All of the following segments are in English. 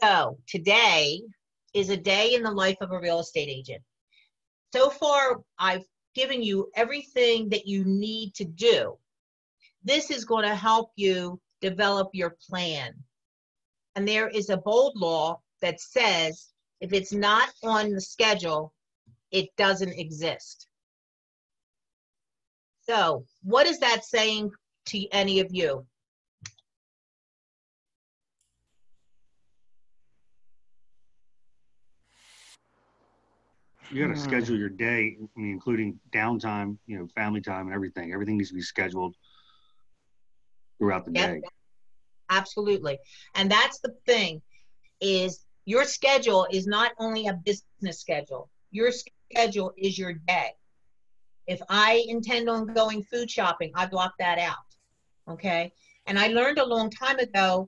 So today is a day in the life of a real estate agent. So far, I've given you everything that you need to do. This is going to help you develop your plan. And there is a bold law that says if it's not on the schedule, it doesn't exist. So what is that saying to any of you? You got to schedule your day, including downtime, family time and everything. Everything needs to be scheduled throughout the Yep, day. absolutely. And that's the thing, is your schedule is not only a business schedule. Your schedule is your day. If I intend on going food shopping, I block that out. Okay. And I learned a long time ago,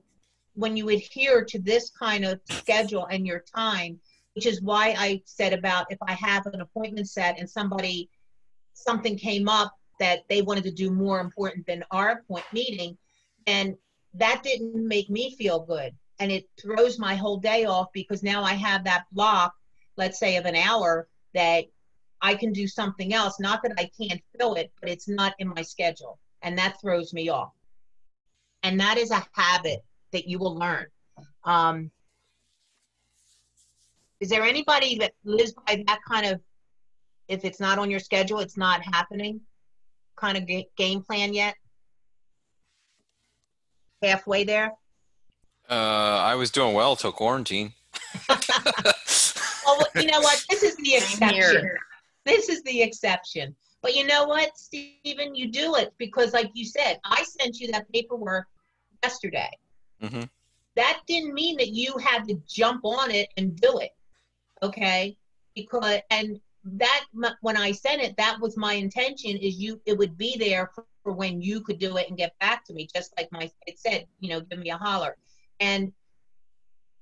when you adhere to this kind of schedule and your time, which is why I said about if I have an appointment set and something came up that they wanted to do more important than our meeting, and that didn't make me feel good. And it throws my whole day off because now I have that block, let's say of an hour, that I can do something else. Not that I can't fill it, but it's not in my schedule. And that throws me off. And that is a habit that you will learn. Is there anybody that lives by that kind of, if it's not on your schedule, it's not happening, kind of game plan yet? Halfway there? I was doing well till quarantine. Well, you know what? This is the exception. This is the exception. But you know what, Stephen? You do it because, like you said, I sent you that paperwork yesterday. Mm-hmm. That didn't mean that you had to jump on it and do it. Okay? Because, and that, when I sent it, that was my intention, is it would be there for when you could do it and get back to me, just like it said, give me a holler.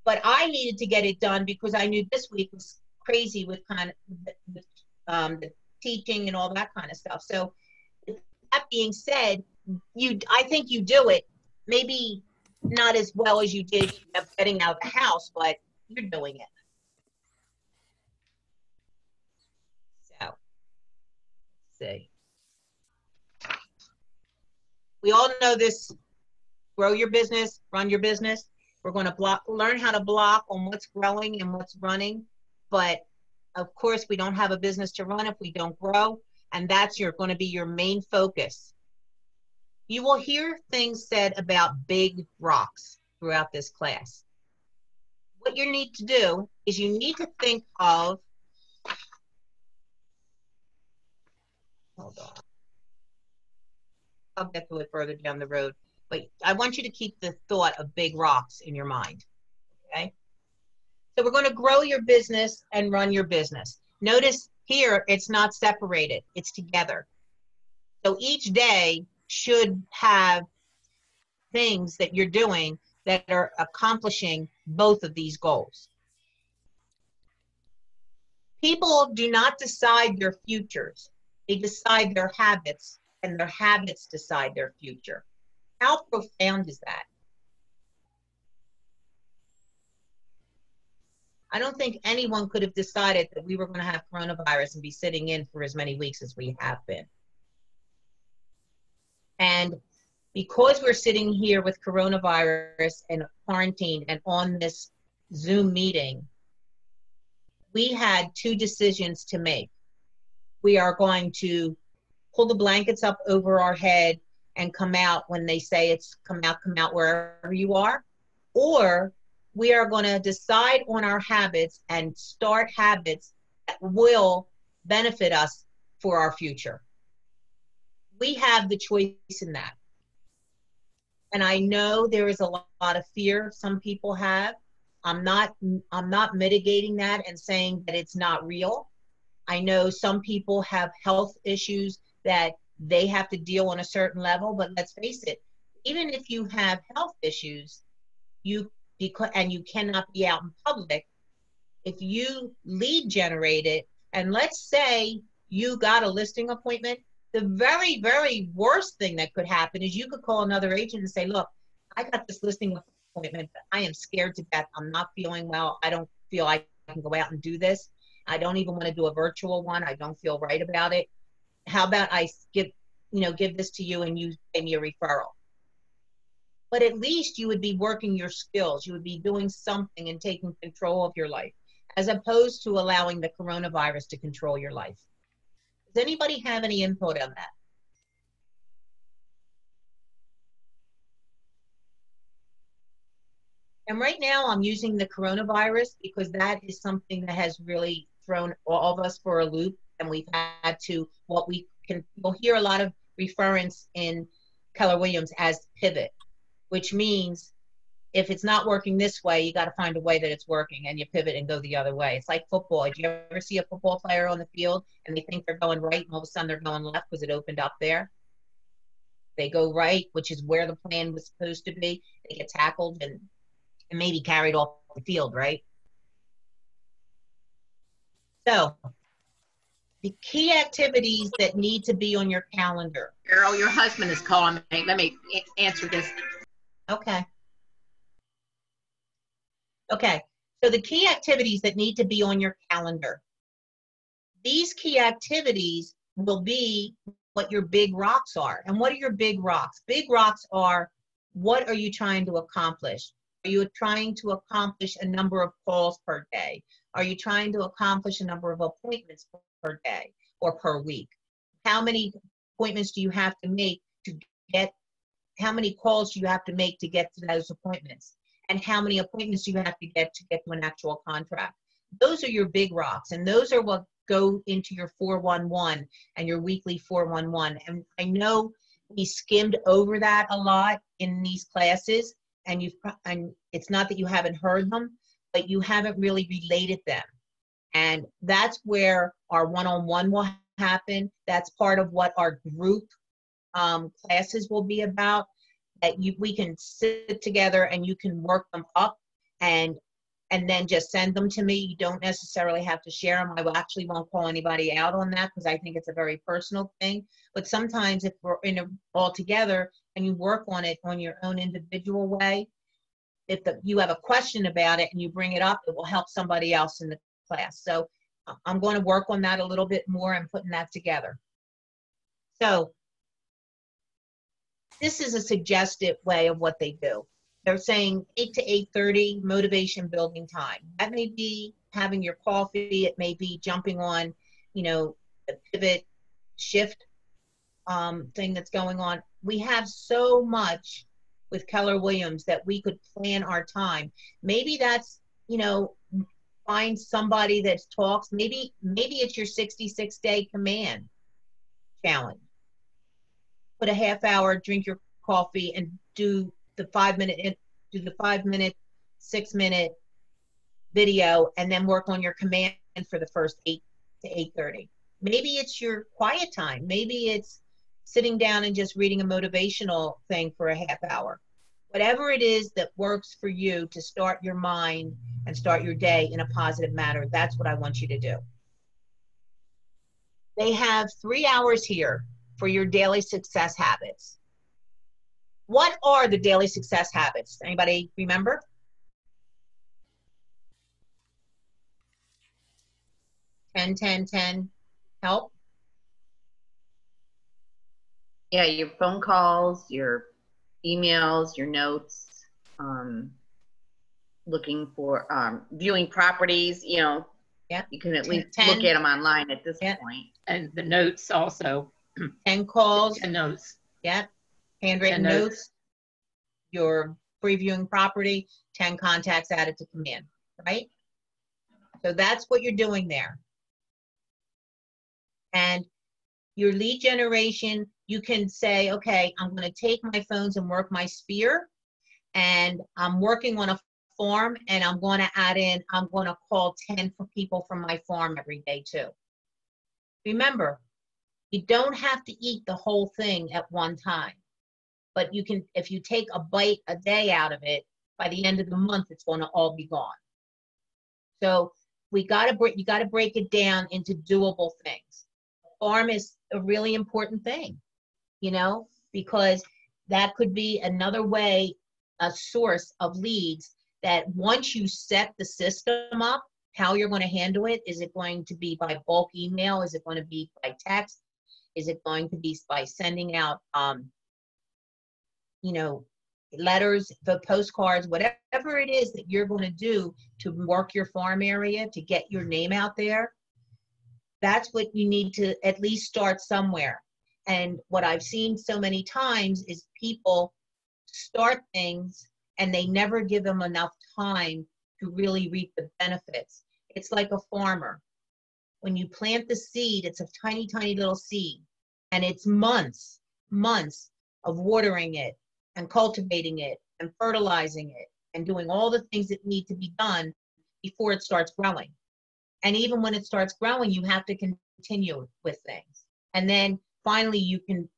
But I needed to get it done because I knew this week was crazy with kind of the teaching and all that kind of stuff. So that being said, I think you do it, maybe not as well as you did getting out of the house, but you're doing it. So, let's see. We all know this: grow your business, run your business. We're going to learn how to block on what's growing and what's running. But of course, we don't have a business to run if we don't grow. And that's going to be your main focus. You will hear things said about big rocks throughout this class. What you need to do is you need to think of, hold on, I'll get to it further down the road, but I want you to keep the thought of big rocks in your mind, okay? So we're going to grow your business and run your business. Notice here, it's not separated, it's together. So each day should have things that you're doing that are accomplishing both of these goals. People do not decide their futures. They decide their habits, and their habits decide their future. How profound is that? I don't think anyone could have decided that we were going to have coronavirus and be sitting in for as many weeks as we have been. And because we're sitting here with coronavirus and quarantine and on this Zoom meeting, we had two decisions to make. We are going to pull the blankets up over our head and come out when they say it's come out wherever you are, or we are going to decide on our habits and start habits that will benefit us for our future. We have the choice in that. And I know there is a lot of fear some people have. I'm not mitigating that and saying that it's not real. I know some people have health issues that they have to deal on a certain level, but let's face it, even if you have health issues, and you cannot be out in public, if you lead generate it, and let's say you got a listing appointment, the very, very worst thing that could happen is you could call another agent and say, look, I got this listing appointment, but I am scared to death. I'm not feeling well. I don't feel I can go out and do this. I don't even want to do a virtual one. I don't feel right about it. How about I give this to you and you pay me a referral? But at least you would be working your skills. You would be doing something and taking control of your life, as opposed to allowing the coronavirus to control your life. Does anybody have any input on that? And right now I'm using the coronavirus because that is something that has really thrown all of us for a loop. And we've had to, you'll hear a lot of reference in Keller Williams as pivot, which means if it's not working this way, you got to find a way that it's working and you pivot and go the other way. It's like football. Did you ever see a football player on the field and they think they're going right and all of a sudden they're going left because it opened up there? They go right, which is where the plan was supposed to be. They get tackled and maybe carried off the field, right? So the key activities that need to be on your calendar. Carol, your husband is calling me. Let me answer this. Okay. Okay, so the key activities that need to be on your calendar. These key activities will be what your big rocks are. And what are your big rocks? Big rocks are, what are you trying to accomplish? Are you trying to accomplish a number of calls per day? Are you trying to accomplish a number of appointments per day or per week? How many appointments do you have to make to get, how many calls do you have to make to get to those appointments? And how many appointments do you have to get to an actual contract? Those are your big rocks, and those are what go into your 411 and your weekly 411. And I know we skimmed over that a lot in these classes, and it's not that you haven't heard them, but you haven't really related them. And that's where our one-on-one will happen. That's part of what our group classes will be about. That we can sit together and you can work them up and then just send them to me. You don't necessarily have to share them. I actually won't call anybody out on that because I think it's a very personal thing. But sometimes if we're all together and you work on it on your own individual way, if you have a question about it and you bring it up, it will help somebody else in the class. So I'm going to work on that a little bit more and putting that together. So this is a suggestive way of what they do. They're saying 8 to 8:30 motivation building time. That may be having your coffee. It may be jumping on, the pivot shift thing that's going on. We have so much with Keller Williams that we could plan our time. Maybe that's, find somebody that talks. Maybe it's your 66-day command challenge. Put a half hour, drink your coffee, and do the 5-minute, 6-minute video, and then work on your command for the first 8 to 8:30. Maybe it's your quiet time. Maybe it's sitting down and just reading a motivational thing for a half hour. Whatever it is that works for you to start your mind and start your day in a positive manner, that's what I want you to do. They have 3 hours here for your daily success habits. What are the daily success habits? Anybody remember? Ten, 10, 10, help? Yeah, your phone calls, your emails, your notes, looking for, viewing properties, Yeah. You can at least 10. look at them online at this point. And the notes also. 10 calls. And notes. Yeah. Handwritten 10 notes. notes. Your previewing property, 10 contacts added to command, right? So that's what you're doing there. And your lead generation, you can say, okay, I'm going to take my phones and work my sphere, and I'm working on a farm, and I'm going to add in, I'm going to call 10 people from my farm every day too. Remember, you don't have to eat the whole thing at one time, but you can, if you take a bite a day out of it, by the end of the month, it's going to all be gone. So you got to break it down into doable things. Farm is a really important thing, because that could be another way a source of leads that once you set the system up, how you're going to handle it. Is it going to be by bulk email? Is it going to be by text? Is it going to be by sending out, you know, letters, the postcards, whatever it is that you're going to do to work your farm area, to get your name out there? That's what you need to at least start somewhere. And what I've seen so many times is people start things and they never give them enough time to really reap the benefits. It's like a farmer. When you plant the seed, it's a tiny, tiny little seed. And it's months of watering it and cultivating it and fertilizing it and doing all the things that need to be done before it starts growing. And even when it starts growing, you have to continue with things. And then finally you can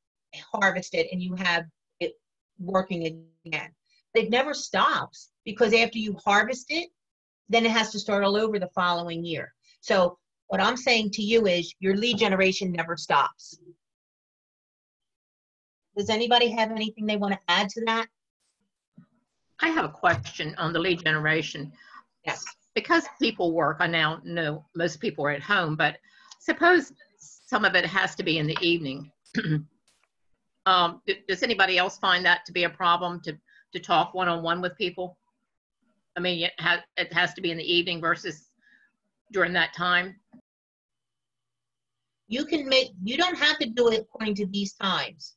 harvest it and you have it working again. It never stops, because after you harvest it, then it has to start all over the following year. So what I'm saying to you is your lead generation never stops. Does anybody have anything they want to add to that? I have a question on the lead generation. Yes. Because people work, I now know most people are at home, but suppose some of it has to be in the evening. Does anybody else find that to be a problem to talk one-on-one with people? I mean, it has to be in the evening versus during that time. You don't have to do it according to these times.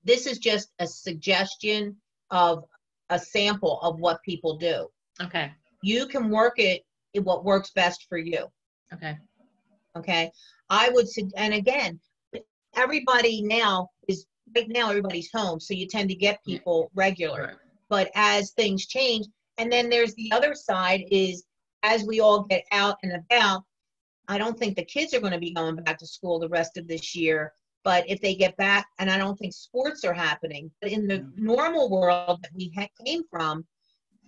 This is just a suggestion of a sample of what people do. Okay. You can work it in what works best for you. Okay. Okay. I would, and again, everybody now right now everybody's home, so you tend to get people regular. Right. But as things change, and then there's the other side is, as we all get out and about, I don't think the kids are going to be going back to school the rest of this year. But if they get back, and I don't think sports are happening, but in the normal world that we came from,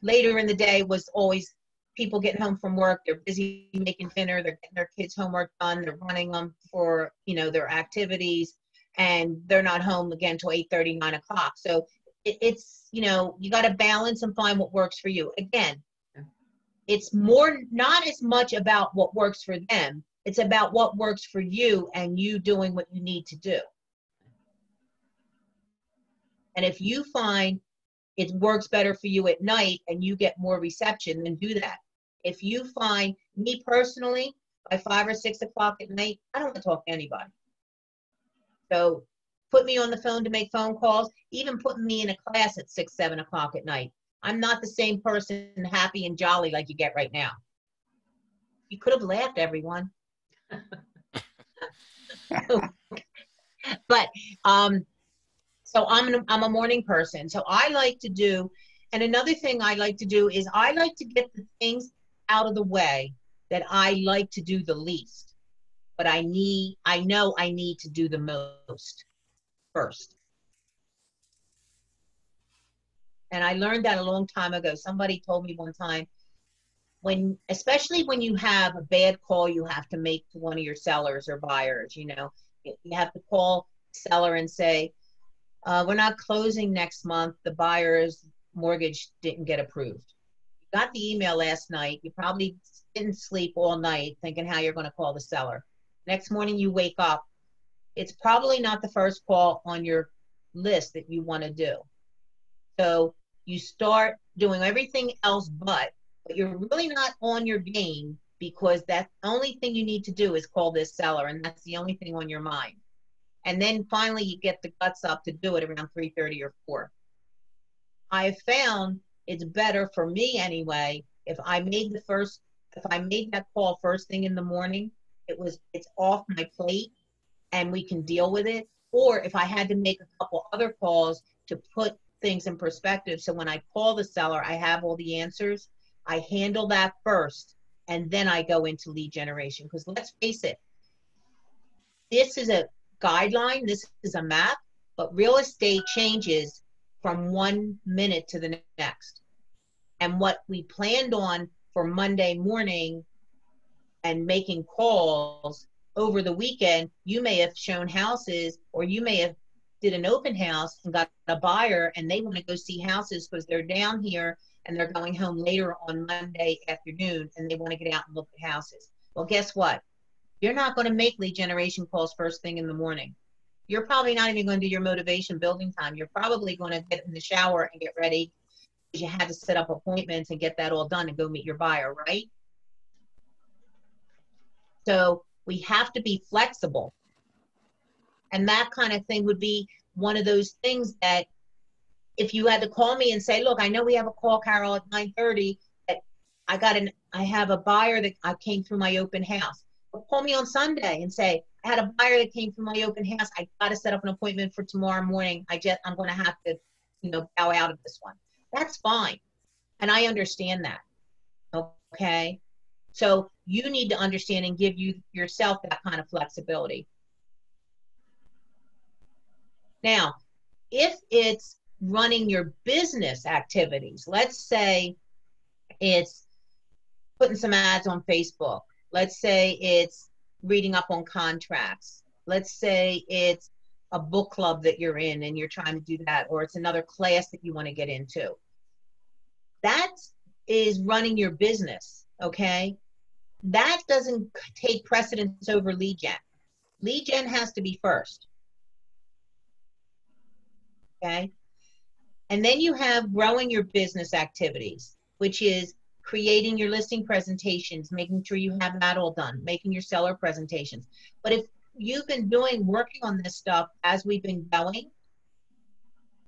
later in the day was always people getting home from work. They're busy making dinner. They're getting their kids' homework done. They're running them for, their activities, and they're not home again till 8:30, 9 o'clock. So it's, you got to balance and find what works for you. Again, it's not as much about what works for them. It's about what works for you and you doing what you need to do. And if you find it works better for you at night and you get more reception, then do that. If you find, me personally, by 5 or 6 o'clock at night, I don't want to talk to anybody. So put me on the phone to make phone calls, even putting me in a class at 6, 7 o'clock at night. I'm not the same person, happy and jolly like you get right now. You could have laughed, everyone. But so I'm a morning person. So I like to do, and another thing I like to do is I like to get the things out of the way that I like to do the least, but I know I need to do the most first. And I learned that a long time ago. Somebody told me one time, especially when you have a bad call you have to make to one of your sellers or buyers, you have to call seller and say, we're not closing next month. The buyer's mortgage didn't get approved. You got the email last night. You probably didn't sleep all night thinking how you're going to call the seller. Next morning you wake up. It's probably not the first call on your list that you want to do. So you start doing everything else but you're really not on your game, because that's the only thing you need to do is call this seller, and that's the only thing on your mind. And then finally you get the guts up to do it around 3:30 or 4. I have found it's better for me anyway, if I made that call first thing in the morning, it's off my plate and we can deal with it. Or if I had to make a couple other calls to put things in perspective, so when I call the seller, I have all the answers. I handle that first, and then I go into lead generation. Because let's face it, this is a guideline, this is a map, but real estate changes from 1 minute to the next. And what we planned on for Monday morning and making calls over the weekend, you may have shown houses, or you may have did an open house and got a buyer and they want to go see houses because they're down here and they're going home later on Monday afternoon and they want to get out and look at houses. Well, guess what? You're not going to make lead generation calls first thing in the morning. You're probably not even going to do your motivation building time. You're probably going to get in the shower and get ready because you had to set up appointments and get that all done and go meet your buyer, right? So we have to be flexible. And that kind of thing would be one of those things that if you had to call me and say, look, I know we have a call, Carol, at 9:30, that I have a buyer that I came through my open house. But call me on Sunday and say, I had a buyer that came through my open house. I got to set up an appointment for tomorrow morning. I'm going to have to, bow out of this one. That's fine. And I understand that. Okay. So you need to understand and give yourself that kind of flexibility. Now, if it's running your business activities, let's say it's putting some ads on Facebook. Let's say it's reading up on contracts. Let's say it's a book club that you're in and you're trying to do that, or it's another class that you want to get into. That is running your business, okay? That doesn't take precedence over lead gen. Lead gen has to be first, okay? And then you have growing your business activities, which is creating your listing presentations, making sure you have that all done, making your seller presentations. But if you've been working on this stuff as we've been going,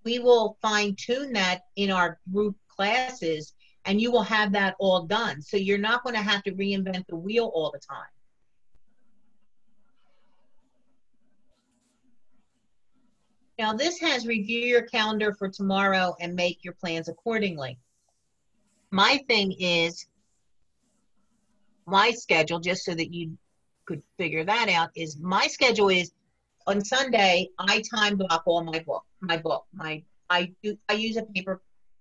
we will fine tune that in our group classes and you will have that all done. So you're not going to have to reinvent the wheel all the time. Now this has review your calendar for tomorrow and make your plans accordingly. My thing is, my schedule, just so that you could figure that out, is my schedule is on Sunday, I time block all I use a paper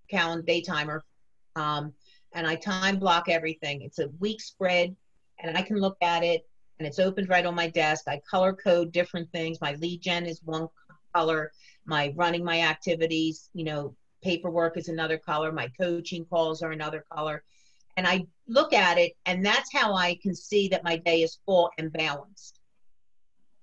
calendar day timer, and I time block everything. It's a week spread and I can look at it and it's opened right on my desk. I color code different things. My lead gen is one color, my running my activities, paperwork is another color, my coaching calls are another color. And I look at it and that's how I can see that my day is full and balanced.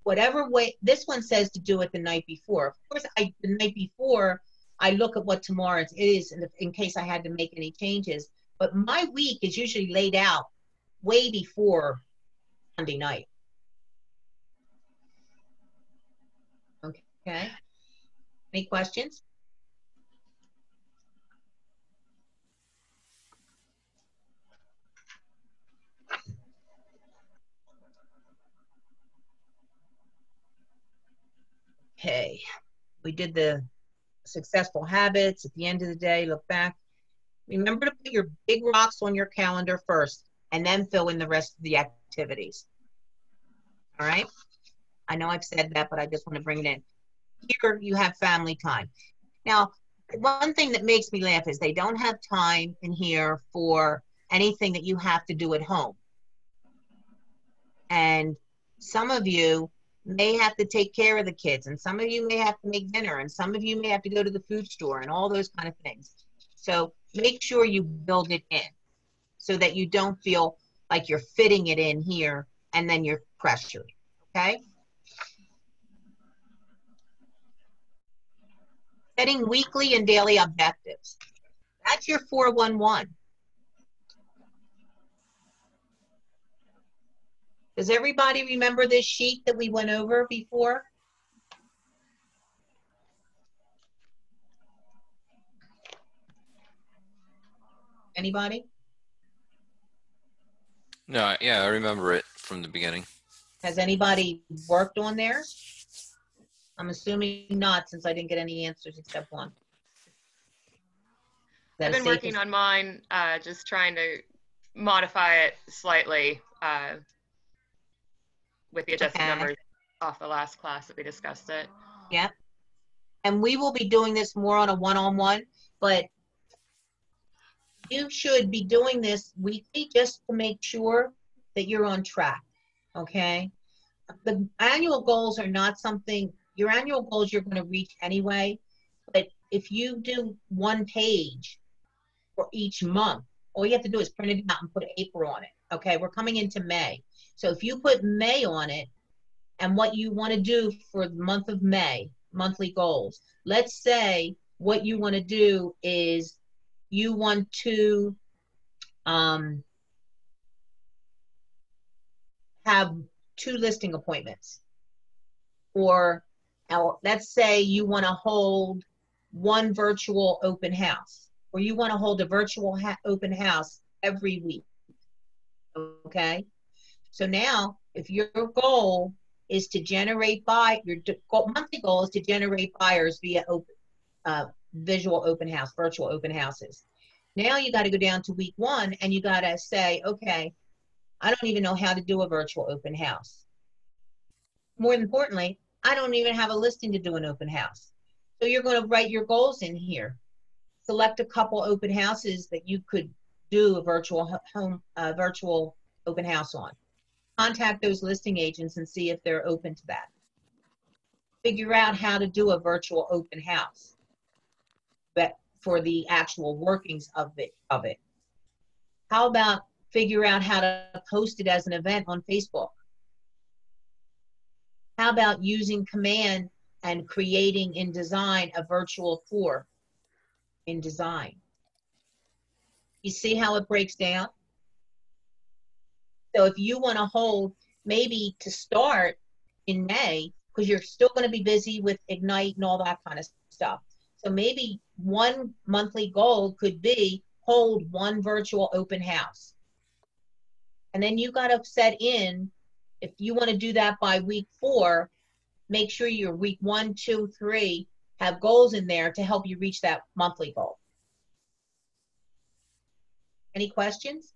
Whatever way, this one says to do it the night before. Of course, the night before, I look at what tomorrow is in case I had to make any changes. But my week is usually laid out way before Monday night. Okay. Any questions? Okay. We did the successful habits. At the end of the day, look back. Remember to put your big rocks on your calendar first and then fill in the rest of the activities. All right? I know I've said that, but I just want to bring it in. Here you have family time. Now, one thing that makes me laugh is they don't have time in here for anything that you have to do at home. And some of you may have to take care of the kids, and some of you may have to make dinner, and some of you may have to go to the food store and all those kind of things. So make sure you build it in so that you don't feel like you're fitting it in here and then you're pressured, okay? Setting weekly and daily objectives. That's your 411. Does everybody remember this sheet that we went over before? Anybody? No, yeah, I remember it from the beginning. Has anybody worked on theirs? I'm assuming not, since I didn't get any answers except one. I've been working on mine, just trying to modify it slightly with the adjusted numbers off the last class that we discussed it. Yep. And we will be doing this more on a one-on-one, but you should be doing this weekly just to make sure that you're on track, okay? The annual goals are not something your annual goals you're going to reach anyway, but if you do one page for each month, all you have to do is print it out and put April on it. Okay, we're coming into May. So if you put May on it and what you want to do for the month of May, monthly goals, let's say what you want to do is you want to have 2 listing appointments, or let's say you want to hold 1 virtual open house, or you want to hold a virtual open house every week. Okay, so now if your goal is to generate your monthly goal is to generate buyers via visual open house, virtual open houses. Now you got to go down to week 1 and you got to say, okay, I don't even know how to do a virtual open house. More importantly, I don't even have a listing to do an open house. So you're going to write your goals in here. Select a couple open houses that you could do a virtual open house on. Contact those listing agents and see if they're open to that. Figure out how to do a virtual open house, but for the actual workings of it. How about figure out how to post it as an event on Facebook? How about using Command and creating InDesign a virtual tour in design? You see how it breaks down? So if you want to hold, maybe to start in May, because you're still going to be busy with Ignite and all that kind of stuff. So maybe one monthly goal could be hold 1 virtual open house. And then you got to set in, if you want to do that by week 4, make sure your week 1, 2, 3 have goals in there to help you reach that monthly goal. Any questions?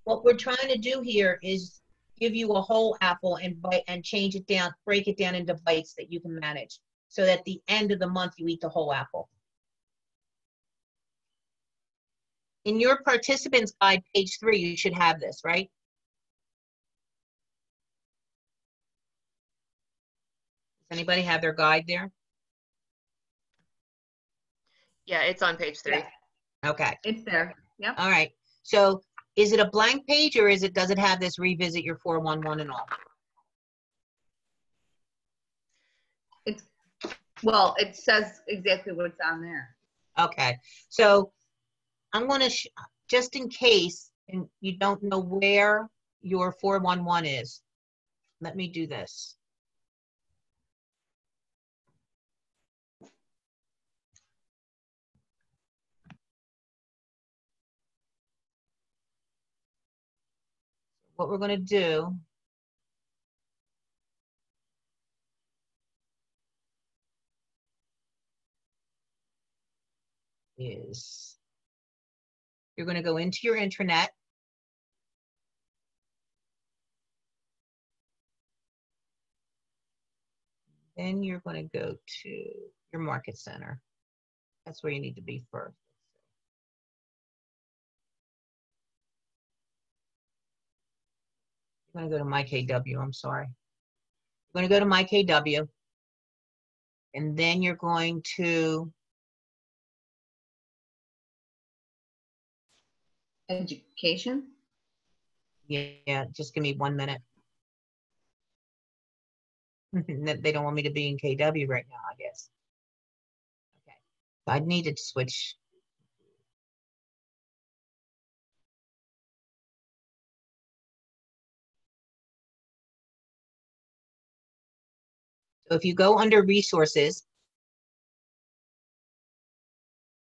What we're trying to do here is give you a whole apple and change it down, break it down into bites that you can manage. So that at the end of the month, you eat the whole apple. In your participants guide, page 3, you should have this, right? Does anybody have their guide there? Yeah, it's on page 3. Yeah. Okay. It's there. Yep. All right. So is it a blank page, or does it have this revisit your 411 and all? Well, it says exactly what's on there. Okay. So I'm going to, just in case and you don't know where your 411 is, let me do this. What we're going to do is you're going to go into your intranet. Then you're going to go to your market center. That's where you need to be first. I'm going to go to my KW, I'm sorry. You're going to go to my KW, and then you're going to Education. yeah, just give me 1 minute. They don't want me to be in KW right now, I guess. Okay, I needed to switch. So if you go under resources,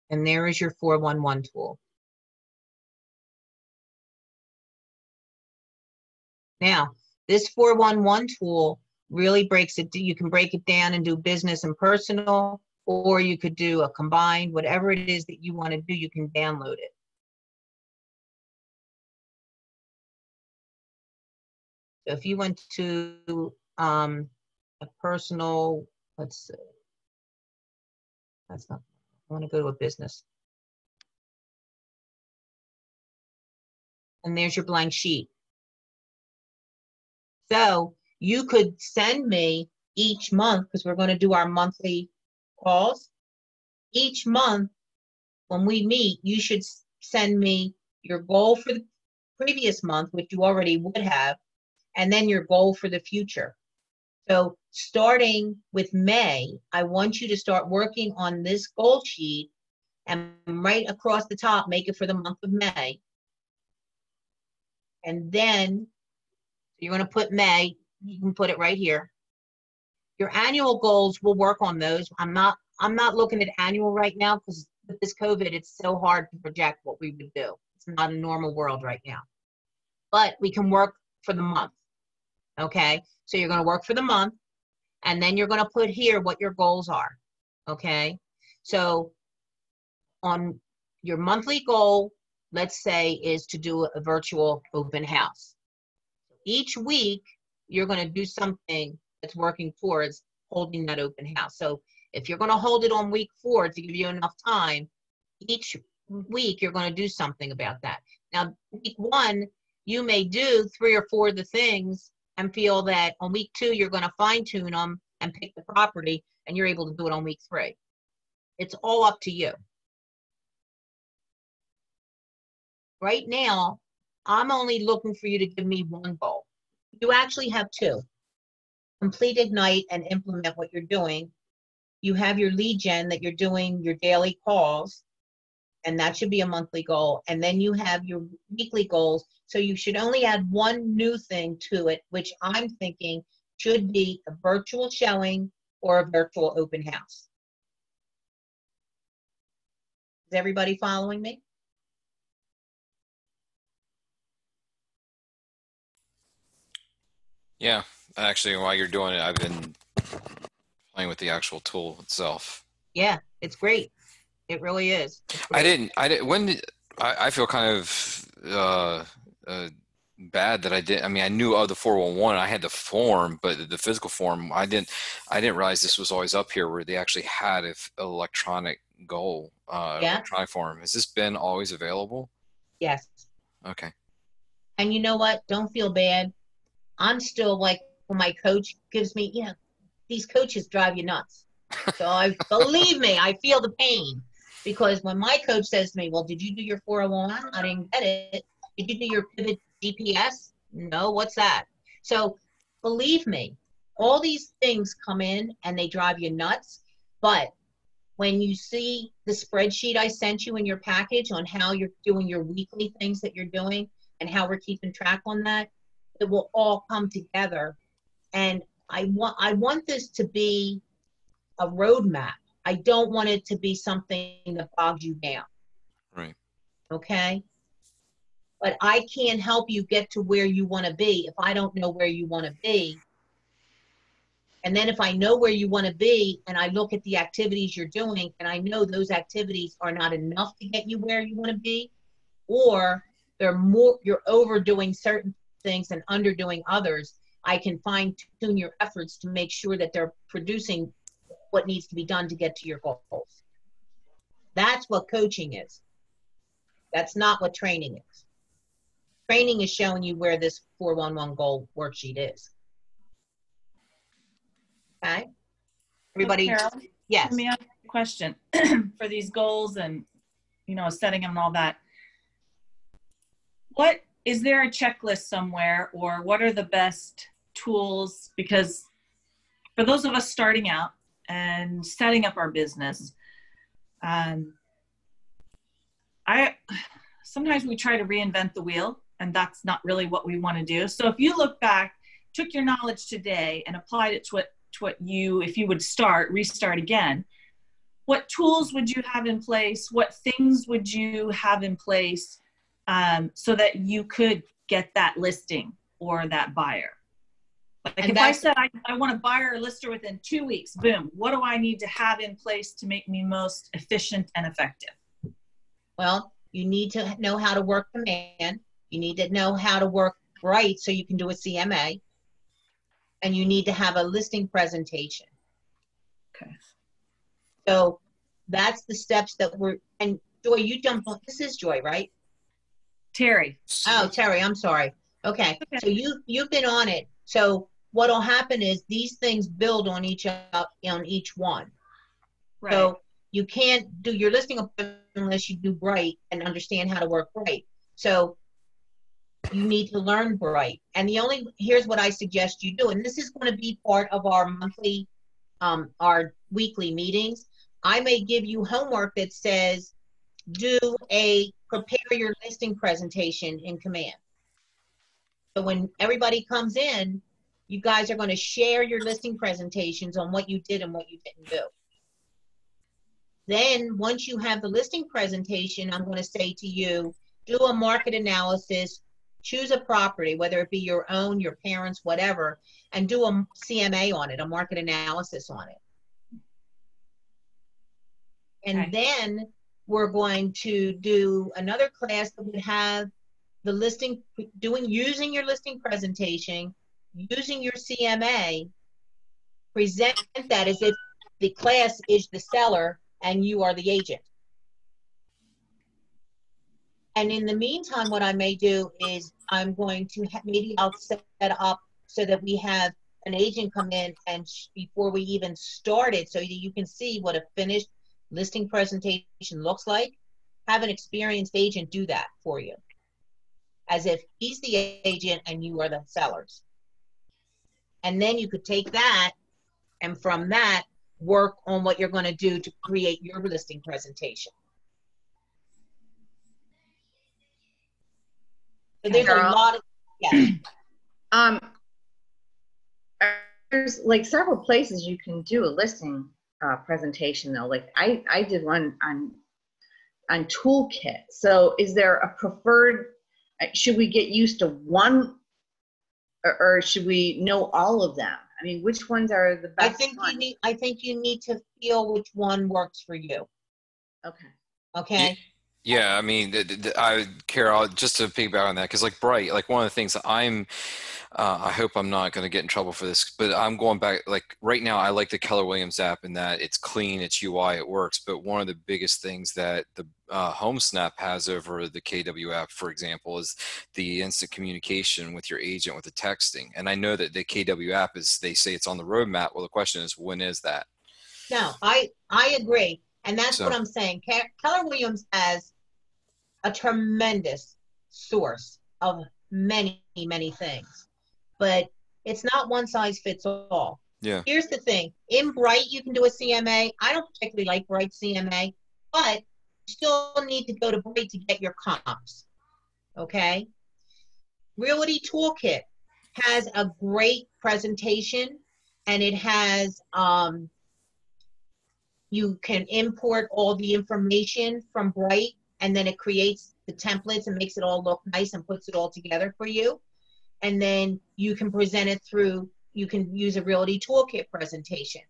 and there is your 411 tool. Now, this 411 tool really breaks it. You can break it down and do business and personal, or you could do a combined, whatever it is that you want to do, you can download it. So if you went to a personal, let's see, that's not, I want to go to a business. And there's your blank sheet. So you could send me each month, because we're going to do our monthly calls. Each month when we meet, you should send me your goal for the previous month, which you already would have, and then your goal for the future. So starting with May, I want you to start working on this goal sheet, and right across the top, make it for the month of May. And then you're going to put May, you can put it right here. Your annual goals, we'll work on those. I'm not looking at annual right now, because with this COVID, it's so hard to project what we would do. It's not a normal world right now. But we can work for the month. Okay? So you're going to work for the month, and then you're going to put here what your goals are. Okay? So on your monthly goal, let's say, is to do a virtual open house. Each week, you're going to do something that's working towards holding that open house. So if you're going to hold it on week 4 to give you enough time, each week you're going to do something about that. Now, week 1, you may do 3 or 4 of the things and feel that on week 2, you're going to fine tune them and pick the property, and you're able to do it on week 3. It's all up to you. Right now, I'm only looking for you to give me 1 goal. You actually have 2. Complete Ignite and implement what you're doing. You have your lead gen that you're doing your daily calls, and that should be a monthly goal. And then you have your weekly goals. So you should only add 1 new thing to it, which I'm thinking should be a virtual showing or a virtual open house. Is everybody following me? Yeah, actually, while you're doing it, I've been playing with the actual tool itself. Yeah, it's great. It really is. I didn't, I feel kind of bad that I did. I mean, I knew of the 411, I had the form, but the physical form, I didn't realize this was always up here where they actually had an electronic goal, electronic form. Has this been always available? Yes. Okay. And you know what? Don't feel bad. I'm still like, when my coach gives me, these coaches drive you nuts. So believe me, I feel the pain, because when my coach says to me, well, did you do your 401? I didn't get it. Did you do your pivot GPS? No, what's that? So believe me, all these things come in and they drive you nuts. But when you see the spreadsheet I sent you in your package on how you're doing your weekly things that you're doing and how we're keeping track on that, it will all come together. And I want this to be a roadmap. I don't want it to be something that bogs you down. Right. Okay? But I can't help you get to where you want to be if I don't know where you want to be. And then if I know where you want to be and I look at the activities you're doing and I know those activities are not enough to get you where you want to be, or you're overdoing certain things and underdoing others, I can fine tune your efforts to make sure that they're producing what needs to be done to get to your goals. That's what coaching is. That's not what training is. Training is showing you where this 411 goal worksheet is. Okay? Everybody, Carol, yes. let me ask you a question for these goals and, setting them and all that. What is there a checklist somewhere, or what are the best tools? Because for those of us starting out and setting up our business, sometimes we try to reinvent the wheel, and that's not really what we want to do. So if you look back, took your knowledge today and applied it to what if you would restart again, what tools would you have in place? What things would you have in place so that you could get that listing or that buyer? Like if I said I want a buyer or lister within 2 weeks, boom, what do I need to have in place to make me most efficient and effective? Well, you need to know how to work command. You need to know how to work right so you can do a CMA. And you need to have a listing presentation. Okay. So that's the steps that and Joy, you jumped on, this is Joy, right? Terry. Oh, Terry, I'm sorry. Okay. So you've been on it. So what'll happen is these things build on each one. Right. So you can't do your listing appointment unless you do Bright and understand how to work Bright. So you need to learn Bright. And here's what I suggest you do, and this is going to be part of our monthly, our weekly meetings. I may give you homework that says, prepare your listing presentation in Command. So when everybody comes in, you guys are going to share your listing presentations on what you did and what you didn't do. Then once you have the listing presentation, I'm going to say to you, do a market analysis, choose a property, whether it be your own, your parents', whatever, and do a CMA on it, a market analysis on it. And then we're going to do another class that would have the listing, using your listing presentation, using your CMA, present that as if the class is the seller and you are the agent. And in the meantime, what I may do is I'm going to maybe I'll set up so that we have an agent come in and before we even start it, so that you can see what a finished listing presentation looks like. Have an experienced agent do that for you, as if he's the agent and you are the sellers. And then you could take that and from that work on what you're going to do to create your listing presentation. So there's a lot of, yeah. There's like several places you can do a listing presentation though. Like I did one on Toolkit. So is there a preferred, should we get used to one or should we know all of them? I mean, which ones are the best? I think you need to feel which one works for you. Okay. Okay. Yeah, I mean, Carol, just to piggyback on that, because like Bright, like one of the things that I hope I'm not going to get in trouble for this, but I'm going back, like right now, I like the Keller Williams app in that it's clean, it's UI, it works. But one of the biggest things that the HomeSnap has over the KW app, for example, is the instant communication with your agent with the texting. And I know that the KW app they say it's on the roadmap. Well, the question is, when is that? No, I agree. And that's what I'm saying. Keller Williams has a tremendous source of many, many things, but it's not one size fits all. Yeah. Here's the thing. In Bright, you can do a CMA. I don't particularly like Bright CMA, but you still need to go to Bright to get your comps. Okay? Realty Toolkit has a great presentation, and it has, you can import all the information from Bright, and then it creates the templates and makes it all look nice and puts it all together for you. And then you can present it through, you can use a Realty Toolkit presentation.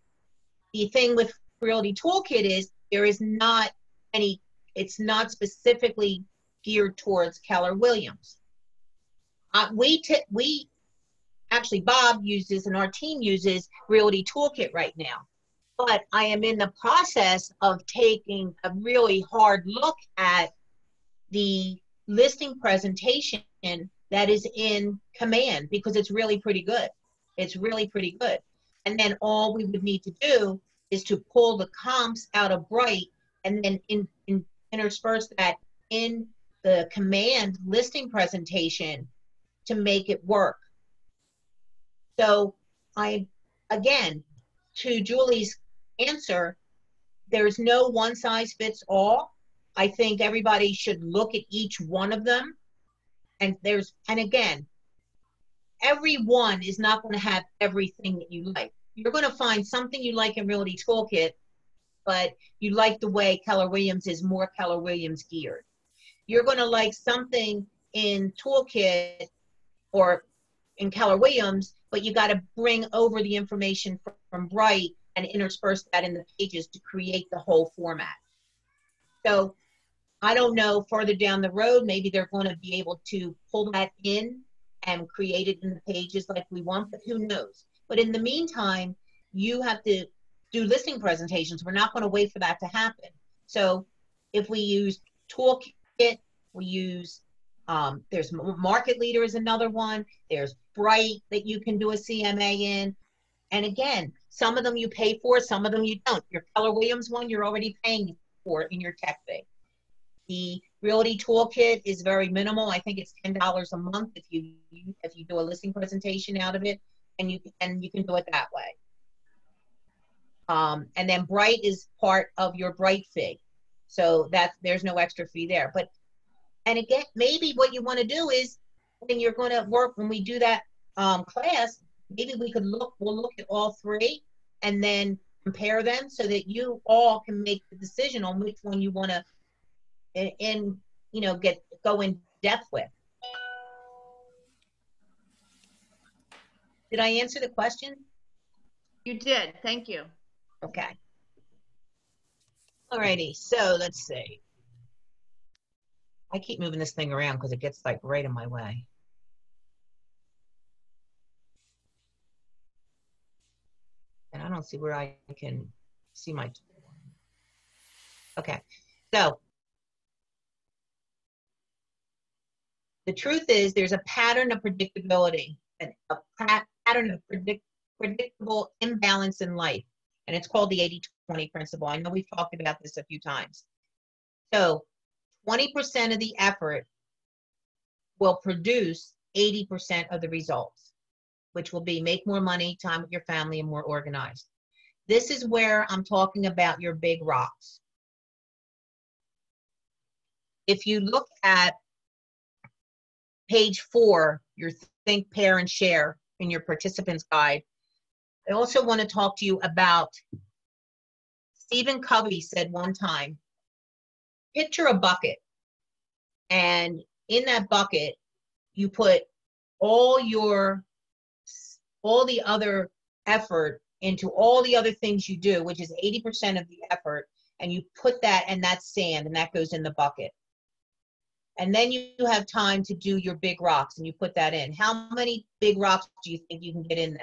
The thing with Realty Toolkit is there is not any, it's not specifically geared towards Keller Williams. Actually, Bob uses and our team uses Realty Toolkit right now. But I am in the process of taking a really hard look at the listing presentation that is in Command because it's really pretty good. It's really pretty good. And then all we would need to do is to pull the comps out of Bright and then intersperse that in the Command listing presentation to make it work. So again, to Julie's answer, there's no one size fits all. I think everybody should look at each one of them. And again, every one is not going to have everything that you like. You're going to find something you like in Realty Toolkit, but you like the way Keller Williams is more Keller Williams geared. You're going to like something in Toolkit or in Keller Williams, but you got to bring over the information from Bright and intersperse that in the pages to create the whole format. So I don't know, further down the road, maybe they're going to be able to pull that in and create it in the pages like we want, but who knows? But in the meantime, you have to do listing presentations. We're not going to wait for that to happen. So if we use Toolkit, we use, there's Market Leader is another one. There's Bright that you can do a CMA in. And again, some of them you pay for, some of them you don't. Your Keller Williams one, you're already paying for in your tech fee. The Realty Toolkit is very minimal. I think it's $10 a month if you do a listing presentation out of it, and you can do it that way. And then Bright is part of your Bright fee, so there's no extra fee there. But and again, maybe what you want to do is when you're going to work, when we do that class, maybe we'll look at all three and then compare them so that you all can make the decision on which one you want to go in depth with. Did I answer the question? You did. Thank you. Okay. Alrighty, so let's see. I keep moving this thing around because it gets like right in my way. And I don't see where I can see my tool. Okay, so the truth is there's a pattern of predictability, a pattern of predictable imbalance in life, and it's called the 80-20 principle. I know we've talked about this a few times. So 20% of the effort will produce 80% of the results, which will be make more money, time with your family, and more organized. This is where I'm talking about your big rocks. If you look at page 4, your Think, Pair, and Share in your participants guide, I also want to talk to you about, Stephen Covey said one time, picture a bucket, and in that bucket, you put all the other effort into all the other things you do, which is 80% of the effort, and you put that, and that's sand, and that goes in the bucket. And then you have time to do your big rocks, and you put that in. How many big rocks do you think you can get in then?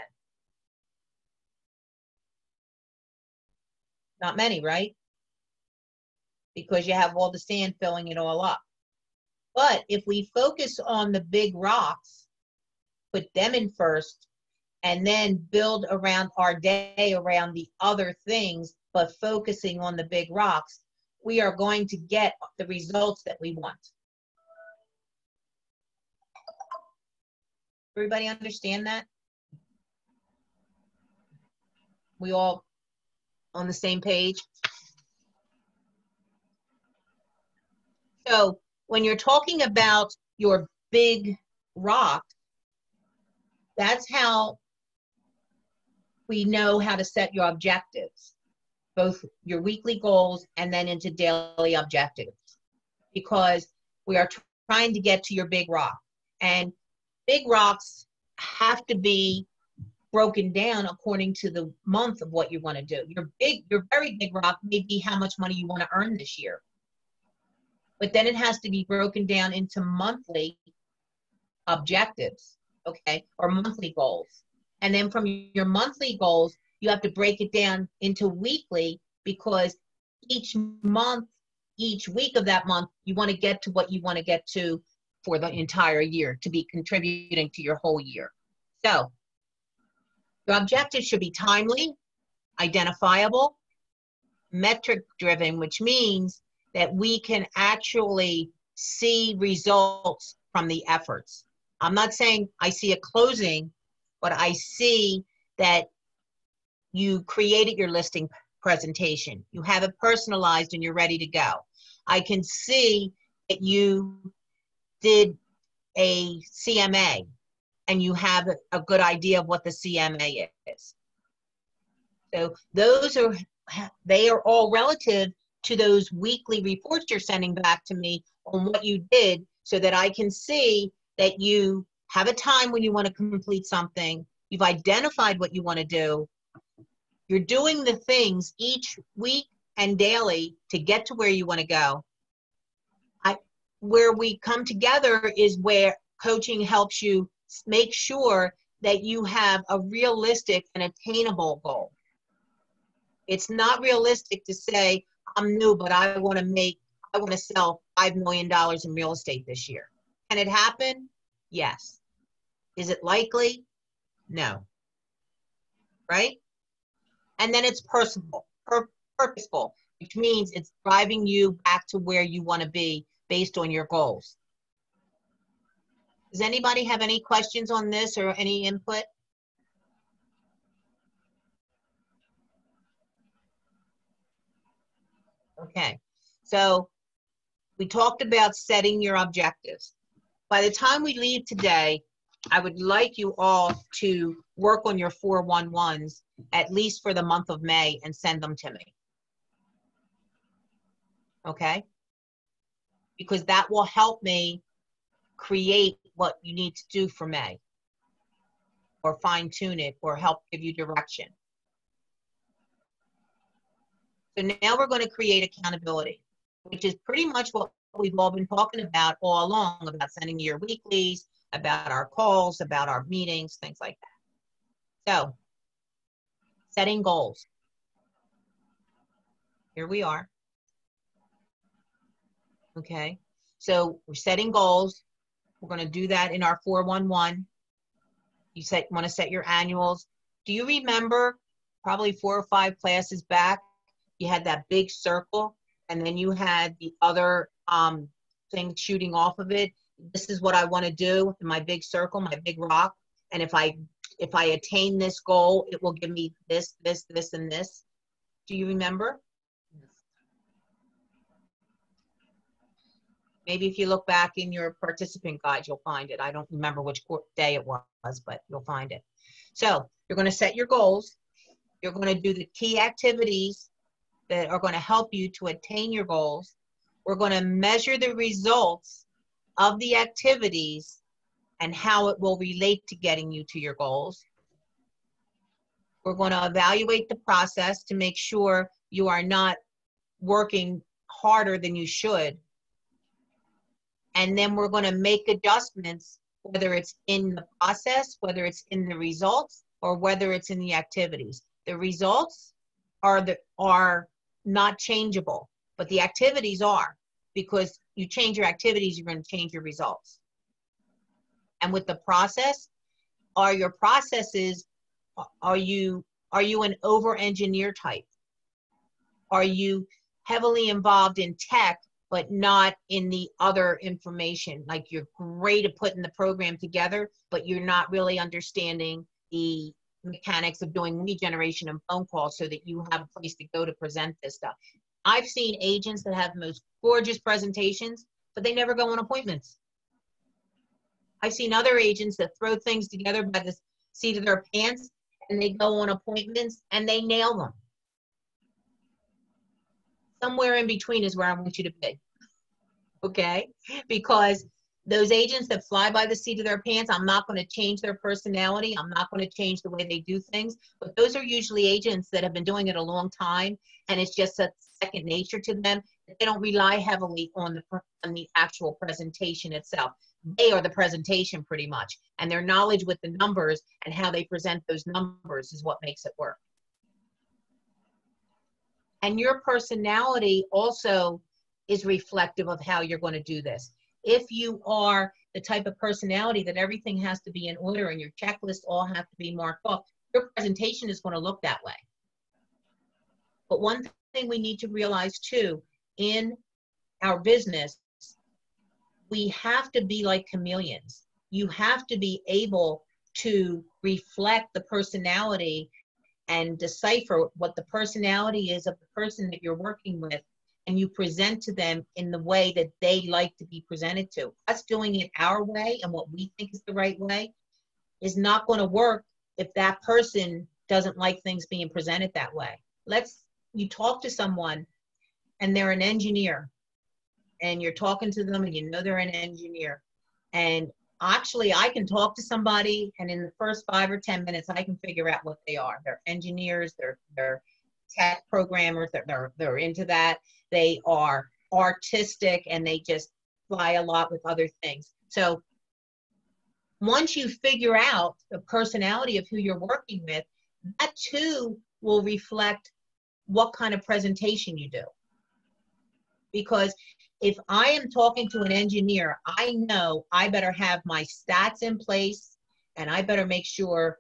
Not many, right? Because you have all the sand filling it all up. But if we focus on the big rocks, put them in first, and then build around our day around the other things, but focusing on the big rocks, we are going to get the results that we want. Everybody understand that? We all on the same page? So when you're talking about your big rock, that's how we know how to set your objectives, both your weekly goals and then into daily objectives, because we are trying to get to your big rock. And big rocks have to be broken down according to the month of what you want to do. Your very big rock may be how much money you want to earn this year. But then it has to be broken down into monthly objectives, okay, or monthly goals. And then from your monthly goals, you have to break it down into weekly, because each month, each week of that month, you want to get to what you want to get to for the entire year, to be contributing to your whole year. So your objectives should be timely, identifiable, metric driven, which means that we can actually see results from the efforts. I'm not saying I see a closing, but I see that you created your listing presentation. You have it personalized and you're ready to go. I can see that you did a CMA and you have a good idea of what the CMA is. So they are all relative to those weekly reports you're sending back to me on what you did, so that I can see that you have a time when you want to complete something, you've identified what you want to do, you're doing the things each week and daily to get to where you want to go. Where we come together is where coaching helps you make sure that you have a realistic and attainable goal. It's not realistic to say, I'm new, but I want to sell $5 million in real estate this year. Can it happen? Yes. Is it likely? No. Right? And then it's purposeful, which means it's driving you back to where you want to be based on your goals. Does anybody have any questions on this or any input? Okay, so we talked about setting your objectives. By the time we leave today, I would like you all to work on your 411s, at least for the month of May, and send them to me. Okay? Because that will help me create what you need to do for May, or fine tune it, or help give you direction. So now we're going to create accountability, which is pretty much what we've all been talking about all along, about sending your weeklies, about our calls, about our meetings, things like that. So, setting goals. Here we are. Okay, so we're setting goals. We're going to do that in our 411. You want to set your annuals. Do you remember probably 4 or 5 classes back, you had that big circle, and then you had the other thing shooting off of it? This is what I want to do in my big circle, my big rock. And if I attain this goal, it will give me this, this, this, and this. Do you remember? Maybe if you look back in your participant guide, you'll find it. I don't remember which day it was, but you'll find it. So you're going to set your goals. You're going to do the key activities that are going to help you to attain your goals. We're going to measure the results of the activities and how it will relate to getting you to your goals. We're going to evaluate the process to make sure you are not working harder than you should. And then we're going to make adjustments, whether it's in the process, whether it's in the results, or whether it's in the activities. The results are not changeable, but the activities are, because you change your activities, you're going to change your results. And with the process, are your processes, are you an over-engineer type? Are you heavily involved in tech, but not in the other information? Like, you're great at putting the program together, but you're not really understanding the mechanics of doing lead generation and phone calls so that you have a place to go to present this stuff. I've seen agents that have the most gorgeous presentations, but they never go on appointments. I've seen other agents that throw things together by the seat of their pants, and they go on appointments and they nail them. Somewhere in between is where I want you to be, okay? Because those agents that fly by the seat of their pants, I'm not going to change their personality. I'm not going to change the way they do things. But those are usually agents that have been doing it a long time, and it's just a second nature to them. They don't rely heavily on the actual presentation itself. They are the presentation pretty much, and their knowledge with the numbers and how they present those numbers is what makes it work. And your personality also is reflective of how you're going to do this. If you are the type of personality that everything has to be in order and your checklists all have to be marked off, your presentation is going to look that way. But one thing we need to realize too, in our business, we have to be like chameleons. You have to be able to reflect the personality and decipher what the personality is of the person that you're working with, and you present to them in the way that they like to be presented to. Us doing it our way and what we think is the right way is not going to work if that person doesn't like things being presented that way. You talk to someone and they're an engineer, and you're talking to them and you know they're an engineer. And actually, I can talk to somebody, and in the first 5 or 10 minutes, I can figure out what they are. They're engineers, they're tech programmers, they're into that. They are artistic, and they just fly a lot with other things. So once you figure out the personality of who you're working with, that too will reflect what kind of presentation you do. Because if I am talking to an engineer, I know I better have my stats in place And I better make sure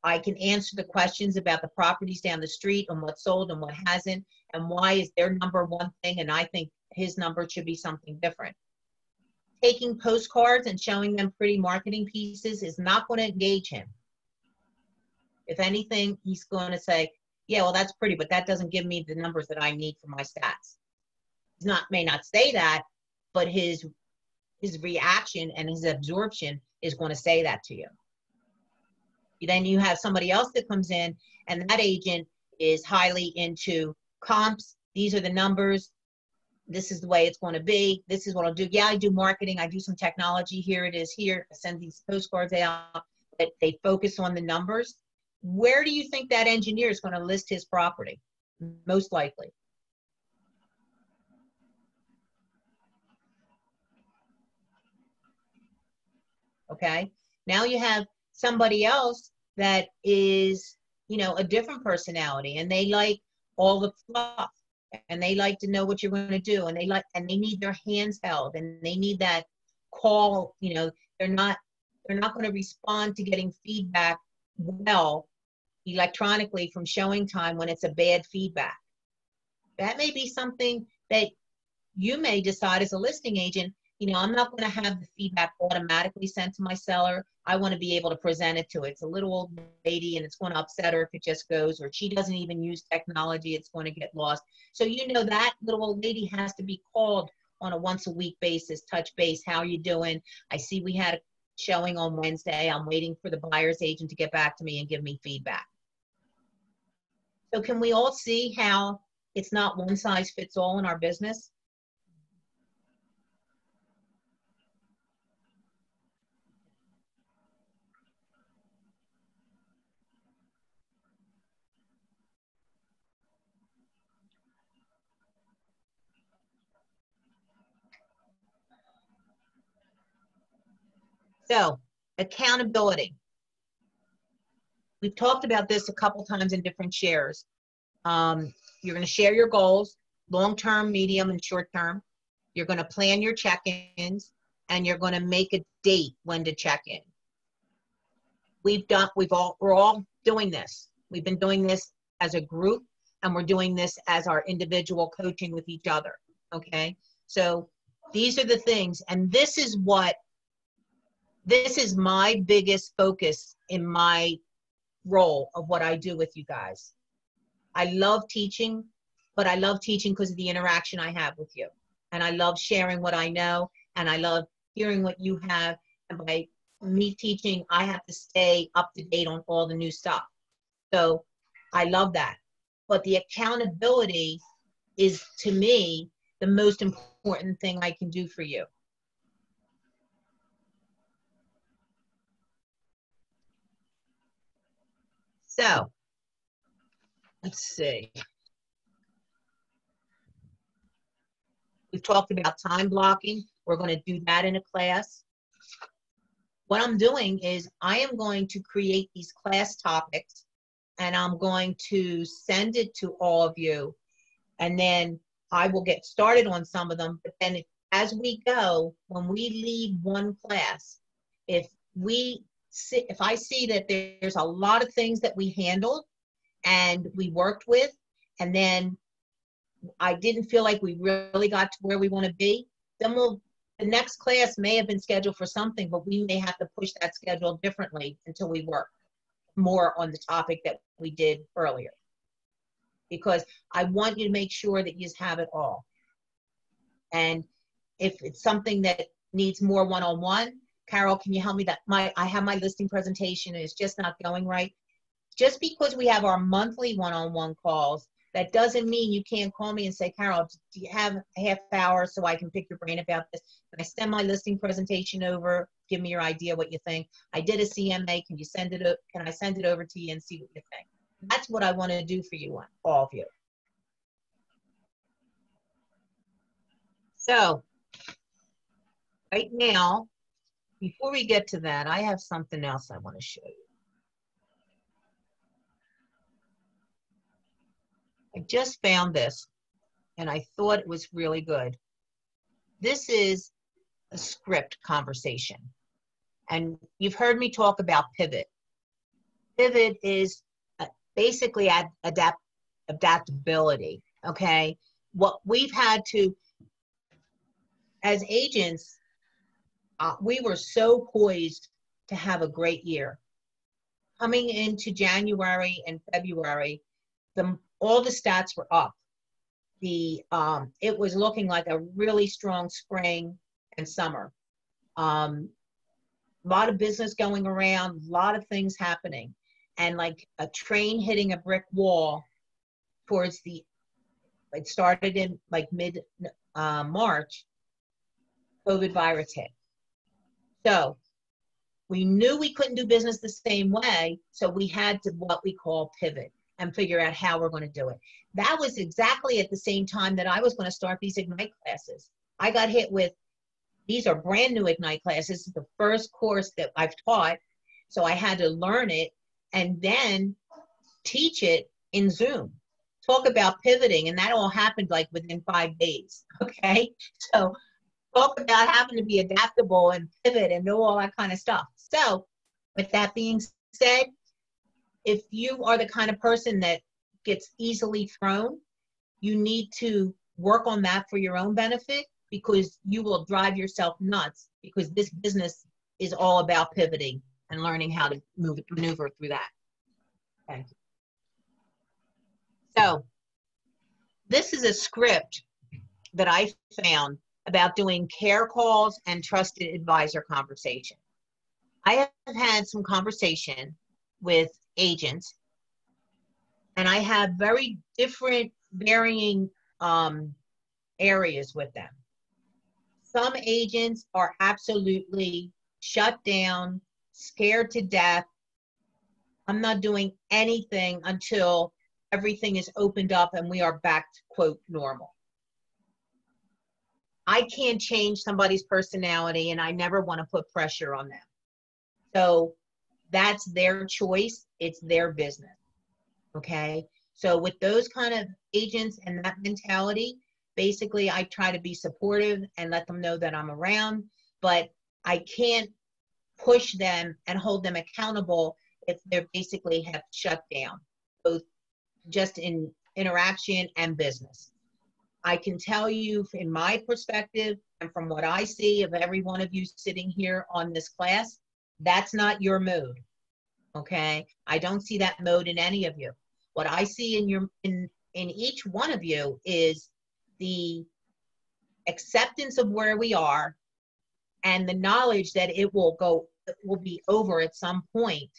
I can answer the questions about the properties down the street and what sold and what hasn't, and why is their number one thing and I think his number should be something different. Taking postcards and showing them pretty marketing pieces is not going to engage him. If anything, he's going to say, yeah, well, that's pretty, but that doesn't give me the numbers that I need for my stats. He may not say that, but his reaction and his absorption is going to say that to you. Then you have somebody else that comes in, and that agent is highly into comps. These are the numbers. This is the way it's going to be. This is what I'll do. Yeah, I do marketing. I do some technology. Here it is here. I send these postcards out. But they focus on the numbers. Where do you think that engineer is going to list his property? Most likely. Okay. Now you have somebody else that is, you know, a different personality, and they like all the fluff, and they like to know what you're going to do, and they need their hands held, and they need that call. You know, they're not going to respond to getting feedback well electronically from showing time when it's a bad feedback. That may be something that you may decide as a listing agent. You know, I'm not going to have the feedback automatically sent to my seller. I want to be able to present it to it. It's a little old lady and it's going to upset her if it just goes, or she doesn't even use technology, it's going to get lost. So, you know, that little old lady has to be called on a once a week basis, touch base. How are you doing? I see we had a showing on Wednesday. I'm waiting for the buyer's agent to get back to me and give me feedback. So can we all see how it's not one size fits all in our business? So, accountability. We've talked about this a couple times in different shares. You're going to share your goals, long-term, medium, and short-term. You're going to plan your check-ins, and you're going to make a date when to check in. We're all doing this. We've been doing this as a group, and we're doing this as our individual coaching with each other. Okay? So these are the things, and this is my biggest focus in my role of what I do with you guys. I love teaching, but I love teaching because of the interaction I have with you. And I love sharing what I know, and I love hearing what you have. And by me teaching, I have to stay up to date on all the new stuff. So I love that. But the accountability is, to me, the most important thing I can do for you. So, let's see. We've talked about time blocking. We're going to do that in a class. What I'm doing is I am going to create these class topics, and I'm going to send it to all of you, and then I will get started on some of them. But then as we go, when we leave one class, if I see that there's a lot of things that we handled and we worked with, and then I didn't feel like we really got to where we want to be, then the next class may have been scheduled for something, but we may have to push that schedule differently until we work more on the topic that we did earlier. Because I want you to make sure that you have it all. And if it's something that needs more one-on-one, Carol, can you help me? I have my listing presentation and it's just not going right. Just because we have our monthly one-on-one calls, that doesn't mean you can't call me and say, Carol, do you have a half hour so I can pick your brain about this? Can I send my listing presentation over? Give me your idea, what you think. I did a CMA. Can I send it over to you and see what you think? That's what I want to do for you, all of you. So, right now, before we get to that, I have something else I want to show you. I just found this, and I thought it was really good. This is a script conversation. And you've heard me talk about pivot. Pivot is basically adaptability, okay? What we've had to, as agents, we were so poised to have a great year. Coming into January and February, all the stats were up. It was looking like a really strong spring and summer. A lot of business going around, a lot of things happening. And like a train hitting a brick wall it started in like mid-March, COVID virus hit. So we knew we couldn't do business the same way, so we had to what we call pivot and figure out how we're going to do it. That was exactly at the same time that I was going to start these Ignite classes. I got hit with, these are brand new Ignite classes. This is the first course that I've taught, so I had to learn it and then teach it in Zoom. Talk about pivoting, and that all happened like within 5 days, okay? So talk about having to be adaptable and pivot and know all that kind of stuff. So with that being said, if you are the kind of person that gets easily thrown, you need to work on that for your own benefit, because you will drive yourself nuts, because this business is all about pivoting and learning how to maneuver through that. Okay. So this is a script that I found about doing care calls and trusted advisor conversation. I have had some conversation with agents, and I have very different varying areas with them. Some agents are absolutely shut down, scared to death. I'm not doing anything until everything is opened up and we are back to, quote, normal. I can't change somebody's personality, and I never want to put pressure on them. So that's their choice. It's their business. Okay. So with those kind of agents and that mentality, basically I try to be supportive and let them know that I'm around, but I can't push them and hold them accountable if they're basically have shut down, both just in interaction and business. I can tell you in my perspective and from what I see of every one of you sitting here on this class, that's not your mode, okay? I don't see that mode in any of you. What I see in each one of you is the acceptance of where we are and the knowledge that it will be over at some point.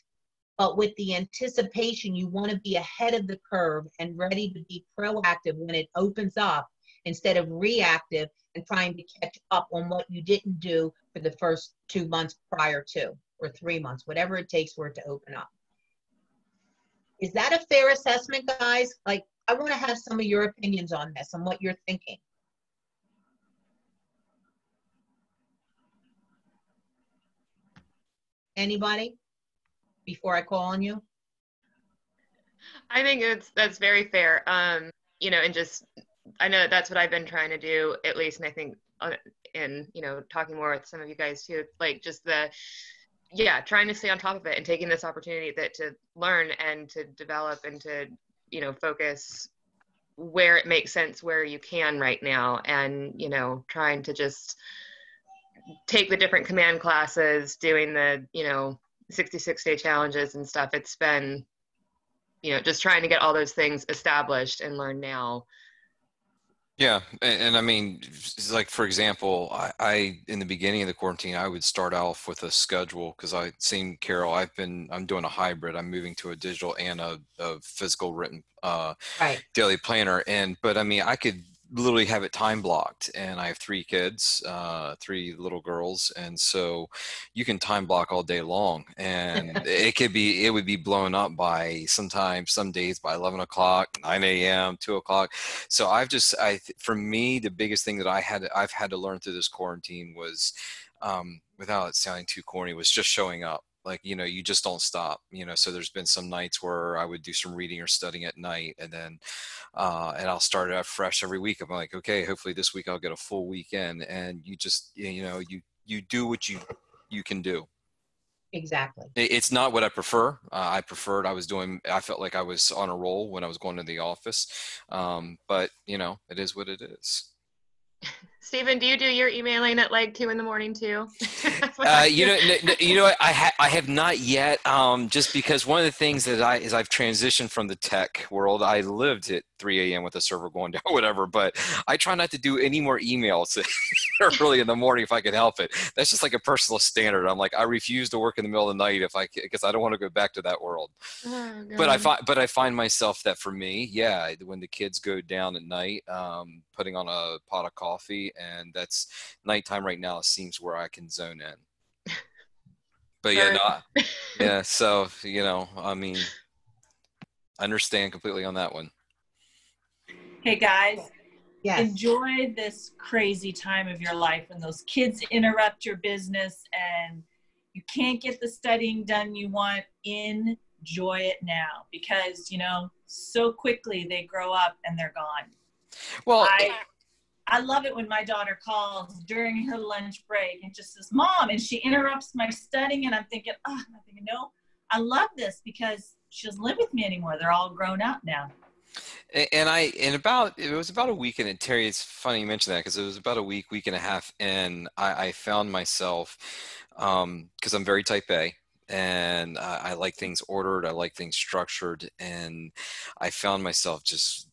But with the anticipation, you want to be ahead of the curve and ready to be proactive when it opens up, instead of reactive and trying to catch up on what you didn't do for the first 2 months prior to, or 3 months, whatever it takes for it to open up. Is that a fair assessment, guys? Like, I want to have some of your opinions on this and what you're thinking. Anybody? Before I call on you? I think that's very fair. You know, and just, I know that's what I've been trying to do, at least, and I think in, you know, talking more with some of you guys too, like just trying to stay on top of it and taking this opportunity to learn and to develop and to, you know, focus where it makes sense, where you can right now, and, you know, trying to just take the different command classes, doing the, you know, 66-day challenges and stuff. It's been, you know, just trying to get all those things established and learn now. Yeah. And I mean, like, for example, I in the beginning of the quarantine, I would start off with a schedule, because I seen Carol, I'm doing a hybrid. I'm moving to a digital and a physical written Right. daily planner. But I mean, I could literally have it time blocked, and I have 3 kids, 3 little girls. And so you can time block all day long, and it would be blown up by sometimes, some days by 11 o'clock, 9 a.m., 2 o'clock. So for me, the biggest thing that I've had to learn through this quarantine was, without it sounding too corny, was just showing up. Like, you know, you just don't stop, you know. So there's been some nights where I would do some reading or studying at night, and then and I'll start it out fresh every week. I'm like, okay, hopefully this week I'll get a full weekend. And you just, you know, you do what you can do. Exactly. It's not what I prefer. I felt like I was on a roll when I was going to the office. But it is what it is. Stephen, do you do your emailing at like 2 a.m. too? I have not yet. Just because one of the things that I've transitioned from the tech world. I lived at 3 a.m. with a server going down, whatever. But I try not to do any more emails early in the morning if I can help it. That's just like a personal standard. I'm like, I refuse to work in the middle of the night because I don't want to go back to that world. Oh, But I find myself that for me, yeah, when the kids go down at night, putting on a pot of coffee, and that's nighttime right now seems where I can zone in. But yeah, so I mean, I understand completely on that one. Hey guys, Yes. enjoy this crazy time of your life when those kids interrupt your business and you can't get the studying done you want. Enjoy it now, because so quickly they grow up and they're gone. Well, I love it when my daughter calls during her lunch break and just says, "Mom," and she interrupts my studying, and I'm thinking, no, I love this because she doesn't live with me anymore. They're all grown up now. And it was about a week, and Terry, it's funny you mentioned that, because it was about a week and a half, and I found myself, because I'm very type A, and I like things ordered, I like things structured, and I found myself just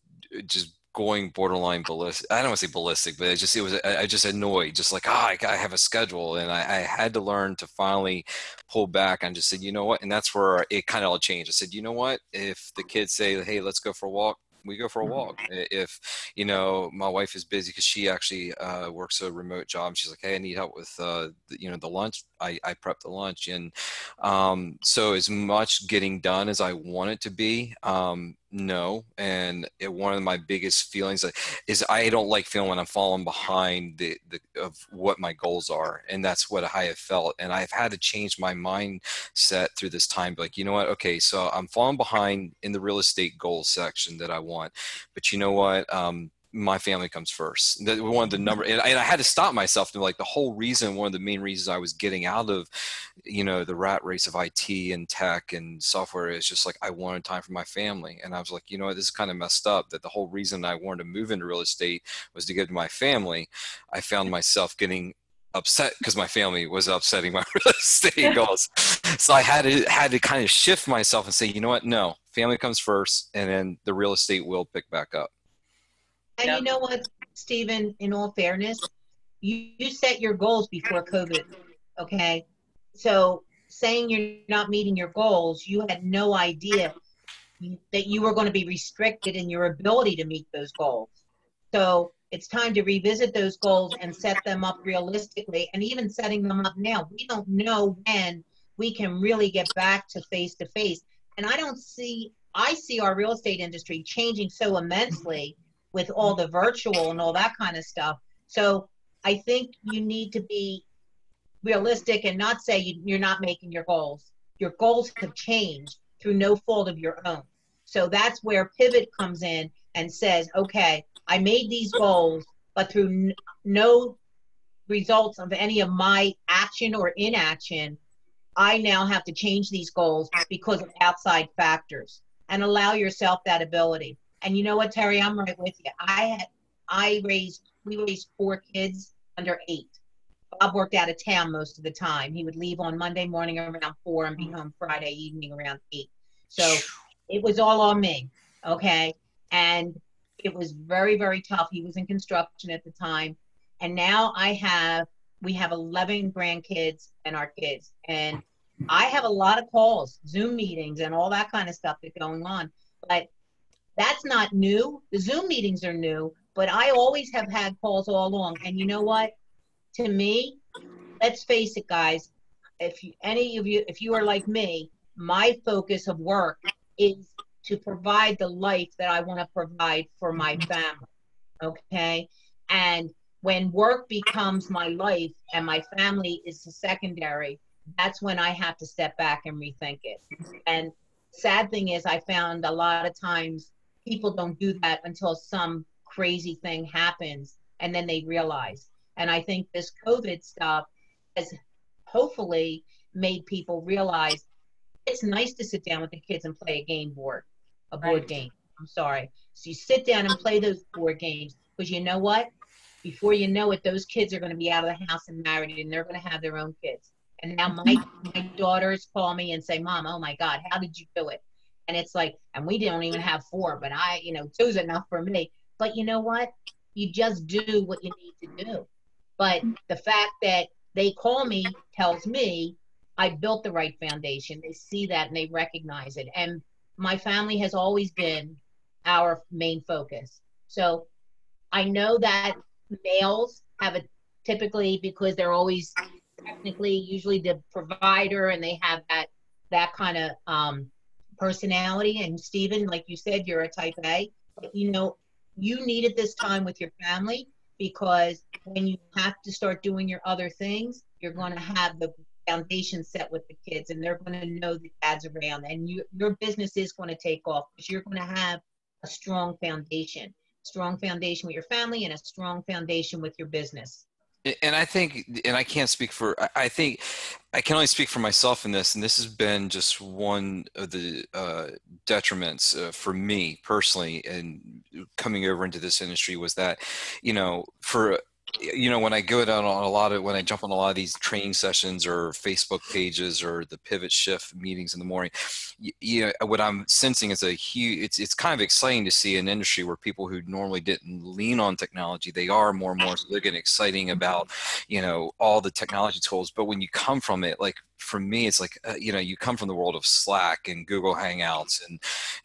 going borderline ballistic. I don't want to say ballistic, but I just annoyed, just like, I have a schedule, and I had to learn to finally pull back and just said, you know what, and that's where it kind of all changed. I said, you know what, if the kids say, hey, let's go for a walk, we go for a walk. If my wife is busy because she actually works a remote job, she's like, hey, I need help with the lunch. I prep the lunch, and so as much getting done as I want it to be, no. And one of my biggest feelings is I don't like feeling when I'm falling behind of what my goals are, and that's what I have felt. And I've had to change my mindset through this time. Like, you know what? Okay, so I'm falling behind in the real estate goals section that I want, but you know what? My family comes first. One of the number, and I had to stop myself to like one of the main reasons I was getting out of, the rat race of IT and tech and software is just like, I wanted time for my family. And I was like, you know what, this is kind of messed up, that the whole reason I wanted to move into real estate was to give to my family. I found myself getting upset because my family was upsetting my real estate goals. So I had to kind of shift myself and say, you know what, no, family comes first, and then the real estate will pick back up. And you know what, Stephen, in all fairness, you set your goals before COVID, okay? So saying you're not meeting your goals, you had no idea that you were going to be restricted in your ability to meet those goals. So it's time to revisit those goals and set them up realistically. And even setting them up now, we don't know when we can really get back to face. And I see our real estate industry changing so immensely with all the virtual and all that kind of stuff. So I think you need to be realistic and not say you're not making your goals. Your goals have changed through no fault of your own. So that's where pivot comes in and says, okay, I made these goals, but through no results of any of my action or inaction, I now have to change these goals because of outside factors, and allow yourself that ability. And you know what, Terry, I'm right with you. We raised 4 kids under 8. Bob worked out of town most of the time. He would leave on Monday morning around 4 and be home Friday evening around 8. So it was all on me, okay? And it was very, very tough. He was in construction at the time. And now we have 11 grandkids and our kids. And I have a lot of calls, Zoom meetings, and all that kind of stuff that's going on. But that's not new. The Zoom meetings are new, but I always have had calls all along. And you know what? To me, let's face it, guys, if you are like me, my focus of work is to provide the life that I want to provide for my family, okay? And when work becomes my life and my family is the secondary, that's when I have to step back and rethink it. And sad thing is, I found a lot of times people don't do that until some crazy thing happens, and then they realize. And I think this COVID stuff has hopefully made people realize it's nice to sit down with the kids and play a board game. I'm sorry. So you sit down and play those board games, because you know what? Before you know it, those kids are going to be out of the house and married, and they're going to have their own kids. And now my daughters call me and say, Mom, oh my God, how did you do it? And it's like, and we don't even have 4, but two's enough for me. But you know what? You just do what you need to do. But the fact that they call me tells me I built the right foundation. They see that and they recognize it. And my family has always been our main focus. So I know that males have a typically, because they're always technically usually the provider, and they have that kind of personality. And Stephen, like you said, you're a type A. But you needed this time with your family, because when you have to start doing your other things, you're going to have the foundation set with the kids, and they're going to know that dad's around, and your business is going to take off, because you're going to have a strong foundation with your family and a strong foundation with your business. And I think, and I can't speak for, I think I can only speak for myself in this, and this has been just one of the detriments for me personally, and coming over into this industry, was that, when I go down on when I jump on a lot of these training sessions or Facebook pages or the pivot shift meetings in the morning, what I'm sensing is it's kind of exciting to see an industry where people who normally didn't lean on technology, they are more and more, so they're getting exciting about, all the technology tools. But when you come from it, like for me, it's like, you come from the world of Slack and Google Hangouts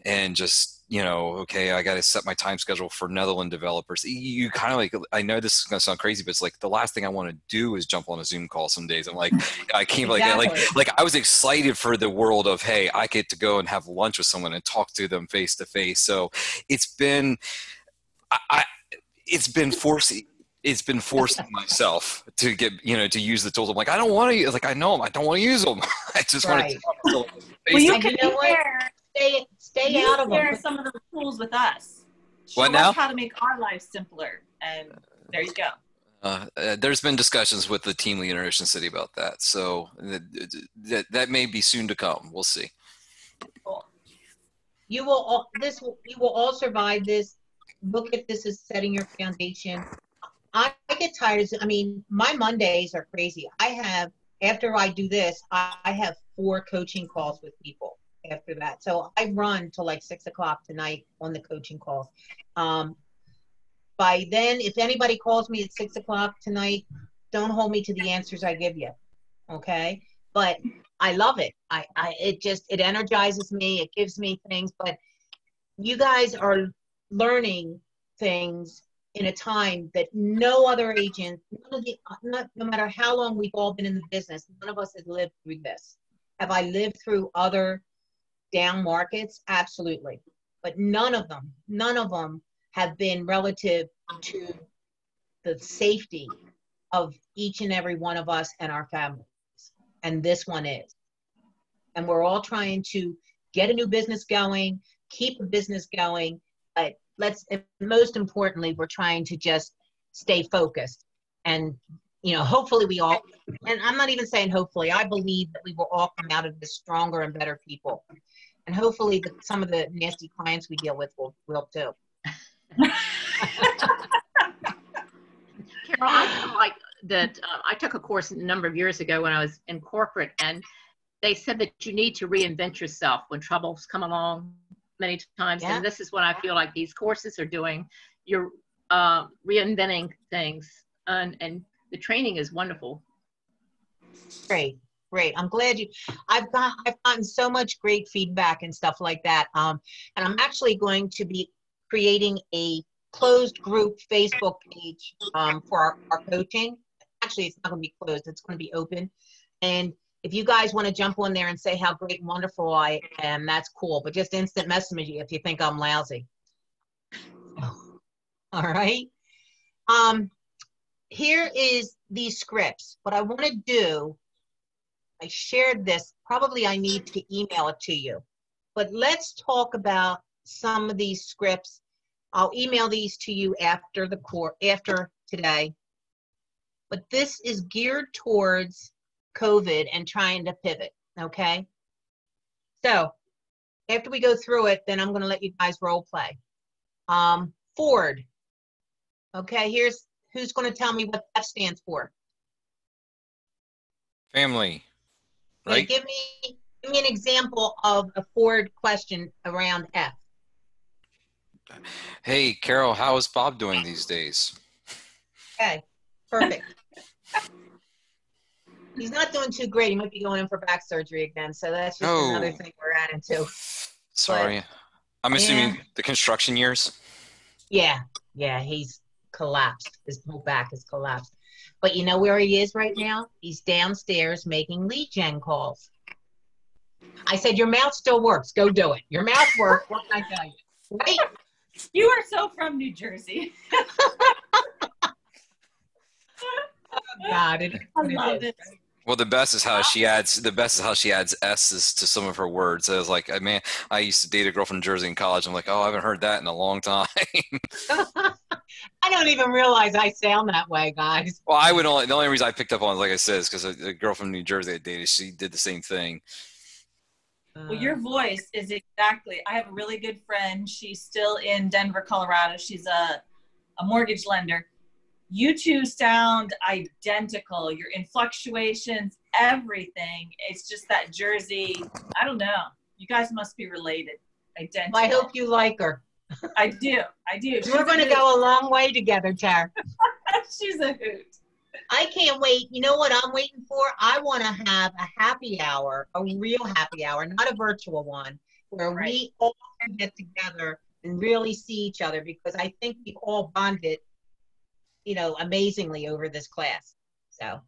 and just, okay, I got to set my time schedule for Netherlands developers. You kind of like, I know this is going to sound crazy, but it's like the last thing I want to do is jump on a Zoom call some days. I'm like, I can't like I was excited for the world of, hey, I get to go and have lunch with someone and talk to them face to face. So it's been forcing myself to get, to use the tools. I'm like, I don't want to, like, I know them, I don't want to use them. I just want to talk to them. Well, you can stay out of them. Share some of the tools with us. Show What now? us how to make our lives simpler, and there you go. There's been discussions with the team leader in Ocean City about that, so that may be soon to come. We'll see. Cool. You will all survive this. Look at this as setting your foundation. I get tired. My Mondays are crazy. After I do this, I have 4 coaching calls with people after that. So I run till like 6 o'clock tonight on the coaching calls. By then, if anybody calls me at 6 o'clock tonight, don't hold me to the answers I give you. Okay. But I love it. It energizes me. It gives me things, but you guys are learning things in a time that no other agent, no matter how long we've all been in the business, none of us has lived through this. Have I lived through other down markets? Absolutely. But none of them have been relative to the safety of each and every one of us and our families. And this one is. And we're all trying to get a new business going, keep a business going, but most importantly, we're trying to just stay focused. And, hopefully we all, and I'm not even saying hopefully, I believe that we will all come out of this stronger and better people. And hopefully some of the nasty clients we deal with will too. Carol, I feel like that I took a course a number of years ago when I was in corporate, and they said that you need to reinvent yourself when troubles come along many times. Yeah. And this is what I feel like these courses are doing. You're reinventing things, and the training is wonderful. Great. I'm glad I've gotten so much great feedback and stuff like that. And I'm actually going to be creating a closed group Facebook page for our coaching. Actually, it's not going to be closed. It's going to be open. And if you guys want to jump on there and say how great and wonderful I am, that's cool. But just instant message me if you think I'm lousy. All right. Here is these scripts. What I want to do, I shared this. Probably I need to email it to you. But let's talk about some of these scripts. I'll email these to you after today. But this is geared towards COVID and trying to pivot, okay? So after we go through it, then I'm going to let you guys role play. Ford. Okay, here's who's going to tell me what F stands for. Family, Okay, right? give me an example of a Ford question around F. Hey, Carol, how is Bob doing these days? Okay, perfect. He's not doing too great. He might be going in for back surgery again. So that's just another thing we're adding to. Sorry. I'm assuming the construction years. Yeah, he's collapsed. His whole back is collapsed. But you know where he is right now? He's downstairs making lead gen calls. I said, your mouth still works. Go do it. Your mouth works. What can I tell you? Right? You are so from New Jersey. Oh, God. I love it. Well, the best is how she adds S's to some of her words. I was like, man, I used to date a girl from Jersey in college. I'm like, oh, I haven't heard that in a long time. I don't even realize I sound that way, guys. Well, the only reason I picked up on it, like I said, is because a girl from New Jersey I dated, she did the same thing. Well, your voice is exactly. I have a really good friend. She's still in Denver, Colorado. She's a mortgage lender. You two sound identical. Your inflectuations, everything. It's just that Jersey. I don't know. You guys must be related. Identical. I hope you like her. I do. We're going to go a long way together, Tara. She's a hoot. I can't wait. You know what I'm waiting for? I want to have a happy hour, a real happy hour, not a virtual one, where we all can get together and really see each other, because I think we all bonded, amazingly over this class. So,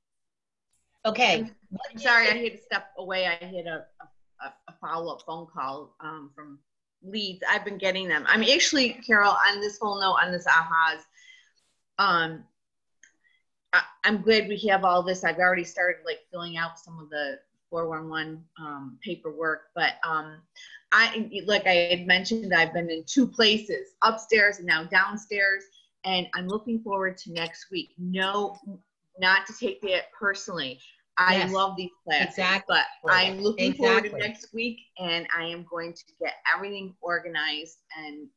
okay. I'm sorry, I had to step away. I had a follow-up phone call from leads. I've been getting them. I'm actually, Carol, on this whole note, on this AHAs, I'm glad we have all this. I've already started filling out some of the 411 paperwork, but like I had mentioned, I've been in 2 places, upstairs and now downstairs, and I'm looking forward to next week. No, not to take that personally. I love these classes, but I'm looking forward to next week, and I am going to get everything organized and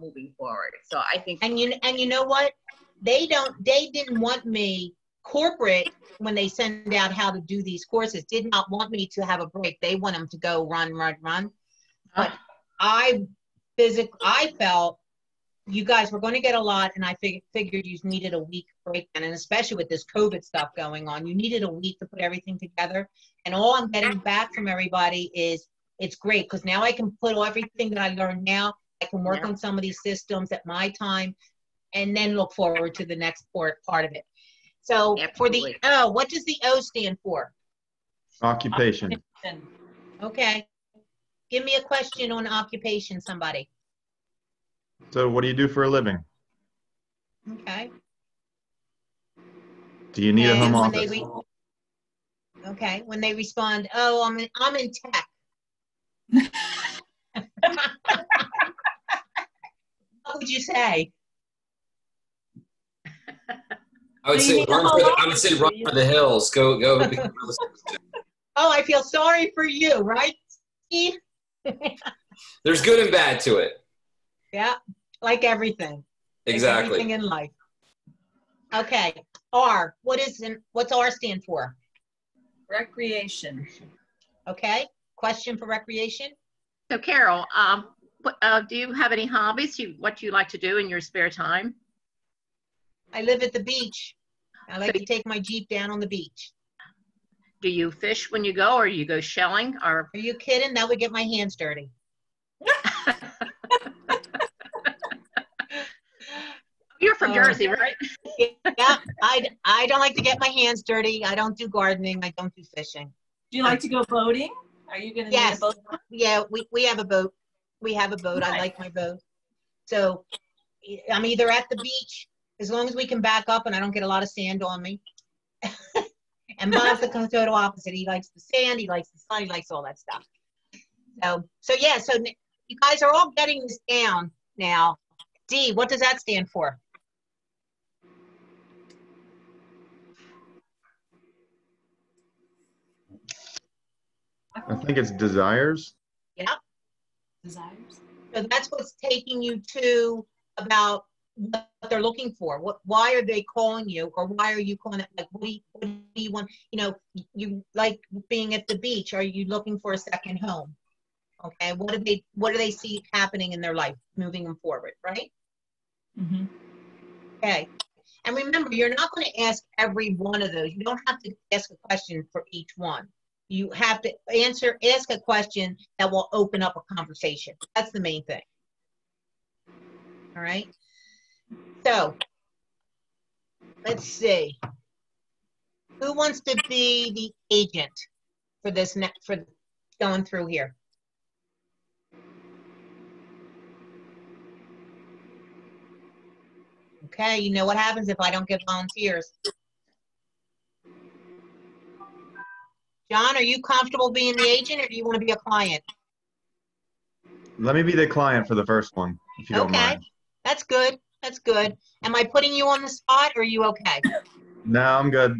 moving forward. So I think, and you know what? They didn't want me, corporate, when they send out how to do these courses, did not want me to have a break. They want them to go run. But I felt you guys were going to get a lot, and I figured you needed a week break, and especially with this COVID stuff going on, you needed a week to put everything together. And all I'm getting back from everybody is it's great, because now I can put everything that I learned now. I can work on some of these systems at my time, and then look forward to the next part of it. So for the O, what does the O stand for? Occupation. Okay. Give me a question on occupation, somebody. So what do you do for a living? Okay. Do you need a home office? Okay. When they respond, oh, I'm in tech. What would you say? I would say run for the hills. Go. Oh, I feel sorry for you, right, Steve? There's good and bad to it. Yeah, like everything. Exactly. Like everything in life. Okay, R. What's R stand for? Recreation. Okay. Question for recreation. So, Carol, do you have any hobbies? What do you like to do in your spare time? I live at the beach. I like to take my Jeep down on the beach. Do you fish when you go, or you go shelling? Or are you kidding? That would get my hands dirty. You're from Jersey, right? Yeah, I don't like to get my hands dirty. I don't do gardening. I don't do fishing. Do you like to go boating? Are you going to need a boat? Yeah, we have a boat. We have a boat. Nice. I like my boat. So I'm either at the beach, as long as we can back up and I don't get a lot of sand on me. And Bob's the total opposite. He likes the sand, he likes the sun, he likes all that stuff. So you guys are all getting this down now. D, what does that stand for? I think it's desires. Yeah. Desires. So that's what's taking you to about what they're looking for. Why are they calling you, or why are you calling it? Like, what do you want? You know, you like being at the beach. Are you looking for a second home? Okay. What do they see happening in their life, moving them forward, right? Mm-hmm. Okay. And remember, you're not going to ask every one of those. You don't have to ask a question for each one. You have to ask a question that will open up a conversation. That's the main thing. All right. So let's see. Who wants to be the agent for this for going through here? Okay, you know what happens if I don't get volunteers. John, are you comfortable being the agent, or do you want to be a client? Let me be the client for the first one, if you don't Okay, mind. that's good. That's good. Am I putting you on the spot, or are you okay? No, I'm good.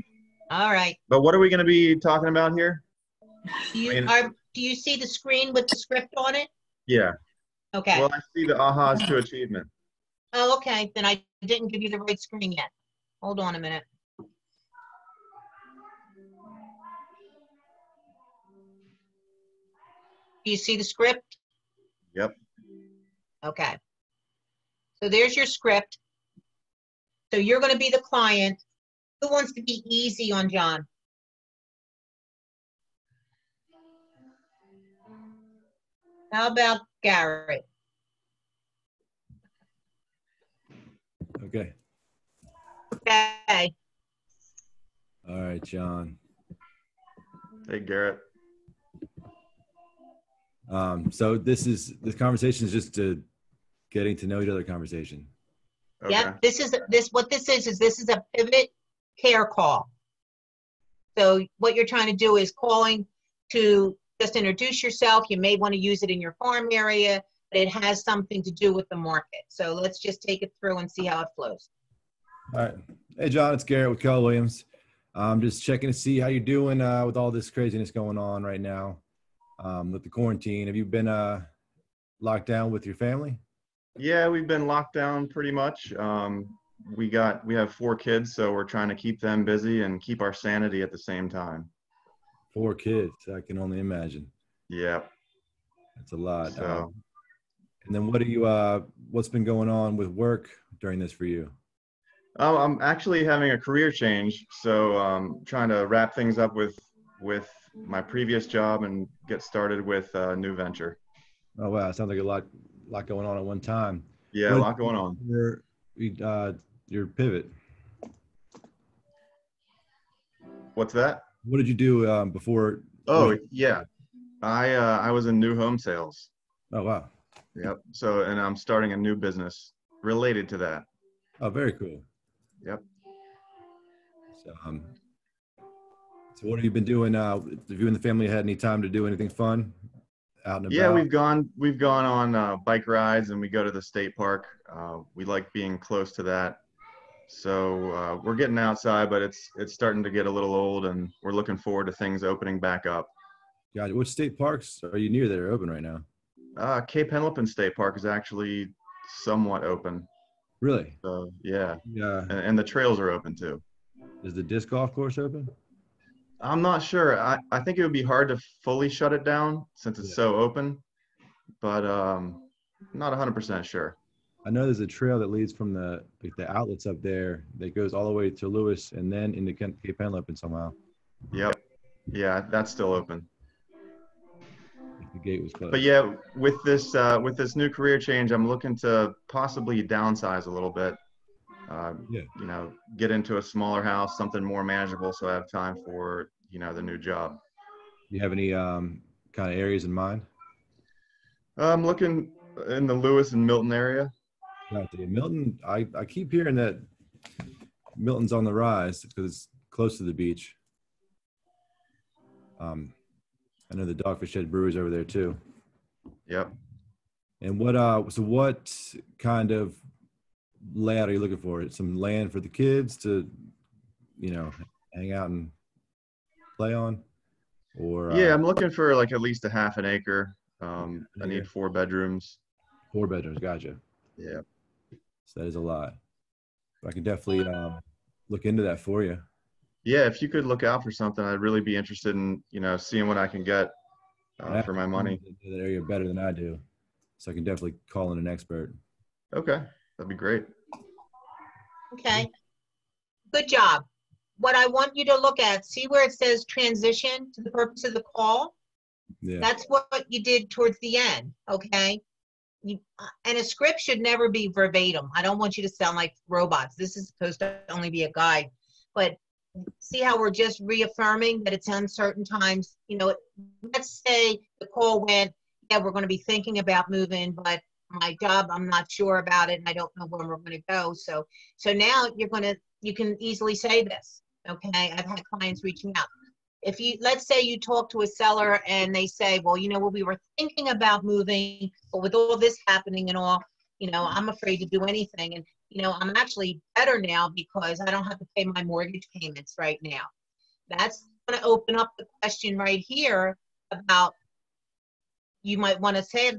All right. But what are we going to be talking about here? Do you see the screen with the script on it? Yeah. Okay. Well, I see the ahas to achievement. Oh, okay. Then I didn't give you the right screen yet. Hold on a minute. Do you see the script? Yep. Okay. So there's your script. So you're going to be the client. Who wants to be easy on John? How about Garrett? Okay. Okay. All right, John. Hey, Garrett. So this conversation is just a getting to know each other conversation. Okay. Yep. What this is a pivot care call. So what you're trying to do is calling to just introduce yourself. You may want to use it in your farm area, but it has something to do with the market. So let's just take it through and see how it flows. All right. Hey, John, it's Garrett with Keller Williams. I'm just checking to see how you're doing with all this craziness going on right now with the quarantine. Have you been locked down with your family? Yeah, we've been locked down pretty much. We have 4 kids, so we're trying to keep them busy and keep our sanity at the same time. 4 kids. I can only imagine. Yeah. That's a lot. So, and then what's been going on with work during this for you? I'm actually having a career change, so trying to wrap things up with my previous job and get started with a new venture. Oh wow, it sounds like a lot going on at one time. Yeah, a lot going on. Your pivot. What's that? What did you do before? Oh yeah, I was in new home sales. Oh wow. Yep. So, and I'm starting a new business related to that. Oh, very cool. Yep. So what have you been doing? Have you and the family had any time to do anything fun out and about? Yeah, we've gone on bike rides, and we go to the state park. We like being close to that. So we're getting outside, but it's starting to get a little old, and we're looking forward to things opening back up. Got it. Which state parks are you near that are open right now? Cape Henlopen State Park is actually somewhat open. Really? So yeah. Yeah. And the trails are open too. Is the disc golf course open? I'm not sure. I think it would be hard to fully shut it down since it's so open, but not 100% sure. I know there's a trail that leads from the outlets up there that goes all the way to Lewis and then into Cape Henlopen somehow. Yep. Yeah, that's still open. The gate was closed. But yeah, with this new career change, I'm looking to possibly downsize a little bit. You know, get into a smaller house, something more manageable, so I have time for the new job. Do you have any kind of areas in mind? I'm looking in the Lewis and Milton area. Milton, I keep hearing that Milton's on the rise because it's close to the beach. I know the Dogfish Head Brewery's over there too. Yep. And what kind of layout are you looking for? Some land for the kids to, hang out and play on? Or Yeah, I'm looking for like at least a half an acre. I acre. need 4 bedrooms. 4 bedrooms. Gotcha. Yeah. So that is a lot. I can definitely look into that for you. Yeah, if you could look out for something, I'd really be interested in, seeing what I can get for my money. In that area better than I do, so I can definitely call in an expert. Okay, that'd be great. Okay. Good job. What I want you to look at, see where it says transition to the purpose of the call? Yeah. That's what you did towards the end, okay? And a script should never be verbatim. I don't want you to sound like robots. This is supposed to only be a guide. But see how we're just reaffirming that it's uncertain times. Let's say the call went, yeah, we're going to be thinking about moving, but my job, I'm not sure about it, and I don't know where we're going to go. So now you can easily say this, okay? I've had clients reaching out. If let's say you talk to a seller and they say, well, we were thinking about moving, but with all this happening and all, I'm afraid to do anything. And, I'm actually better now because I don't have to pay my mortgage payments right now. That's going to open up the question right here about, you might want to say,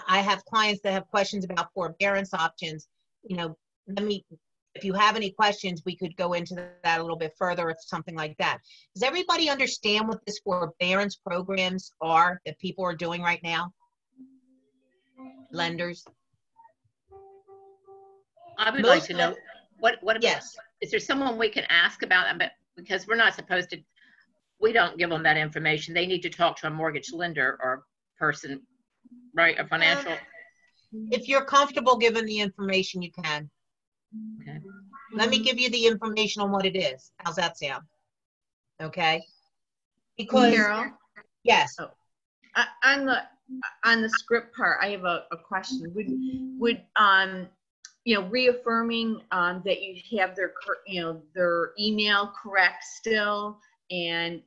I have clients that have questions about forbearance options. If you have any questions, we could go into that a little bit further or something like that. Does everybody understand what this forbearance programs are that people are doing right now? Lenders? I would like to know what yes. Is there someone we can ask about that? Because we're not supposed to, we don't give them that information. They need to talk to a mortgage lender or person, right? A financial. If you're comfortable giving the information, you can. Okay. Let me give you the information on what it is. How's that sound? Okay. Because Carol? yes. Oh. On the script part, I have a question. Would reaffirming that you have their email correct still, and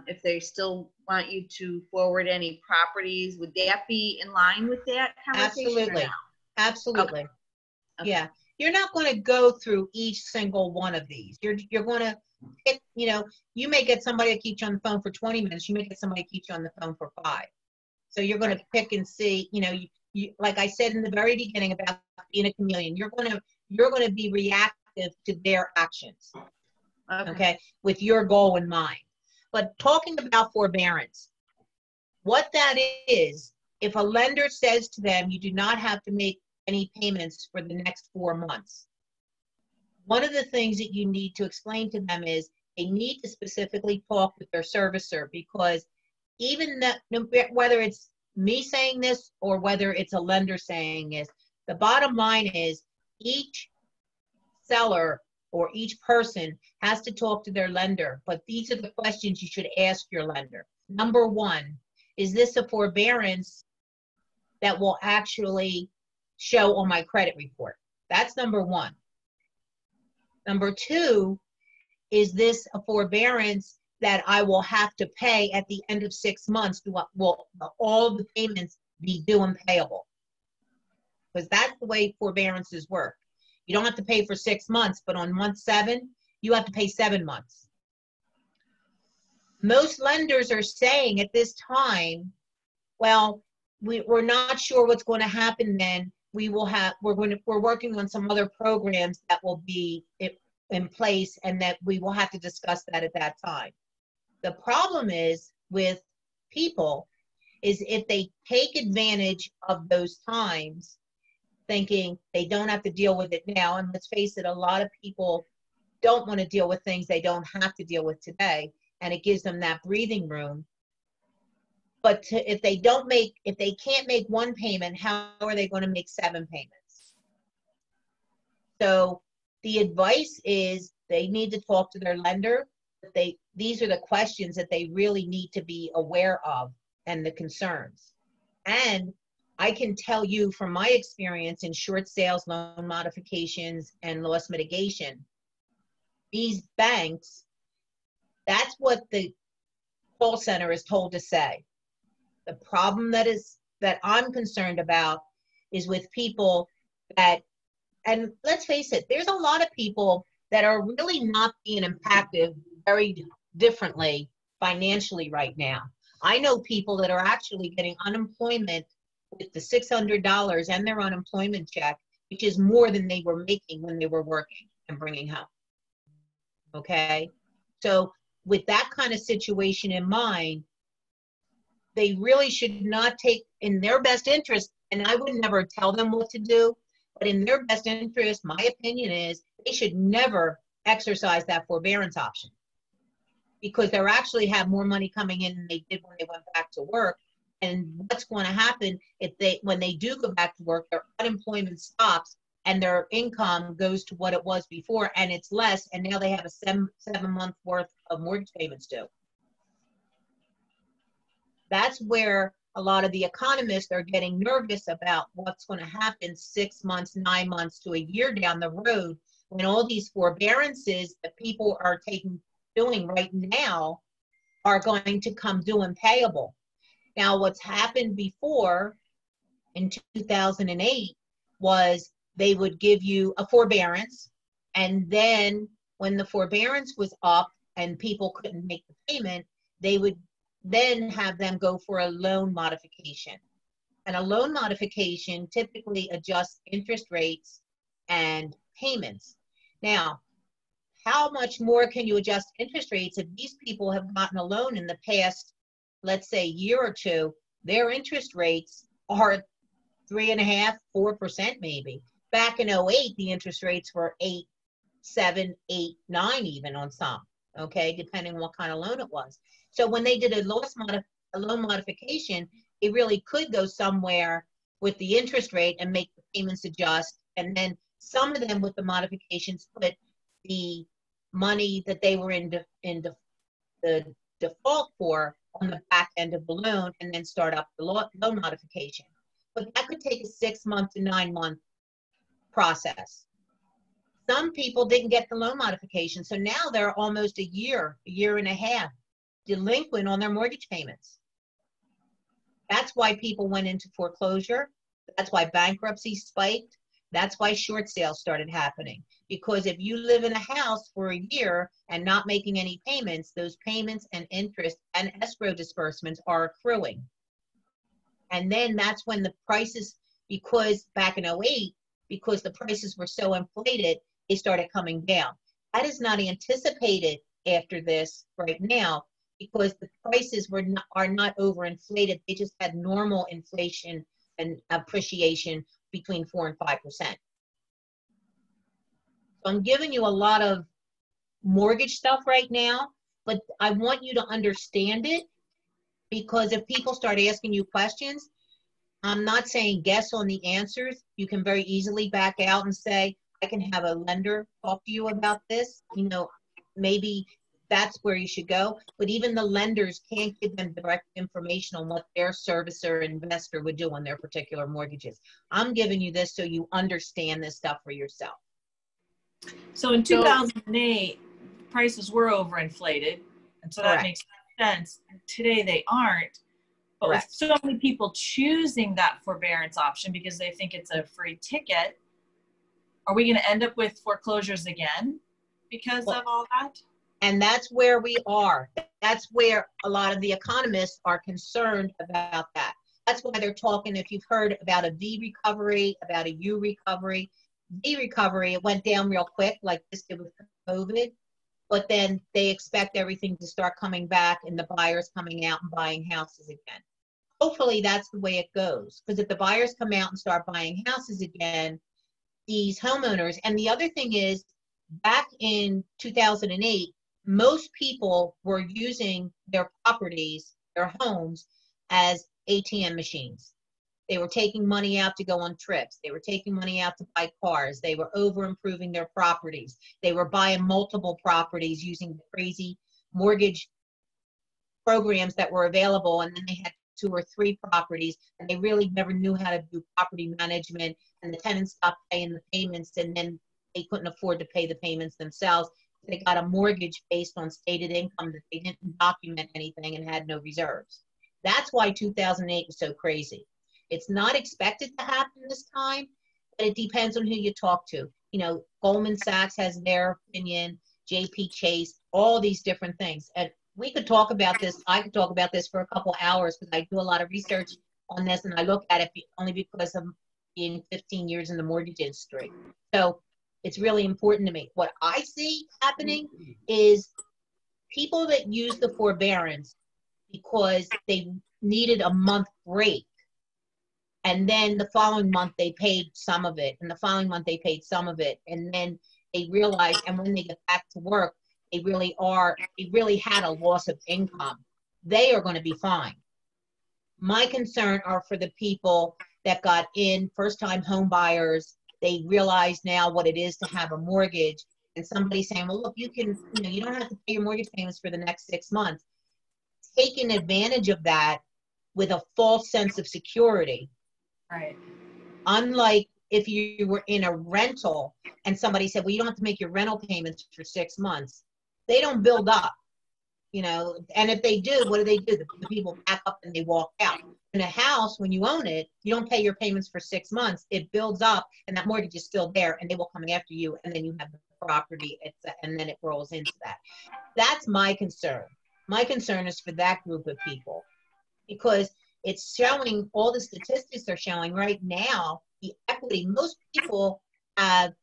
if they still want you to forward any properties, would that be in line with that conversation? Absolutely. No? Absolutely. Okay. Yeah. You're not going to go through each single one of these. You're going to pick, you may get somebody to keep you on the phone for 20 minutes. You may get somebody to keep you on the phone for 5. So you're going to pick and see, you, like I said in the very beginning about being a chameleon, you're going to be reactive to their actions. Okay. With your goal in mind. But talking about forbearance, what that is, if a lender says to them, you do not have to make any payments for the next 4 months, one of the things that you need to explain to them is they need to specifically talk with their servicer, because even that, whether it's me saying this or whether it's a lender saying this, the bottom line is each seller or each person has to talk to their lender. But these are the questions you should ask your lender. Number 1, is this a forbearance that will actually show on my credit report? That's number 1. Number 2, is this a forbearance that I will have to pay at the end of 6 months? Will all the payments be due and payable? Because that's the way forbearances work. You don't have to pay for 6 months, but on month 7, you have to pay 7 months. Most lenders are saying at this time, well, we're not sure what's going to happen then. We're working on some other programs that will be in place, and that we will have to discuss that at that time. The problem is with people is if they take advantage of those times, thinking they don't have to deal with it now. And let's face it, a lot of people don't want to deal with things they don't have to deal with today, and it gives them that breathing room. But if they can't make 1 payment, how are they going to make 7 payments? So the advice is they need to talk to their lender. These are the questions that they really need to be aware of, and the concerns. And I can tell you from my experience in short sales, loan modifications, and loss mitigation, these banks, that's what the call center is told to say. The problem that I'm concerned about is with people that, and let's face it, there's a lot of people that are really not being impacted very differently financially right now. I know people that are actually getting unemployment with the $600 and their unemployment check, which is more than they were making when they were working and bringing home. Okay? So with that kind of situation in mind, they really should not take in their best interest, and I would never tell them what to do, but in their best interest, my opinion is they should never exercise that forbearance option, because they'll actually have more money coming in than they did when they went back to work. And what's going to happen if when they do go back to work, their unemployment stops and their income goes to what it was before, and it's less, and now they have a 7-month worth of mortgage payments due. That's where a lot of the economists are getting nervous about what's going to happen 6 months, 9 months to a year down the road, when all these forbearances that people are doing right now are going to come due and payable. Now, what's happened before in 2008 was they would give you a forbearance, and then when the forbearance was up and people couldn't make the payment, they would then have them go for a loan modification. And a loan modification typically adjusts interest rates and payments. Now, how much more can you adjust interest rates if these people have gotten a loan in the past, let's say, year or two? Their interest rates are 3.5%, 4% maybe. Back in 2008, the interest rates were 8, 7, 8, 9 even on some, okay, depending on what kind of loan it was. So when they did a loan modification, it really could go somewhere with the interest rate and make the payments adjust. And then some of them with the modifications put the money that they were in the default for on the back end of the loan and then start up the loan modification. But that could take a 6-month to 9-month process. Some people didn't get the loan modification, so now they're almost a year and a half delinquent on their mortgage payments. That's why people went into foreclosure. That's why bankruptcy spiked. That's why short sales started happening. Because if you live in a house for a year and not making any payments, those payments and interest and escrow disbursements are accruing. And then that's when the prices, because back in 2008, because the prices were so inflated, they started coming down. That is not anticipated after this right now, because the prices are not overinflated. They just had normal inflation and appreciation between 4 and 5%. So I'm giving you a lot of mortgage stuff right now, but I want you to understand it, because if people start asking you questions, I'm not saying guess on the answers. You can very easily back out and say, I can have a lender talk to you about this. You know, maybe that's where you should go. But even the lenders can't give them direct information on what their servicer and investor would do on their particular mortgages. I'm giving you this so you understand this stuff for yourself. So in 2008, prices were overinflated, and so that makes sense. Today they aren't. But with so many people choosing that forbearance option because they think it's a free ticket, are we going to end up with foreclosures again because of all that? And that's where we are. That's where a lot of the economists are concerned about that. That's why they're talking, if you've heard about a V recovery, about a U recovery. V recovery, it went down real quick like this did with COVID, but then they expect everything to start coming back and the buyers coming out and buying houses again. Hopefully that's the way it goes, because if the buyers come out and start buying houses again, these homeowners, and the other thing is, back in 2008, most people were using their properties, their homes, as ATM machines. They were taking money out to go on trips. They were taking money out to buy cars. They were over improving their properties. They were buying multiple properties using the crazy mortgage programs that were available, and then they had 2 or 3 properties, and they really never knew how to do property management, and the tenants stopped paying the payments, and then they couldn't afford to pay the payments themselves. They got a mortgage based on stated income that they didn't document anything and had no reserves. That's why 2008 was so crazy. It's not expected to happen this time, but it depends on who you talk to. You know, Goldman Sachs has their opinion, JP Chase, all these different things. And we could talk about this. I could talk about this for a couple hours because I do a lot of research on this, and I look at it only because of being 15 years in the mortgage industry. So it's really important to me. What I see happening is people that use the forbearance because they needed a month break, and then the following month they paid some of it, and the following month they paid some of it, and then they realize, and when they get back to work, they really had a loss of income. They are going to be fine. My concern are for the people that got in, first-time home buyers. They realize now what it is to have a mortgage, and somebody saying, well, look, you don't have to pay your mortgage payments for the next 6 months. Taking advantage of that with a false sense of security. Right. Unlike if you were in a rental and somebody said, well, you don't have to make your rental payments for 6 months. They don't build up, and if they do, what do? The people pack up and they walk out. In a house, when you own it, you don't pay your payments for 6 months. It builds up, and that mortgage is still there, and they will come after you, and then you have the property, and then it rolls into that. That's my concern. My concern is for that group of people, because it's showing, all the statistics are showing right now, the equity. Most people have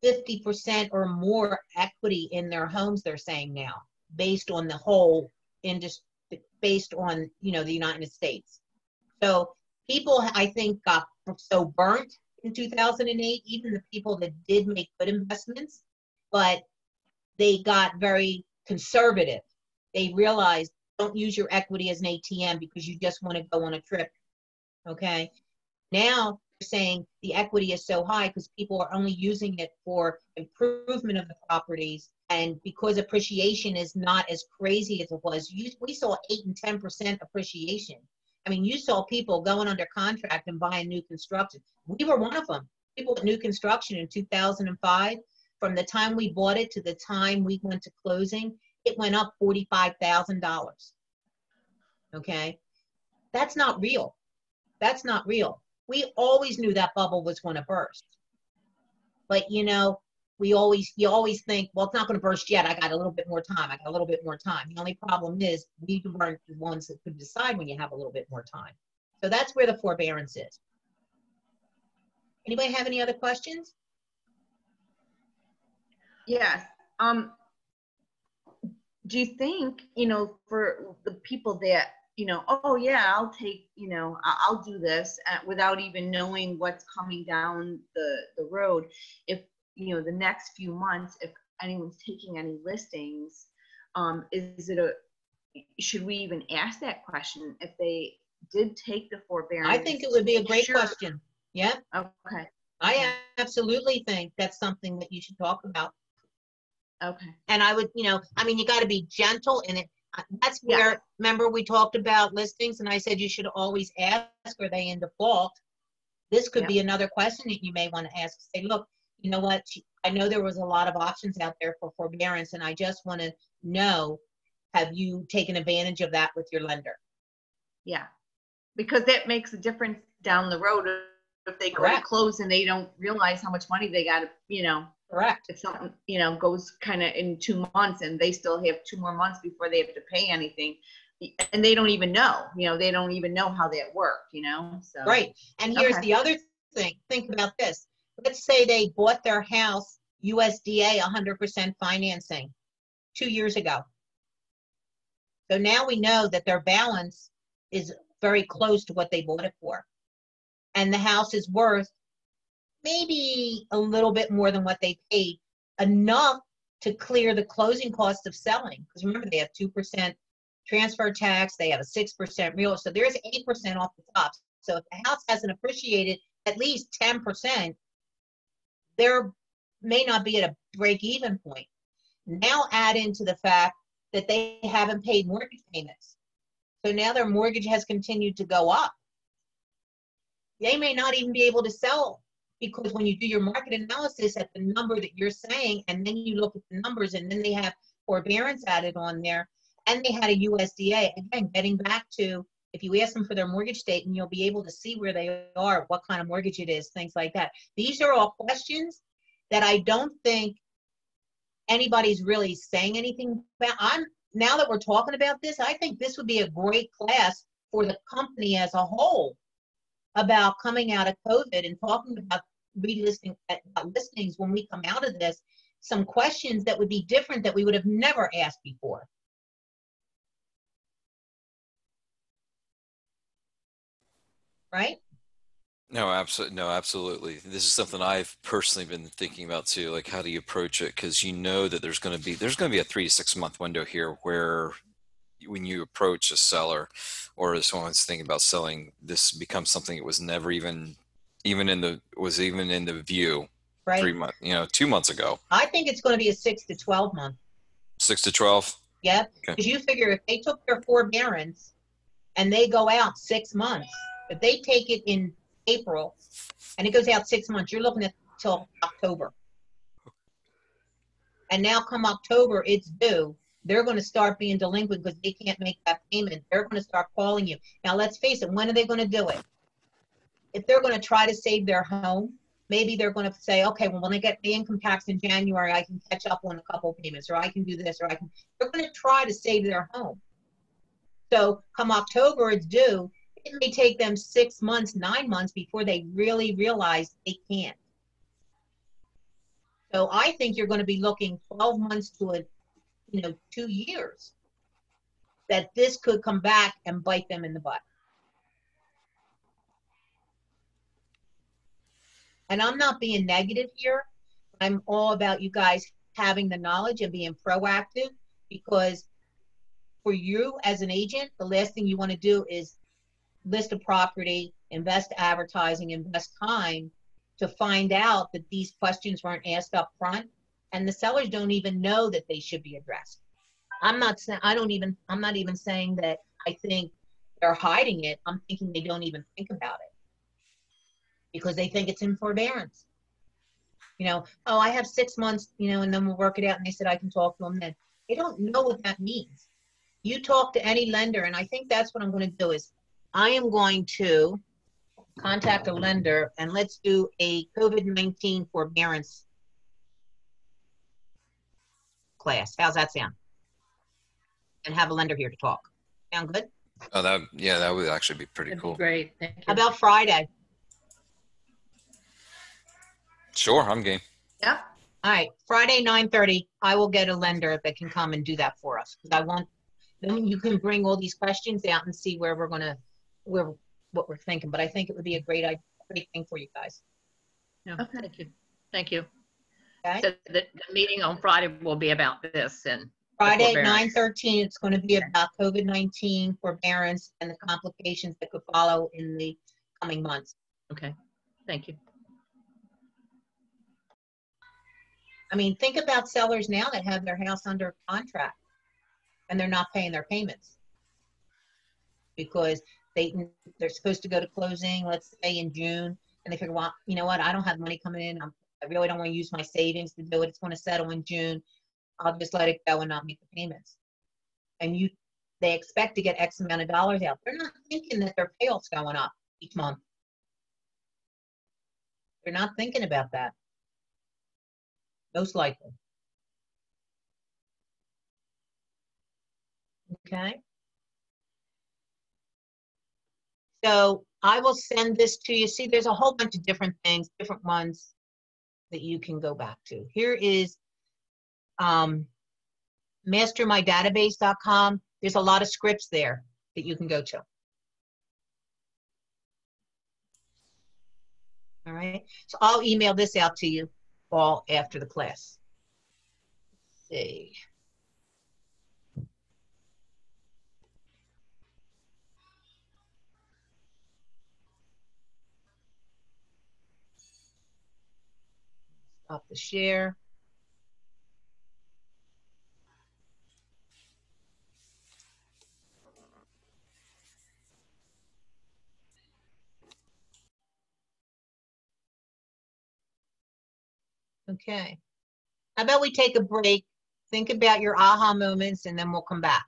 50% or more equity in their homes, they're saying now, based on the whole industry, based on, the United States. So people, I think, got so burnt in 2008, even the people that did make good investments, but they got very conservative. They realized, don't use your equity as an ATM because you just want to go on a trip, okay? Now, saying the equity is so high because people are only using it for improvement of the properties, and because appreciation is not as crazy as it was. We saw 8 and 10% appreciation. I mean, you saw people going under contract and buying new construction. We were one of them. People with new construction in 2005, from the time we bought it to the time we went to closing, it went up $45,000. Okay, that's not real. That's not real. We always knew that bubble was going to burst. But, you always think, well, it's not going to burst yet. I got a little bit more time. The only problem is we weren't the ones that could decide when you have a little bit more time. So that's where the forbearance is. Anybody have any other questions? Yes. Do you think, for the people that, oh yeah, I'll take, I'll do this without even knowing what's coming down the road. If, the next few months, if anyone's taking any listings, should we even ask that question if they did take the forbearance? I think it would be a great question. Yeah. Okay. I absolutely think that's something that you should talk about. Okay. And I would, you got to be gentle in it. That's where, remember we talked about listings and I said you should always ask, are they in default? This could be another question that you may want to ask. Say, look, you know what? I know there was a lot of options out there for forbearance, and I just want to know, have you taken advantage of that with your lender? Yeah, because that makes a difference down the road. If they go to close and they don't realize how much money they got to, Correct. If something, goes kind of in 2 months and they still have 2 more months before they have to pay anything, and they don't even know, they don't even know how that worked, so. Right. And here's the other thing. Think about this. Let's say they bought their house USDA 100% financing 2 years ago. So now we know that their balance is very close to what they bought it for. And the house is worth maybe a little bit more than what they paid, enough to clear the closing cost of selling. Because remember, they have 2% transfer tax, they have a 6% real, so there's 8% off the top. So if the house hasn't appreciated at least 10%, there may not be at a break-even point. Now add into the fact that they haven't paid mortgage payments. So now their mortgage has continued to go up. They may not even be able to sell, because when you do your market analysis at the number that you're saying, and then you look at the numbers, and then they have forbearance added on there, and they had a USDA, again, getting back to, if you ask them for their mortgage statement, you'll be able to see where they are, what kind of mortgage it is, things like that. These are all questions that I don't think anybody's really saying anything about. now that we're talking about this, I think this would be a great class for the company as a whole about coming out of COVID and talking about relisting about listings when we come out of this, some questions that would be different that we would have never asked before. Right? No, absolutely. No, absolutely. This is something I've personally been thinking about too. Like, how do you approach it? Because you know that there's going to be a 3 to 6 month window here where, when you approach a seller, or if someone's thinking about selling, this becomes something that was never even in the view. Right. 3 months, 2 months ago. I think it's going to be a 6 to 12 month. 6 to 12. Yep. Okay. Because you figure if they took their forbearance and they go out 6 months, if they take it in April and it goes out 6 months, you're looking at till October. And now come October, it's due. They're going to start being delinquent because they can't make that payment. They're going to start calling you. Now, let's face it, when are they going to do it? If they're going to try to save their home, maybe they're going to say, okay, well, when I get the income tax in January, I can catch up on a couple payments, or I can do this, they're going to try to save their home. So come October, it's due. It may take them 6 months, 9 months before they really realize they can't. So I think you're going to be looking 12 months to 2 years that this could come back and bite them in the butt. And I'm not being negative here. I'm all about you guys having the knowledge and being proactive, because for you as an agent, the last thing you want to do is list a property, invest advertising, invest time to find out that these questions weren't asked up front, and the sellers don't even know that they should be addressed. I'm not even saying that I think they're hiding it. I'm thinking they don't even think about it because they think it's in forbearance. Oh, I have 6 months, and then we'll work it out. And they said I can talk to them then. They don't know what that means. You talk to any lender, and I think that's what I'm going to do is I am going to contact a lender and let's do a COVID-19 forbearance class. How's that sound? And have a lender here to talk. Sound good? Oh, that would actually be pretty That'd cool. be great. Thank you. How about Friday? Sure, I'm game. Yep. All right, Friday, 9:30, I will get a lender that can come and do that for us. Because then you can bring all these questions out and see where what we're thinking. But I think it would be a great thing for you guys. Yeah, Okay. Thank you. Thank you. Okay? So the meeting on Friday will be about this and Friday, forbearance. 9:13, it's going to be about COVID-19 forbearance and the complications that could follow in the coming months. Okay. Thank you. I mean, think about sellers now that have their house under contract and they're not paying their payments because they're supposed to go to closing, let's say in June, and they figure, well, you know what, I don't have money coming in. I really don't want to use my savings to do it. It's going to settle in June. I'll just let it go and not make the payments. And they expect to get X amount of dollars out. They're not thinking that their payoff's going up each month. They're not thinking about that. Most likely. Okay. So I will send this to you. See, there's a whole bunch of different things, different ones that you can go back to. Here is mastermydatabase.com. There's a lot of scripts there that you can go to. All right. So I'll email this out to you all after the class. Let's see. Stop the share. Okay. How about we take a break, think about your aha moments, and then we'll come back.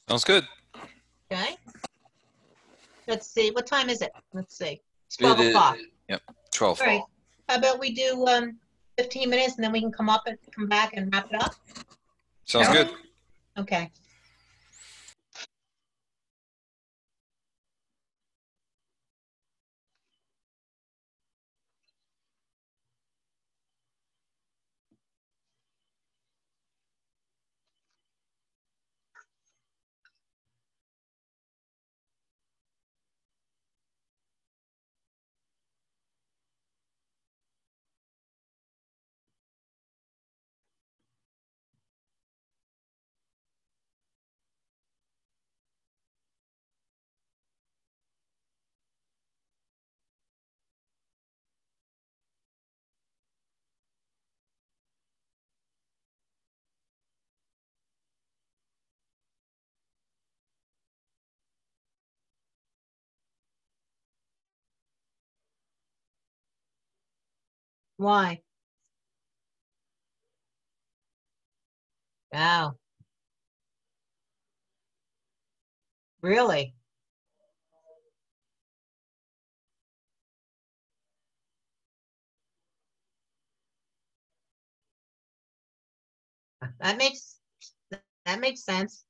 Sounds good. Okay. Let's see. What time is it? Let's see. It's 12 It is- o'clock. Yep, 12. All right. How about we do 15 minutes and then we can come back and wrap it up? Sounds good. Okay. Why? Wow. Really? That makes that makes sense.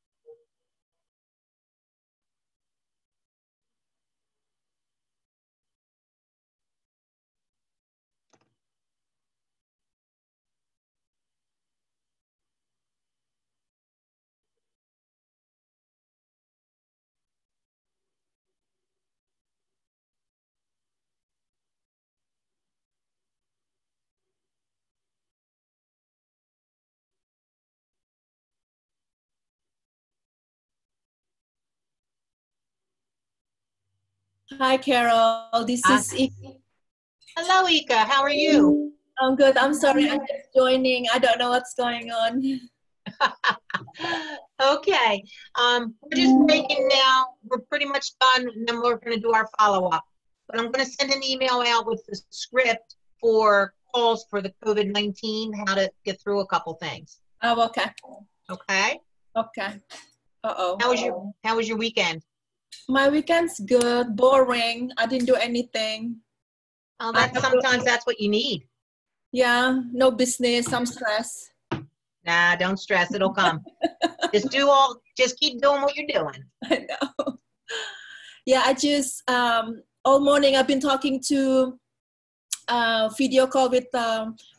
Hi, Carol. This Ah. is Ika. Hello, Ika. How are you? I'm good. I'm sorry. I'm just joining. I don't know what's going on. Okay. We're just breaking now. We're pretty much done, and then we're going to do our follow-up. But I'm going to send an email out with the script for calls for the COVID-19, how to get through a couple things. Oh, okay. Okay. Okay. Uh-oh. How was your weekend? My weekend's good. Boring. I didn't do anything. Oh, sometimes that's what you need. Yeah. No business. I'm stressed. Nah, don't stress. It'll come. Just keep doing what you're doing. I know. Yeah, I just all morning I've been talking to video call with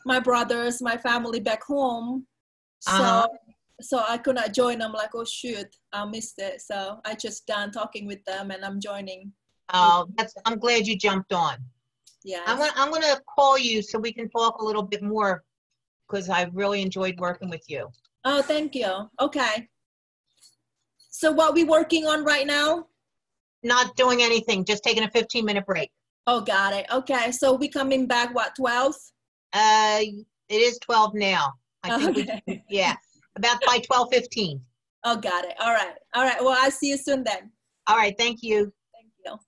my brothers, my family back home. So I could not join. I'm like, oh shoot, I missed it. So I just done talking with them and I'm joining. Oh, I'm glad you jumped on. Yeah. I'm gonna call you so we can talk a little bit more because I really enjoyed working with you. Oh, thank you. Okay. So what we working on right now? Not doing anything, just taking a 15-minute break. Oh, got it. Okay. So we coming back, what, 12? It is 12 now. I think okay. yeah, about by 12:15. Oh, got it. All right. All right. Well, I'll see you soon then. All right. Thank you. Thank you.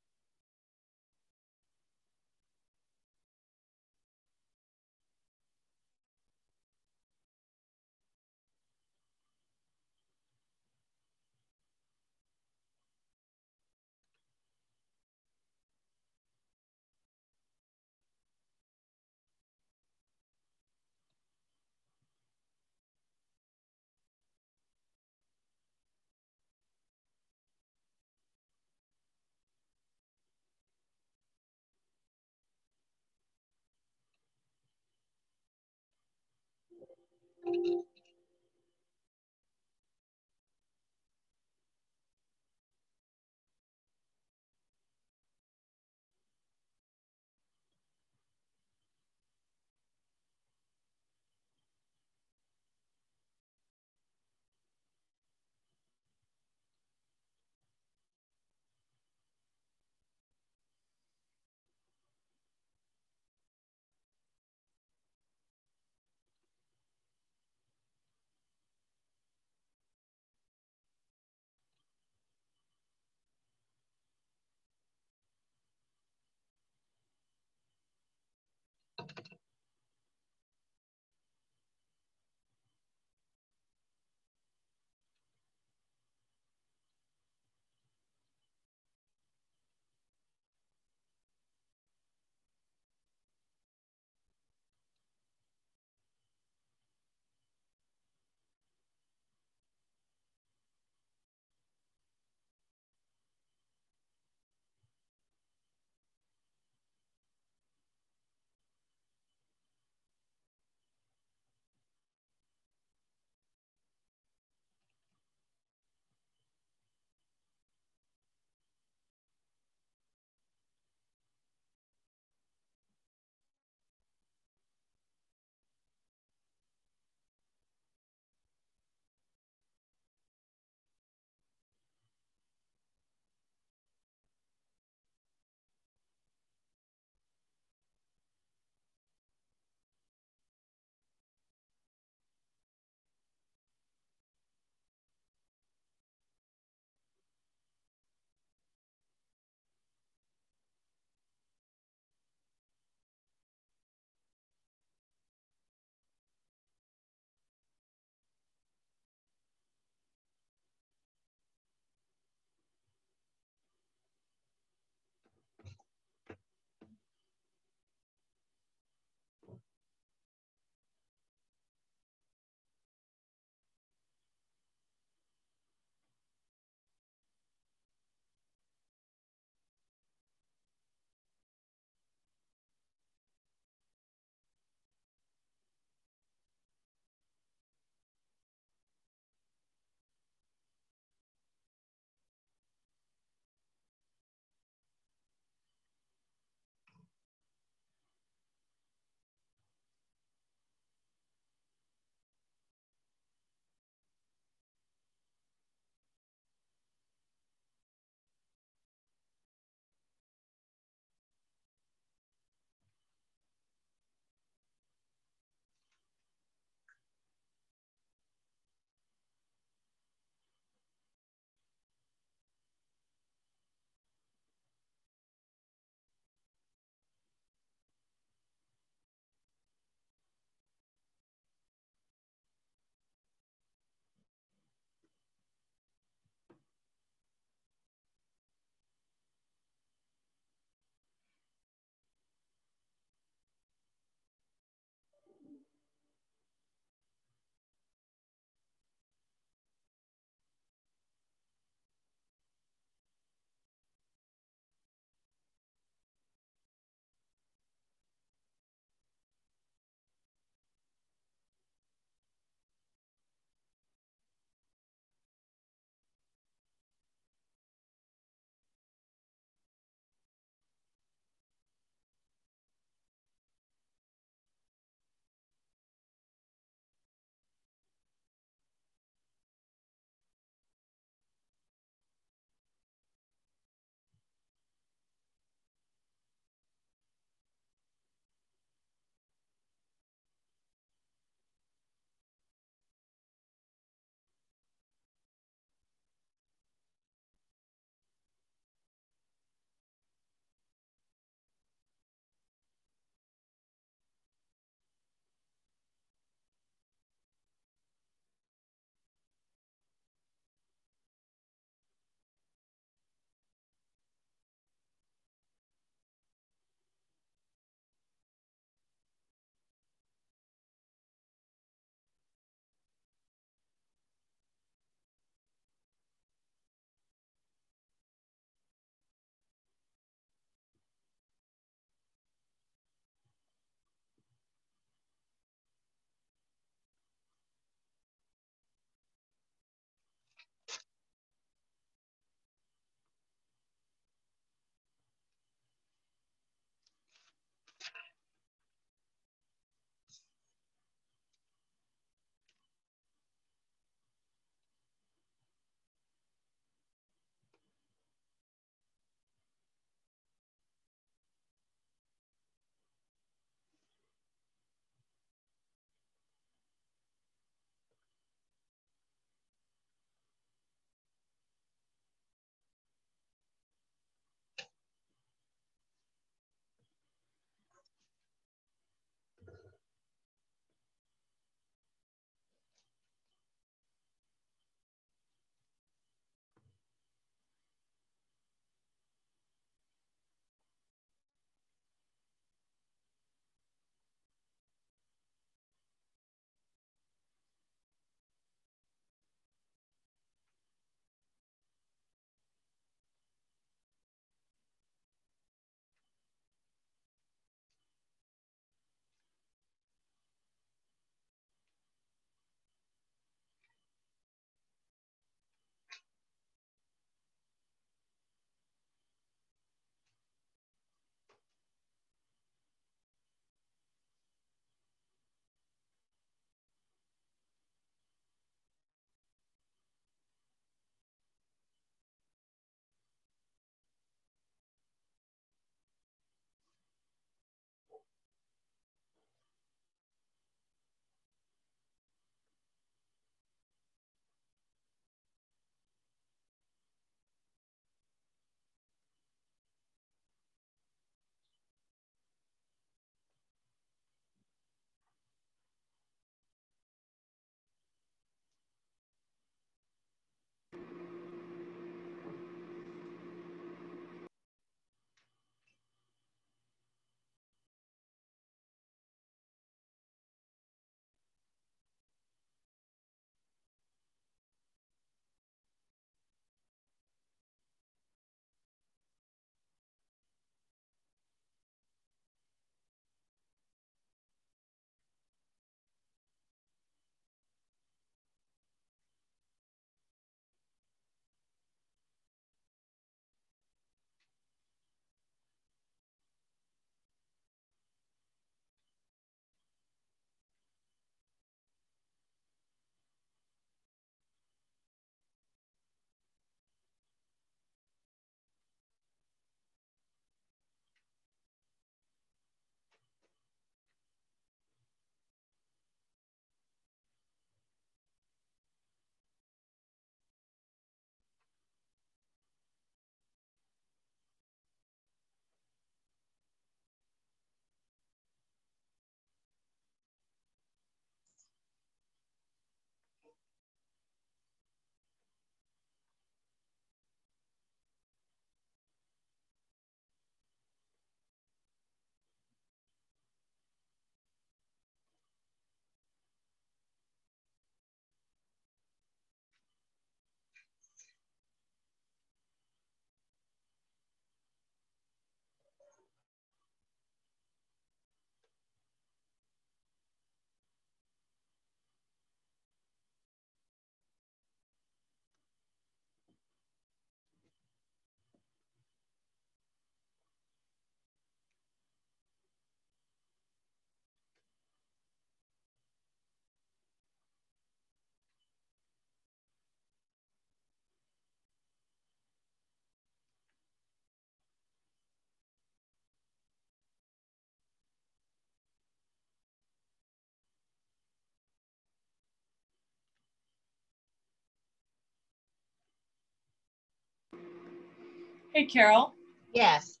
Hey, Carol. Yes.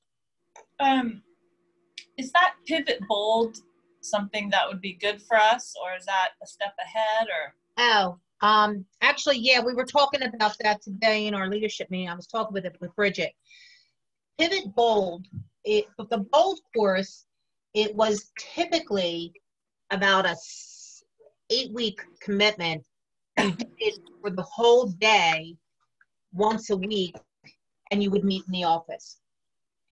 Is that pivot bold something that would be good for us, or is that a step ahead, or? Actually, yeah, we were talking about that today in our leadership meeting. I was talking with Bridget. Pivot Bold, the Bold course, it was typically about a 8-week commitment. You did it for the whole day, once a week, and you would meet in the office.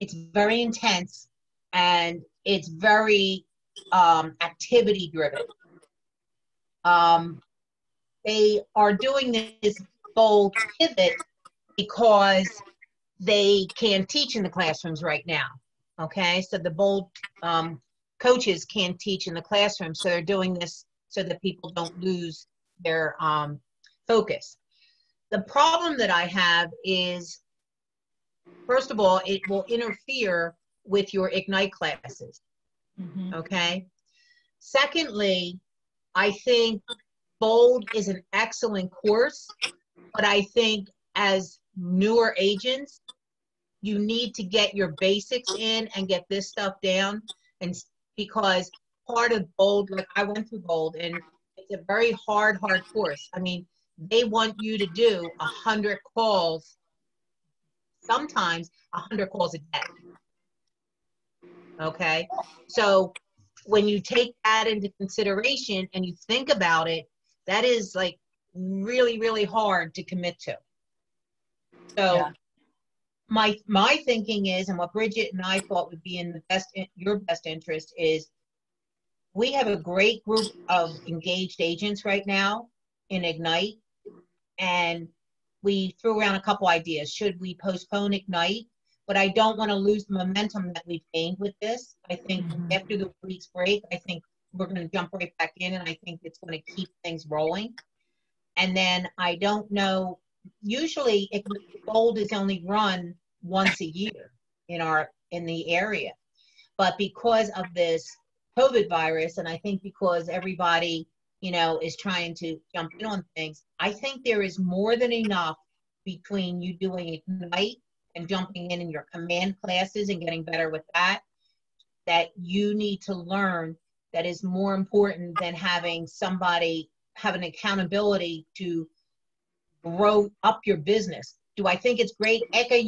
It's very intense, and it's very activity driven. They are doing this Bold pivot because they can't teach in the classrooms right now. Okay, so the Bold coaches can't teach in the classroom, so they're doing this so that people don't lose their focus. The problem that I have is, first of all, it will interfere with your Ignite classes. Mm-hmm. Okay. Secondly, I think Bold is an excellent course, but I think as newer agents, you need to get your basics in and get this stuff down. And because part of Bold, like I went through Bold, and it's a very hard course. I mean, they want you to do 100 calls, sometimes 100 calls a day. Okay, so when you take that into consideration and you think about it, that is like really, really hard to commit to. So yeah. My thinking is, and what Bridget and I thought would be in your best interest is, we have a great group of engaged agents right now in Ignite, and we threw around a couple ideas. Should we postpone Ignite? But I don't want to lose the momentum that we've gained with this. I think after the week's break, I think we're going to jump right back in, and I think it's going to keep things rolling. And then I don't know, usually Bold is only run once a year in the area. But because of this COVID virus, and I think because everybody, is trying to jump in on things, I think there is more than enough between you doing Ignite and jumping in your command classes and getting better with that you need to learn, that is more important than having somebody have an accountability to grow up your business. Do I think it's great? Eka,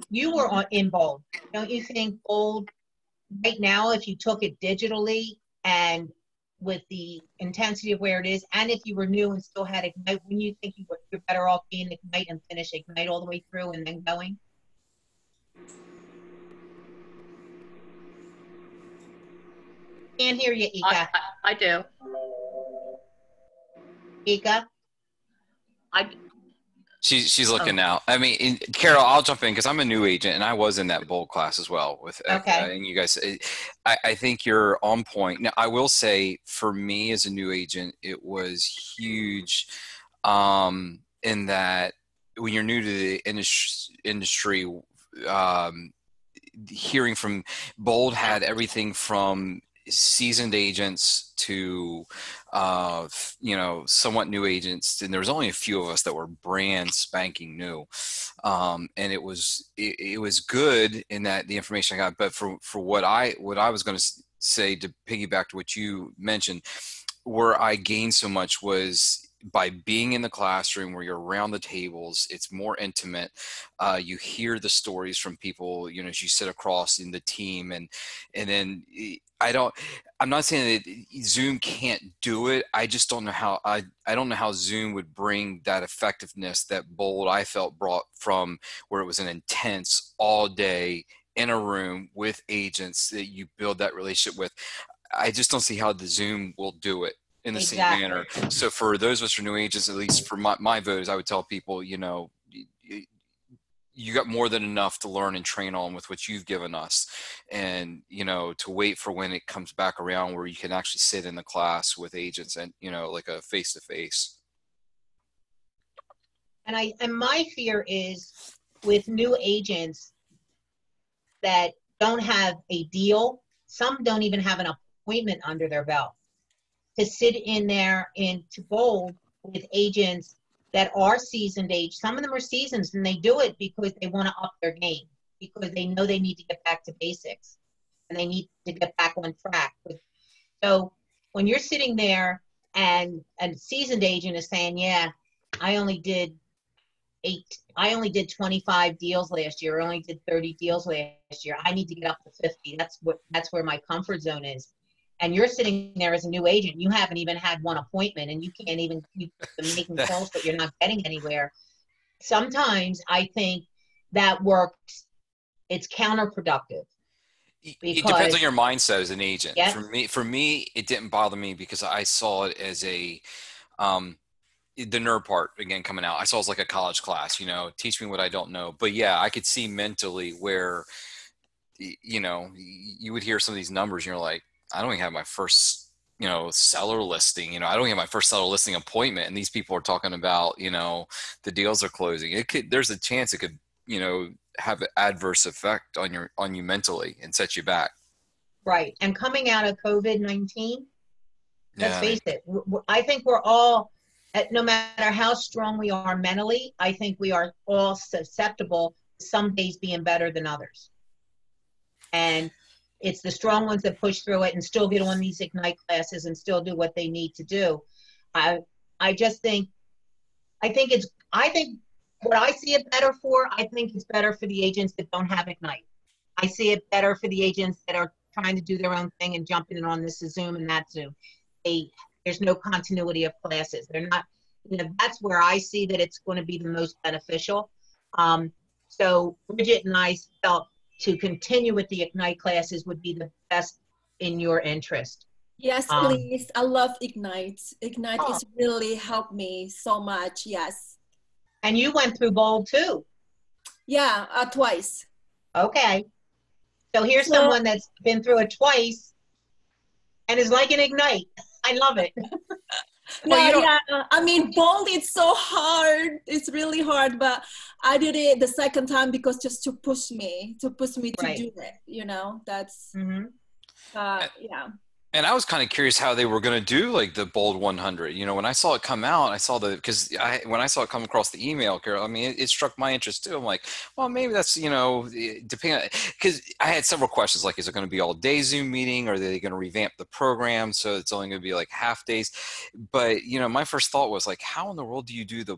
you were in Bold. Don't you think Bold right now, if you took it digitally and with the intensity of where it is, and if you were new and still had Ignite, wouldn't you think you're better off being Ignite and finish Ignite all the way through and then going? Can't hear you, Eka. I do. Eka? She's looking now. I mean, Carol, I'll jump in because I'm a new agent and I was in that Bold class as well with and you guys. I think you're on point. Now, I will say, for me as a new agent, it was huge in that when you're new to the industry, hearing from Bold had everything from seasoned agents to somewhat new agents, and there was only a few of us that were brand spanking new, and it was good in that the information I got. But for what I was going to say, to piggyback to what you mentioned, where I gained so much was by being in the classroom where you're around the tables. It's more intimate. You hear the stories from people, as you sit across in the team, and then I'm not saying that Zoom can't do it. I just don't know how I don't know how Zoom would bring that effectiveness that Bold I felt brought, from where it was an intense all day in a room with agents that you build that relationship with. I just don't see how the Zoom will do it in the same manner. So for those of us who are new agents, at least for my voters, I would tell people, you got more than enough to learn and train on with what you've given us, and to wait for when it comes back around where you can actually sit in the class with agents and like a face-to-face. And my fear is with new agents that don't have a deal, some don't even have an appointment under their belt, to sit in there into Bold with agents that are seasoned age. Some of them are seasoned, and they do it because they want to up their game. because they know they need to get back to basics and they need to get back on track. So when you're sitting there and a seasoned agent is saying, yeah, I only did 25 deals last year, I only did 30 deals last year, I need to get up to 50. That's where my comfort zone is. And you're sitting there as a new agent, you haven't even had one appointment and you've been making calls, but you're not getting anywhere. Sometimes I think that works, it's counterproductive. It depends on your mindset as an agent. Yes. For me, it didn't bother me because I saw it as the nerd part again coming out. I saw it as like a college class, teach me what I don't know. But yeah, I could see mentally where, you would hear some of these numbers and you're like, I don't even have my first, seller listing, I don't even have my first seller listing appointment. And these people are talking about, the deals are closing. There's a chance it could, have an adverse effect on you mentally and set you back. Right. And coming out of COVID-19, let's face it, I think we're all, no matter how strong we are mentally, I think we are all susceptible to some days being better than others. And it's the strong ones that push through it and still get on these Ignite classes and still do what they need to do. I think what I see it better for, I think it's better for the agents that don't have Ignite. I see it better for the agents that are trying to do their own thing and jumping in on this Zoom and that Zoom. There's no continuity of classes. They're not, that's where I see that it's going to be the most beneficial. So Bridget and I felt to continue with the Ignite classes would be the best in your interest. Yes, please. I love Ignite. Ignite has really helped me so much. Yes. And you went through Bold too. Yeah, twice. Okay. So here's someone that's been through it twice and is like an Ignite. I love it. I mean, Bold, it's so hard. It's really hard, but I did it the second time because just to push me to right. do it, that's, yeah. And I was kind of curious how they were going to do like the Bold 100. When I saw it come out, I saw when I saw it come across the email, Carol, I mean, it struck my interest too. I'm like, well, maybe that's, depending, because I had several questions like, is it going to be all day Zoom meeting? Or are they going to revamp the program so it's only going to be like half days? But, my first thought was like, how in the world do you do the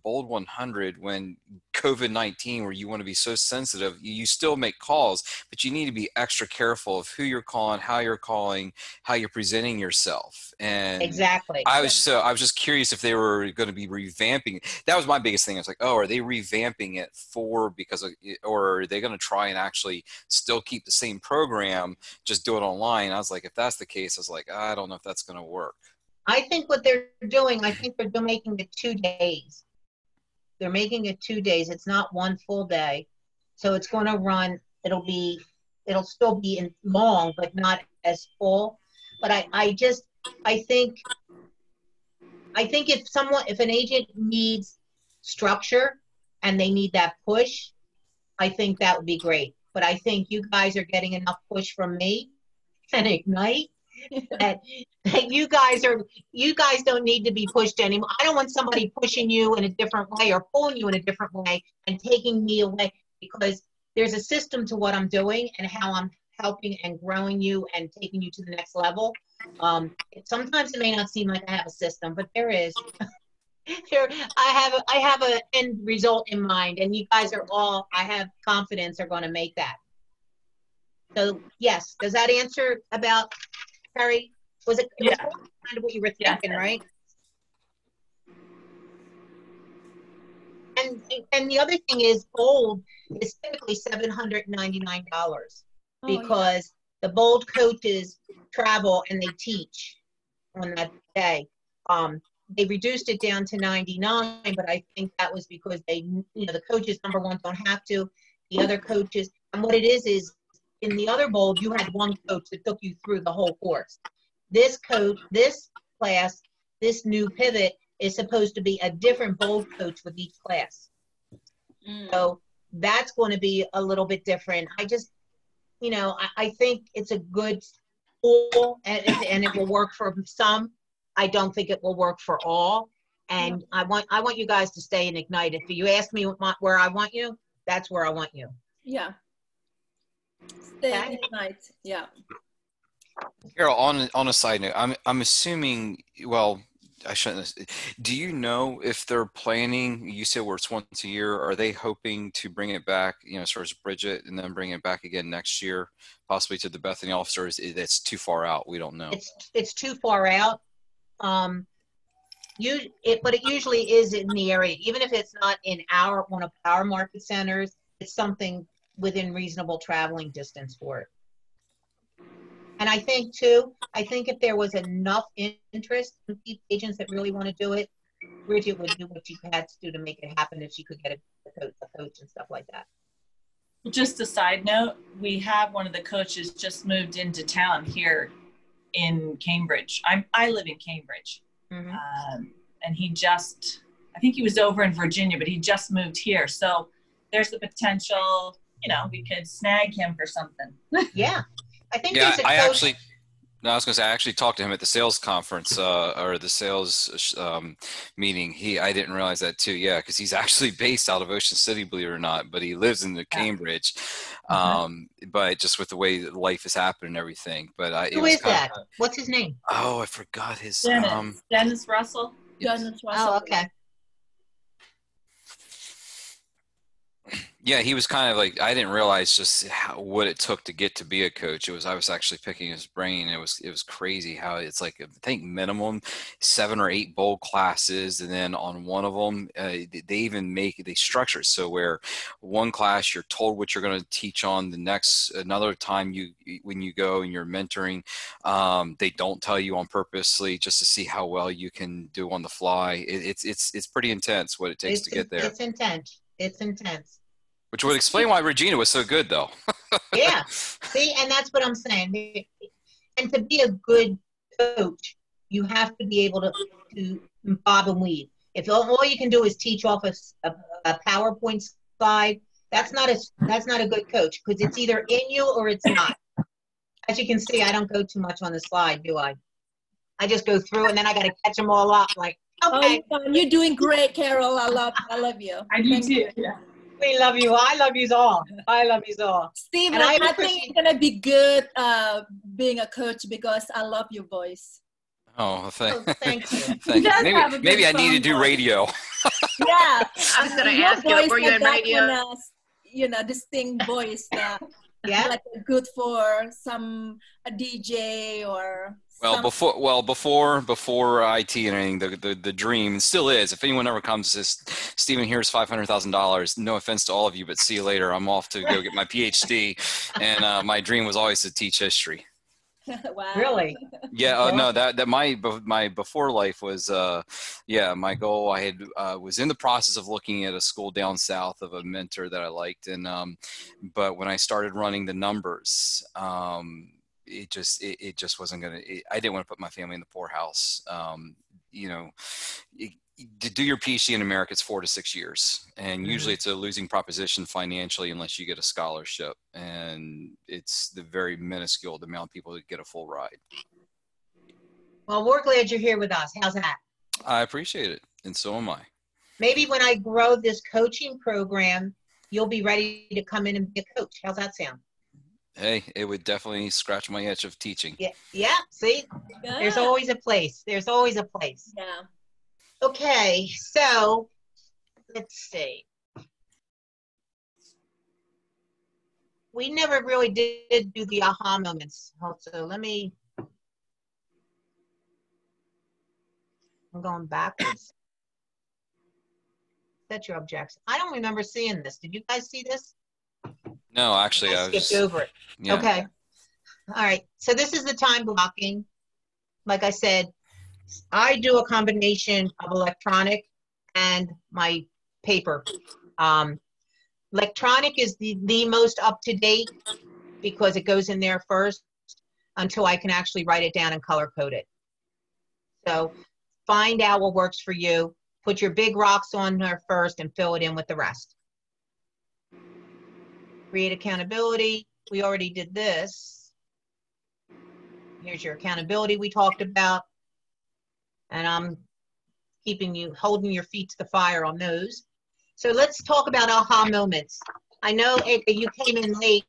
Bold 100 when COVID-19, where you want to be so sensitive, you still make calls, but you need to be extra careful of who you're calling, how you're calling, how you're presenting yourself. And exactly. I was just curious if they were going to be revamping. That was my biggest thing. I was like, oh, are they revamping it or are they going to try and actually still keep the same program, just do it online? I was like, if that's the case, I was like, I don't know if that's going to work. I think what they're doing, they're making it 2 days. They're making it 2 days. It's not one full day. So it's going to run, it'll still be long, but not as full. But I think if an agent needs structure and they need that push, I think that would be great. But I think you guys are getting enough push from me and Ignite that you guys don't need to be pushed anymore. I don't want somebody pushing you in a different way or pulling you in a different way and taking me away, because there's a system to what I'm doing and how I'm helping and growing you and taking you to the next level. Sometimes it may not seem like I have a system, but there is. I have an end result in mind, and you guys are all, I have confidence, are going to make that. So yes, does that answer about, Perry? Was it kind of what you were thinking, right? And the other thing is, Bold is typically $799 because the Bold coaches travel and they teach on that day. They reduced it down to $99, but I think that was because the coaches, number one, don't have to. The other coaches, and what it is in the other Bold, you had one coach that took you through the whole course. This class, this new pivot is supposed to be a different Bold coach with each class. So that's going to be a little bit different. I just, I think it's a good tool and it will work for some. I don't think it will work for all. And I want you guys to stay in Ignite. If you ask me where I want you, that's where I want you. Yeah. Stay Okay. night. Yeah. Carol, on a side note, I'm assuming, well, I shouldn't. Do you know if they're planning? You said where it's once a year. Are they hoping to bring it back? You know, as far as Bridget, and then bring it back again next year, possibly to the Bethany officers? That's too far out. We don't know. It's too far out. But it usually is in the area, even if it's not in one of our market centers. It's something within reasonable traveling distance for it. And I think too, if there was enough interest in agents that really want to do it, Bridget would do what she had to do to make it happen if she could get a coach and stuff like that. Just a side note, we have one of the coaches just moved into town here in Cambridge. I live in Cambridge. Mm-hmm. And he just, I think he was over in Virginia, but he just moved here. So there's the potential, you know, we could snag him for something. Yeah. I think Yeah, there's a coach. I was going to say, I actually talked to him at the sales conference or the sales meeting. I didn't realize that too. Yeah, because he's actually based out of Ocean City, believe it or not, but he lives in Cambridge. But just with the way that life has happened and everything. But who is that? What's his name? Oh, I forgot his. Dennis Russell. Dennis Russell. Oh, okay. Yeah, he was kind of like, I didn't realize just what it took to get to be a coach. I was actually picking his brain. It was crazy how it's like, I think minimum 7 or 8 bowl classes. And then on one of them, they structure it so where one class you're told what you're going to teach on, another time when you go and you're mentoring, they don't tell you on purposely just to see how well you can do on the fly. It's pretty intense what it takes to get there. It's intense. It's intense. Which would explain why Regina was so good, though. Yeah. See, and that's what I'm saying. And to be a good coach, you have to be able to bob and weave. If all you can do is teach off a PowerPoint slide, that's not a good coach, because it's either in you or it's not. As you can see, I don't go too much on the slide, do I? I just go through and then I got to catch them all up. Like, okay. Oh, you're doing great, Carol. I love you. I do too. Yeah. We love you. I love you all. I love you all. Steve, I think you're gonna be good being a coach because I love your voice. Oh, thank you. Thank you. Maybe I need to do radio. Yeah, I was going to ask you, were you in radio? Distinct voice that like good for a DJ or. Before IT and anything, the dream still is. If anyone ever comes and says, "Stephen, here's $500,000," no offense to all of you, but see you later. I'm off to go get my PhD, and my dream was always to teach history. Wow. Really? Yeah. No. That my before life was my goal. I had was in the process of looking at a school down south of a mentor that I liked, and but when I started running the numbers. It just wasn't gonna. I didn't want to put my family in the poorhouse. To do your PhD in America, it's 4 to 6 years, and usually it's a losing proposition financially unless you get a scholarship, and it's the very minuscule the amount of people that get a full ride. Well, we're glad you're here with us. How's that? I appreciate it, and so am I. Maybe when I grow this coaching program, you'll be ready to come in and be a coach. How's that sound? Hey, it would definitely scratch my itch of teaching. Yeah. See, there's always a place. Yeah. Okay, so let's see. We never really did do the aha moments. So I'm going backwards. Set your objections. I don't remember seeing this. Did you guys see this? No, actually, I skipped over it. Yeah. Okay. All right. So this is the time blocking. Like I said, I do a combination of electronic and my paper. Electronic is the most up-to-date because it goes in there first until I can actually write it down and color code it. So find out what works for you. Put your big rocks on there first and fill it in with the rest. Create accountability. We already did this. Here's your accountability we talked about. And I'm holding your feet to the fire on those. So let's talk about aha moments. I know, Ika, you came in late,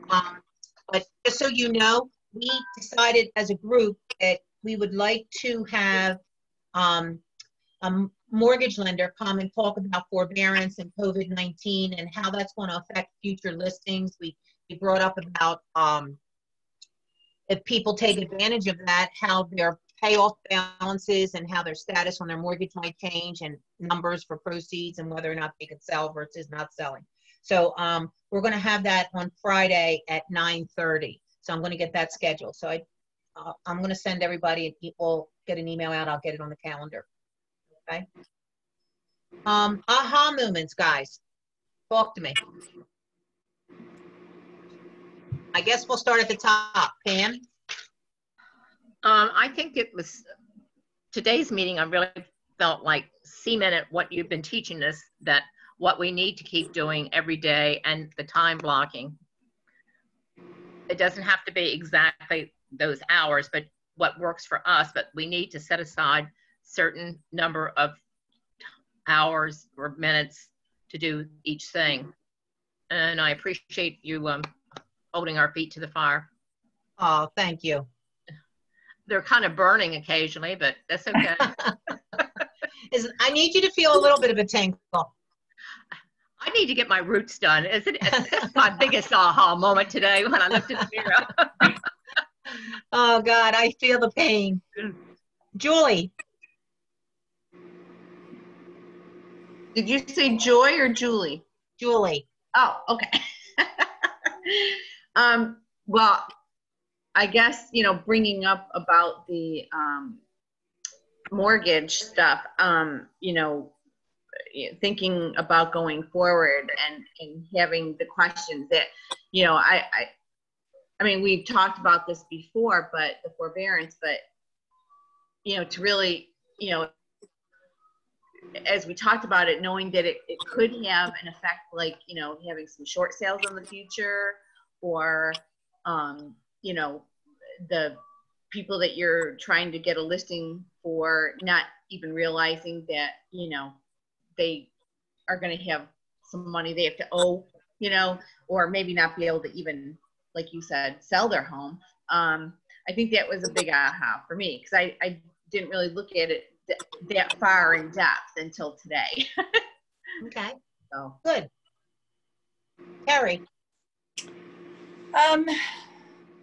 but just so you know, we decided as a group that we would like to have a mortgage lender come and talk about forbearance and COVID-19 and how that's going to affect future listings. We brought up about if people take advantage of that, how their payoff balances and how their status on their mortgage might change, and numbers for proceeds and whether or not they could sell versus not selling. So we're going to have that on Friday at 9:30. So I'm going to get that scheduled. So I'm going to send everybody, we'll get an email out. I'll get it on the calendar. Okay. Aha moments, guys. Talk to me. I guess we'll start at the top. Pam? I think it was today's meeting. I really felt like cemented what you've been teaching us, that what we need to keep doing every day, and the time blocking. It doesn't have to be exactly those hours, but what works for us. But we need to set aside certain number of hours or minutes to do each thing. And I appreciate you holding our feet to the fire. Oh, thank you. They're kind of burning occasionally, but that's okay. I need you to feel a little bit of a tingle. I need to get my roots done. It's my biggest aha moment today when I looked at the mirror. Oh, God, I feel the pain. Julie. Did you say Joy or Julie? Julie. Oh, okay. Well, I guess, you know, bringing up about the mortgage stuff, you know, thinking about going forward and having the questions that, you know, I mean, we've talked about this before, but the forbearance, but, you know, to really, you know, as we talked about it, knowing that it could have an effect, like, you know, having some short sales in the future, or, you know, the people that you're trying to get a listing for not even realizing that, you know, they are going to have some money they have to owe, you know, or maybe not be able to even, like you said, sell their home. I think that was a big aha for me, because I didn't really look at it that far in depth until today. Okay. So good. Carrie.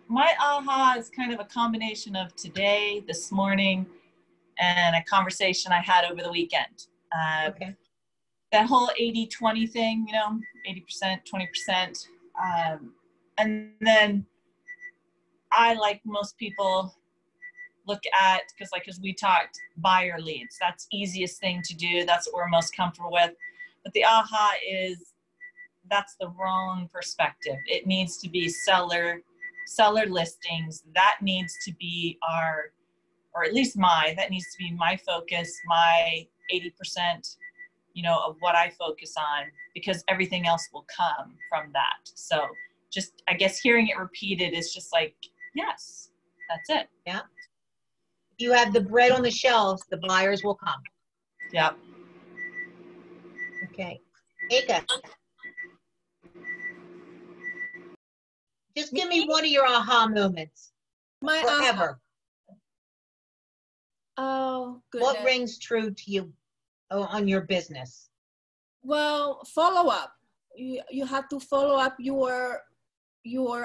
My aha is kind of a combination of today, this morning, and a conversation I had over the weekend. Okay. That whole 80-20 thing, you know, 80%, 20%. And then I, like most people, look at, because we talked buyer leads. That's easiest thing to do. That's what we're most comfortable with. But the aha is that's the wrong perspective. It needs to be seller listings. That needs to be our, or at least that needs to be my focus, my 80%, you know, of what I focus on, because everything else will come from that. So just, I guess hearing it repeated is just like, yes, that's it. Yeah. You have the bread on the shelves, the buyers will come. Yep. Okay. Ika. Just give me one of your aha moments. My forever. Oh, goodness. What rings true to you on your business? Well, follow up. You have to follow up your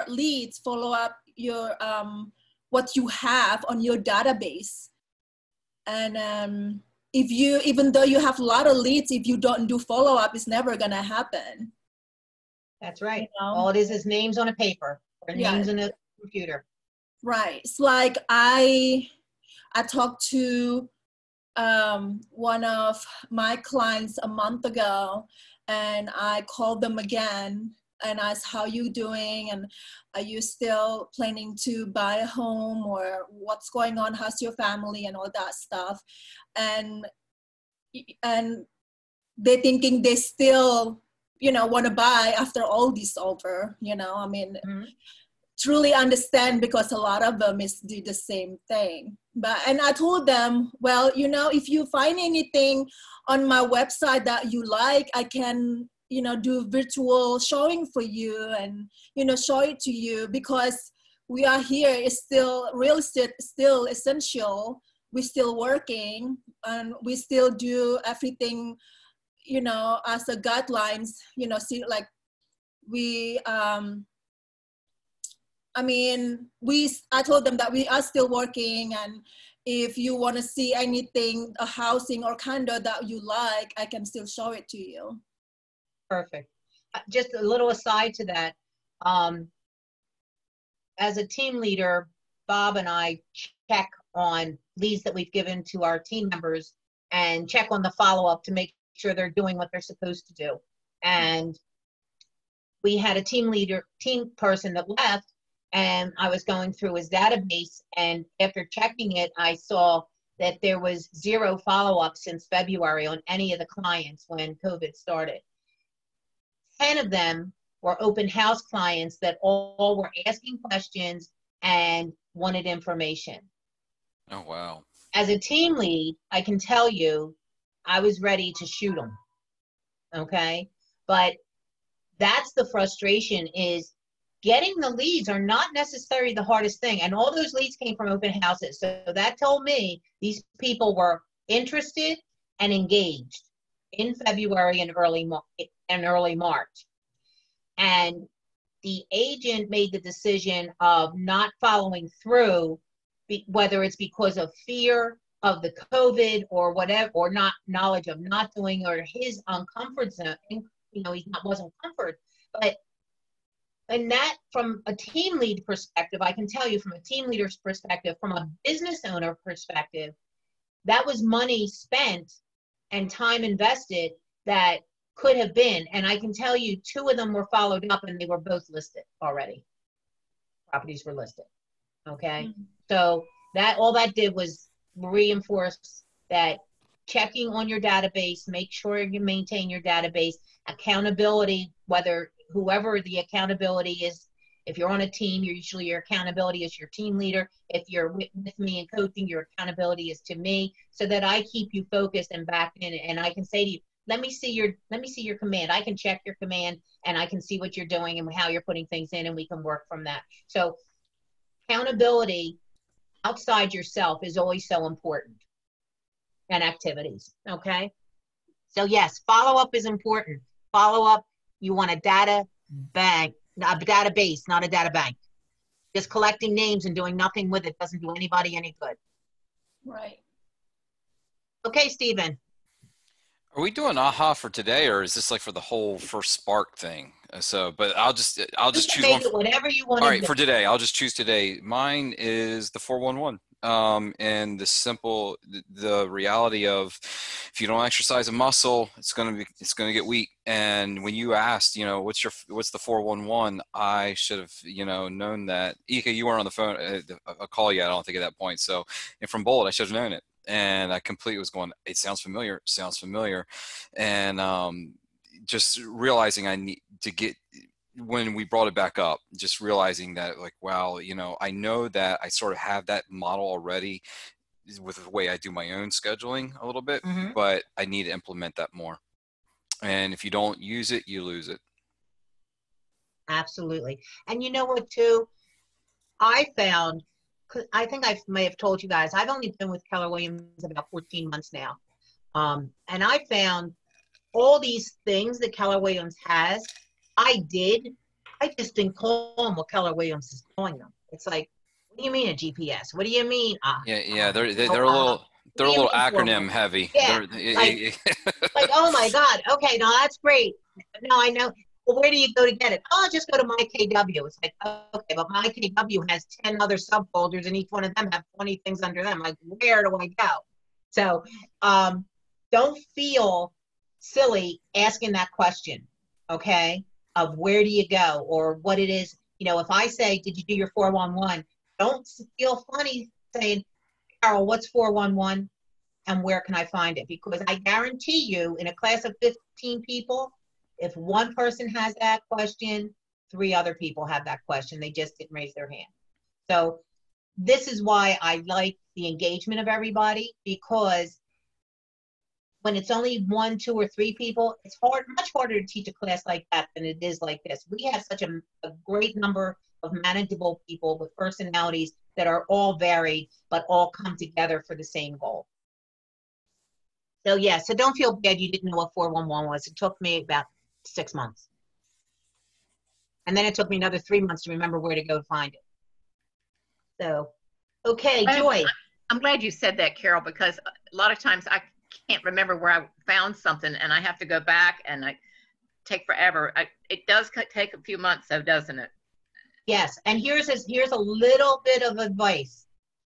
leads, follow up your what you have on your database. And even though you have a lot of leads, if you don't do follow up, it's never gonna happen. That's right. You know? All it is names on a paper or names in a computer. Right. It's like I talked to one of my clients a month ago, and I called them again and asked, how you doing, and are you still planning to buy a home, or what's going on, how's your family, and all that stuff. And they're thinking they still, you know, want to buy after all this over, you know. I mean, truly understand, because a lot of them do the same thing. And I told them, well, you know, if you find anything on my website that you like, I can, do virtual showing for you and, show it to you, because we are here. It's still, real estate is still essential. We're still working and we still do everything, as the guidelines, see, like we, I told them that we are still working, and if you want to see anything, a housing or condo that you like, I can still show it to you. Perfect. Just a little aside to that. As a team leader, Bob and I check on leads that we've given to our team members and check on the follow-up to make sure they're doing what they're supposed to do. And we had a team person that left, and I was going through his database, and after checking it, I saw that there was 0 follow-up since February on any of the clients when COVID started. 10 of them were open house clients that all were asking questions and wanted information. Oh, wow. As a team lead, I can tell you, I was ready to shoot them, okay? But that's the frustration, is getting the leads are not necessarily the hardest thing. And all those leads came from open houses. So that told me these people were interested and engaged in February and early March. And the agent made the decision of not following through, whether it's because of fear of the COVID or whatever, or not knowledge of not doing, or his uncomfort zone. Wasn't comfort. But and that, from a team lead perspective, I can tell you, from a team leader's perspective, from a business owner perspective, that was money spent and time invested that could have been. And I can tell you 2 of them were followed up and they were both listed already. Properties were listed. Okay. Mm-hmm. So that, all that did was reinforce that checking on your database, make sure you maintain your database, accountability, whoever the accountability is. If you're on a team, usually your accountability is your team leader. If you're with me in coaching, your accountability is to me, so that I keep you focused and back in it. And I can say to you, let me see your command. I can check your command and I can see what you're doing and how you're putting things in, and we can work from that. So accountability outside yourself is always so important, and activities. Okay. So yes, follow-up is important. Follow-up, you want a data bank, a database, not a data bank. Just collecting names and doing nothing with it doesn't do anybody any good. Right. Okay, Stephen. Are we doing AHA for today, or is this like for the whole first Spark thing? But I'll just choose one. Whatever you want. All right, for today, I'll just choose today. Mine is the 411. And the reality of, if you don't exercise a muscle, it's gonna get weak. And when you asked, what's the 411, I should have, known that. Ika, you weren't on the phone, a call yet, I don't think, at that point. So, and from Bold, I should have known it. And I completely was going, it sounds familiar. And just realizing I need to get, when we brought it back up, just realizing that, like, wow, I know that I sort of have that model already with the way I do my own scheduling a little bit, mm-hmm. but I need to implement that more. And if you don't use it, you lose it. Absolutely. And you know what, too? I found, I think I may have told you guys, I've only been with Keller Williams about 14 months now. And I found all these things that Keller Williams has, I just didn't call them what Keller Williams is calling them. It's like, what do you mean a GPS? What do you mean? They're a little acronym heavy. Yeah, like, oh my God. Okay, now that's great. Now I know. Well, where do you go to get it? Oh, just go to MyKW. It's like, okay, but MyKW has 10 other subfolders, and each one of them have 20 things under them. Like, where do I go? So don't feel silly asking that question, okay, of where do you go or what it is. If I say, did you do your 411? Don't feel funny saying, Carol, what's 411 and where can I find it? Because I guarantee you, in a class of 15 people, if one person has that question, 3 other people have that question. They just didn't raise their hand. So this is why I like the engagement of everybody, because when it's only 1, 2, or 3 people, it's much harder to teach a class like that than it is like this. We have such a great number of manageable people with personalities that are all varied, but all come together for the same goal. So yeah, so don't feel bad you didn't know what 411 was. It took me about 6 months. And then it took me another 3 months to remember where to go find it. So, okay, Joy. I'm glad you said that, Carol, because a lot of times I can't remember where I found something and I have to go back and I take forever. It does take a few months though, doesn't it? Yes, and here's a little bit of advice.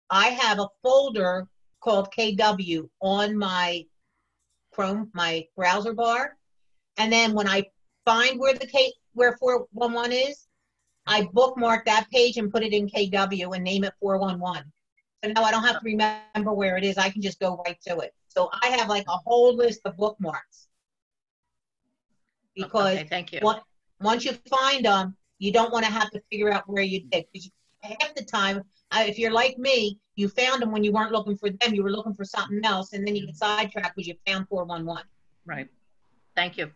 I have a folder called KW on my Chrome, my browser bar, and then when I find where 411 is, I bookmark that page and put it in KW and name it 411. So now I don't have to remember where it is. I can just go right to it. So I have like a whole list of bookmarks. Because okay, thank you. Once you find them, you don't want to have to figure out where you did. Because half the time, if you're like me, you found them when you weren't looking for them. You were looking for something else, and then you get sidetracked because you found 411. Right. Thank you.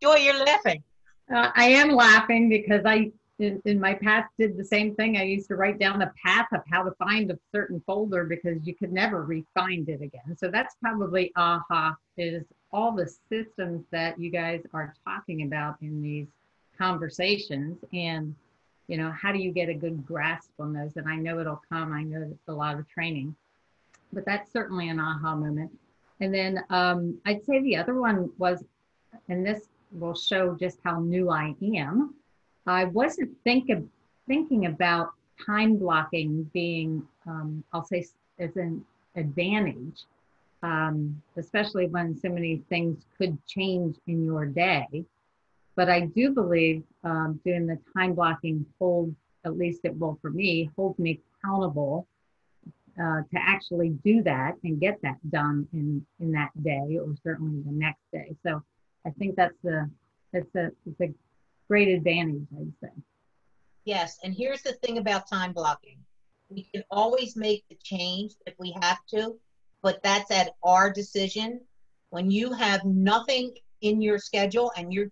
Joy, you're laughing. I am laughing because I, in my past, did the same thing. I used to write down the path of how to find a certain folder because you could never re-find it again. So that's probably AHA, is all the systems that you guys are talking about in these conversations. And, you know, how do you get a good grasp on those? And I know it'll come. I know it's a lot of training, but that's certainly an AHA moment. And then I'd say the other one was, and this will show just how new I am. I wasn't thinking about time blocking being, I'll say, as an advantage, especially when so many things could change in your day. But I do believe doing the time blocking at least it will for me, holds me accountable to actually do that and get that done in that day or certainly the next day. So I think it's a great advantage, I'd say. Yes, and here's the thing about time blocking. We can always make the change if we have to, but that's at our decision. When you have nothing in your schedule and you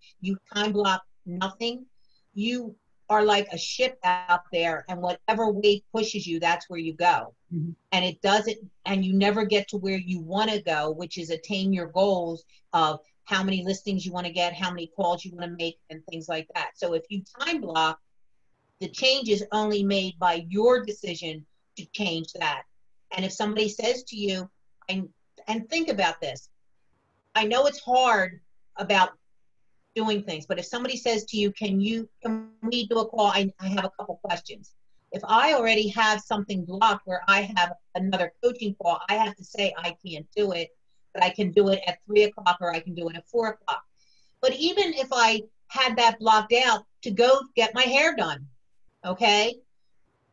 time block nothing, you are like a ship out there, and whatever wave pushes you, that's where you go. Mm-hmm. And it doesn't, and you never get to where you want to go, which is attain your goals of how many listings you want to get, how many calls you want to make, and things like that. So if you time block, the change is only made by your decision to change that. And if somebody says to you, and think about this, I know it's hard about doing things, but if somebody says to you, can we do a call? I have a couple questions. If I already have something blocked where I have another coaching call, I have to say I can't do it, but I can do it at 3 o'clock or I can do it at 4 o'clock. But even if I had that blocked out to go get my hair done, okay,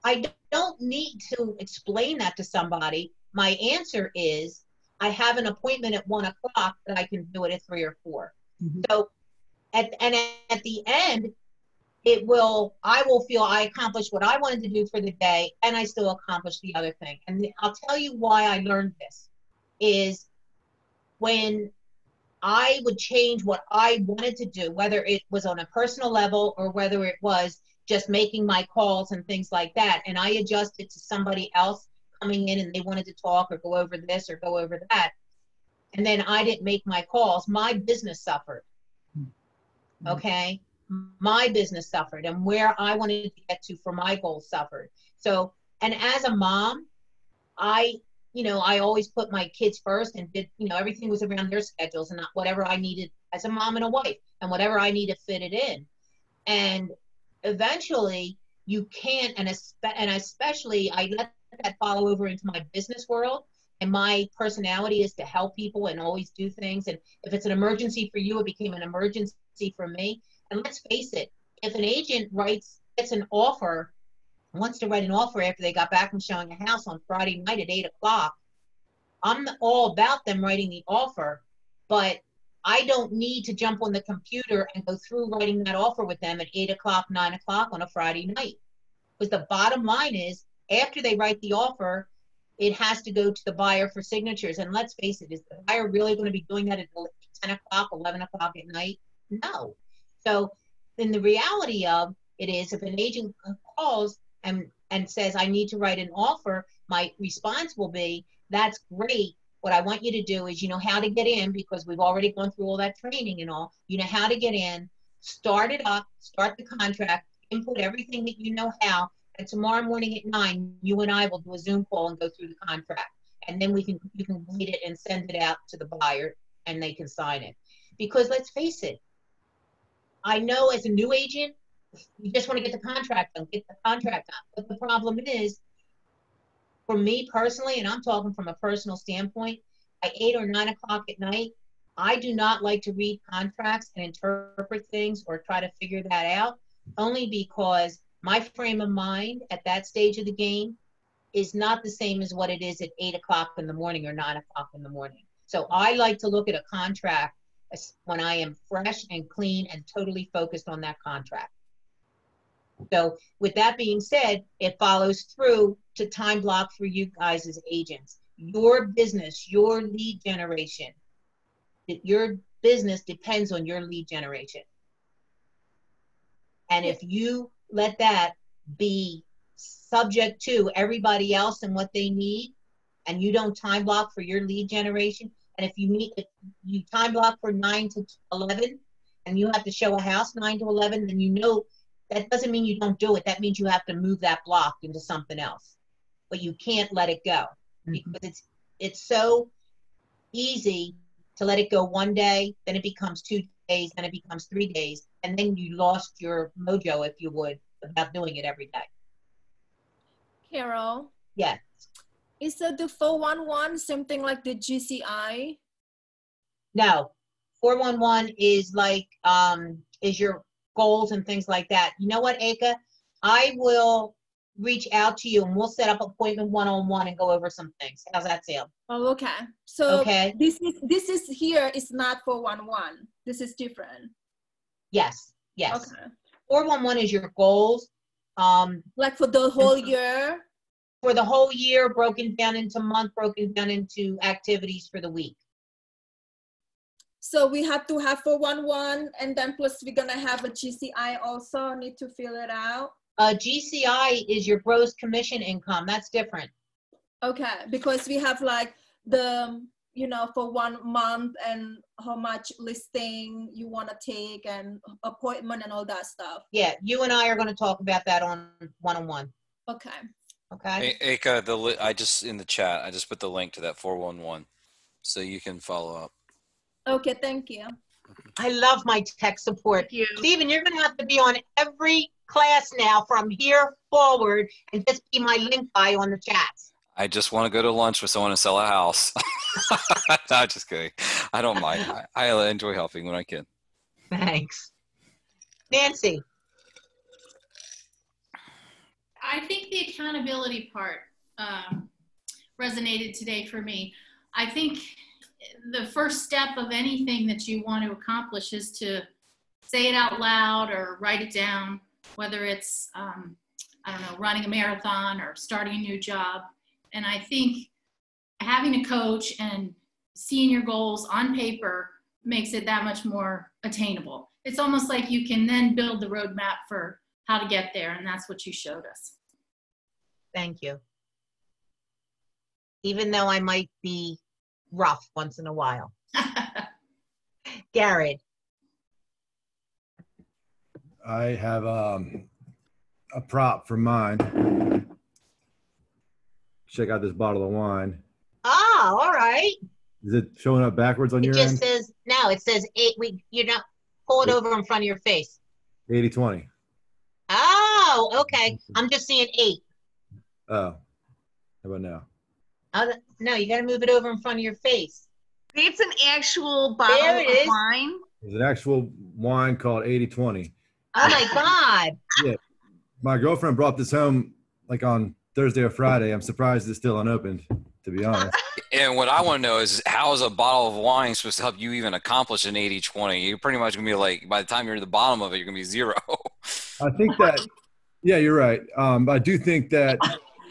I don't need to explain that to somebody. My answer is I have an appointment at 1 o'clock that I can do it at 3 or 4. Mm-hmm. So at the end, I will feel I accomplished what I wanted to do for the day, and I still accomplished the other thing. And I'll tell you why I learned this is when I would change what I wanted to do, whether it was on a personal level or whether it was just making my calls and things like that, and I adjusted to somebody else coming in and they wanted to talk or go over this or go over that, and then I didn't make my calls, my business suffered. Okay? My business suffered, and where I wanted to get to for my goals suffered. So, and as a mom, I always put my kids first and did, everything was around their schedules and not whatever I needed as a mom and a wife and whatever I needed to fit it in. And eventually you can't, and especially I let that follow over into my business world. And my personality is to help people and always do things. And if it's an emergency for you, it became an emergency for me. And let's face it, if an agent wants to write an offer after they got back from showing a house on Friday night at 8 o'clock, I'm all about them writing the offer, but I don't need to jump on the computer and go through writing that offer with them at 8 o'clock, 9 o'clock on a Friday night. Because the bottom line is, after they write the offer, it has to go to the buyer for signatures. And let's face it, is the buyer really going to be doing that at 10 o'clock, 11 o'clock at night? No. So then the reality of it is, if an agent calls and says, I need to write an offer, my response will be, that's great. What I want you to do is, you know how to get in, because we've already gone through all that training and all. You know how to get in, start it up, start the contract, input everything that you know how, and tomorrow morning at 9, you and I will do a Zoom call and go through the contract. And then you can complete it and send it out to the buyer and they can sign it. Because let's face it, I know as a new agent, you just want to get the contract done, But the problem is, for me personally, and I'm talking from a personal standpoint, at 8 or 9 o'clock at night, I do not like to read contracts and interpret things or try to figure that out, only because my frame of mind at that stage of the game is not the same as what it is at 8 o'clock in the morning or 9 o'clock in the morning. So I like to look at a contract when I am fresh and clean and totally focused on that contract. So with that being said, it follows through to time block for you guys as agents. Your business, your lead generation, your business depends on your lead generation. And if you let that be subject to everybody else and what they need, and you don't time block for your lead generation, and if you time block for 9 to 11, and you have to show a house 9 to 11, then you know that doesn't mean you don't do it. That means you have to move that block into something else. But you can't let it go, because it's so easy to let it go one day, then it becomes 2 days, then it becomes 3 days, and then you lost your mojo, if you would, about doing it every day. Carol? Yes. Is the 411 something like the GCI? No. 411 is like, is your goals and things like that. You know what, Aka? I will reach out to you and we'll set up appointment one-on-one and go over some things. How's that sound? Oh, okay. So okay. This is here is not 411. This is different. Yes. Yes. Okay. 411 is your goals. Like for the whole year? For the whole year, broken down into month, broken down into activities for the week. So we have to have 411, and then plus we're gonna have a GCI also. Need to fill it out. GCI is your gross commission income. That's different. Okay, because we have like the, you know, for 1 month and how much listing you want to take and appointment and all that stuff. Yeah, you and I are going to talk about that on one-on-one. Okay. Okay. Hey, Aka, I just in the chat, I just put the link to that 411, so you can follow up. Okay, thank you. I love my tech support. Thank you. Steven, you're going to have to be on every class now from here forward and just be my link guy on the chats. I just want to go to lunch with someone and sell a house. No, just kidding. I don't mind. I enjoy helping when I can. Thanks. Nancy. I think the accountability part resonated today for me. I think the first step of anything that you want to accomplish is to say it out loud or write it down, whether it's, I don't know, running a marathon or starting a new job. And I think having a coach and seeing your goals on paper makes it that much more attainable. It's almost like you can then build the roadmap for how to get there, and that's what you showed us. Thank you. Even though I might be rough once in a while. Garrett. I have a prop for mine. Check out this bottle of wine. Oh, all right. Is it showing up backwards on your end? It just says, no, it says 8. You're not, pull it over in front of your face. 80-20. Oh, okay. I'm just seeing 8. Oh, how about now? No, you got to move it over in front of your face. It's an actual bottle There it of is. wine. There's an actual wine called 80-20. Oh my God. Yeah. My girlfriend brought this home like on Thursday or Friday. I'm surprised it's still unopened, to be honest. And what I want to know is, how is a bottle of wine supposed to help you even accomplish an 80-20? You're pretty much going to be like, by the time you're at the bottom of it, you're going to be 0. I think that, yeah, you're right. I do think that.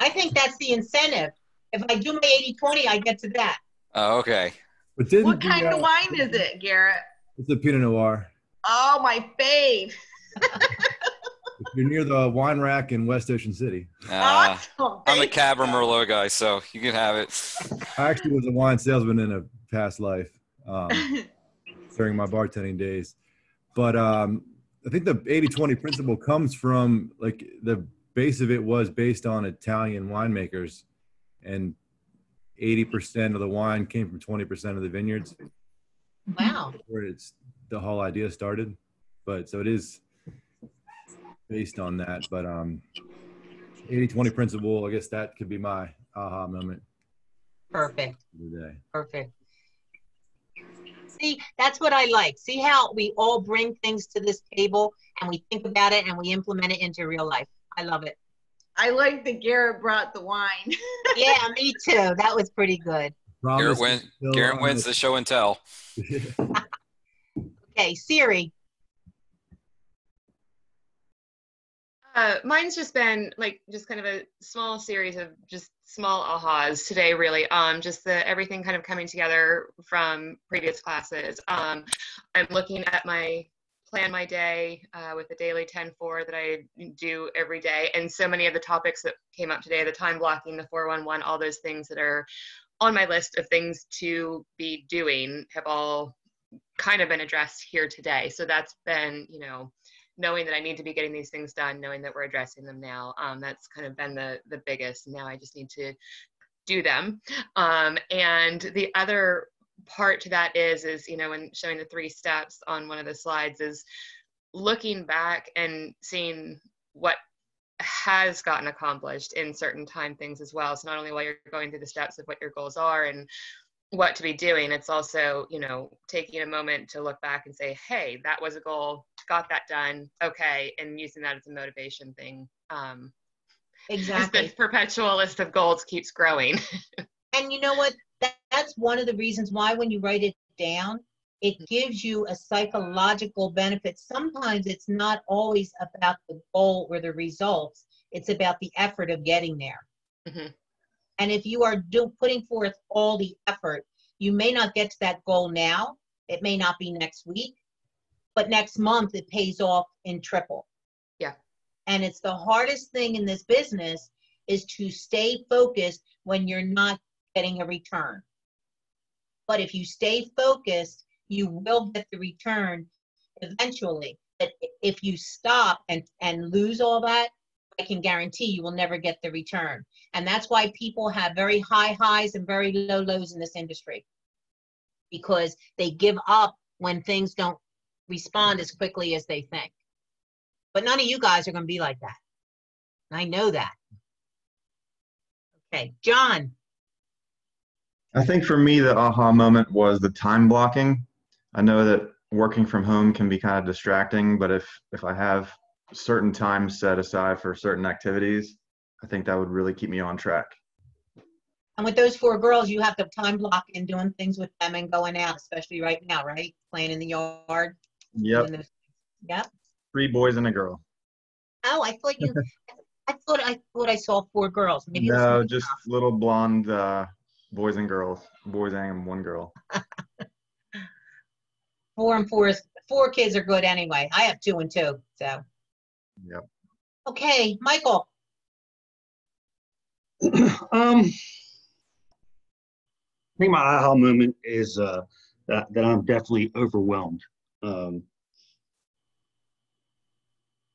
I think that's the incentive. If I do my 80-20, I get to that. Oh, okay. But didn't What kind of wine is it, Garrett? It's a Pinot Noir. Oh, my fave. If you're near the wine rack in West Ocean City. Awesome. I'm a Cabernet Merlot guy, so you can have it. I actually was a wine salesman in a past life during my bartending days. But I think the 80-20 principle comes from, like, the base of it was based on Italian winemakers, and 80% of the wine came from 20% of the vineyards. Wow. Where it's the whole idea started. But so it is based on that. But 80-20 principle, I guess that could be my aha moment. Perfect. Today. Perfect. See, that's what I like. See how we all bring things to this table and we think about it and we implement it into real life. I love it. I like that Garrett brought the wine. Yeah, me too. That was pretty good. Garrett wins the show and tell. Okay, Siri. Mine's just been like just kind of a small series of just small ahas today, really. Just everything kind of coming together from previous classes. I'm looking at my plan my day with the daily 10-4 that I do every day, and so many of the topics that came up today, the time blocking, the 411, all those things that are on my list of things to be doing have all kind of been addressed here today. So that's been, you know, knowing that I need to be getting these things done, knowing that we're addressing them now. That's kind of been the biggest. Now I just need to do them. And the other part to that is, you know, when showing the 3 steps on one of the slides, is looking back and seeing what has gotten accomplished in certain time things as well. So not only while you're going through the steps of what your goals are and what to be doing, it's also, you know, taking a moment to look back and say, hey, that was a goal, got that done, okay, and using that as a motivation thing. Exactly. The perpetual list of goals keeps growing. And you know what? That's one of the reasons why when you write it down, it gives you a psychological benefit. Sometimes it's not always about the goal or the results. It's about the effort of getting there. Mm-hmm. And if you are putting forth all the effort, you may not get to that goal now. It may not be next week, but next month it pays off in triple. Yeah. And it's the hardest thing in this business is to stay focused when you're not getting a return. But if you stay focused, you will get the return eventually. But if you stop and lose all that, I can guarantee you will never get the return. And that's why people have very high highs and very low lows in this industry, because they give up when things don't respond as quickly as they think. But none of you guys are going to be like that. I know that. Okay, John. I think for me, the aha moment was the time blocking. I know that working from home can be kind of distracting, but if I have certain time set aside for certain activities, I think that would really keep me on track. And with those 4 girls, you have to time block and doing things with them and going out, especially right now, right? Playing in the yard. Yep. Yep. 3 boys and a girl. Oh, I thought you. I thought I saw 4 girls. Maybe no, just little blonde boys and girls. Boys and 1 girl. 4 and 4 is 4 kids are good anyway. I have 2 and 2, so. Yep. Okay, Michael. I think my aha moment is that I'm definitely overwhelmed. You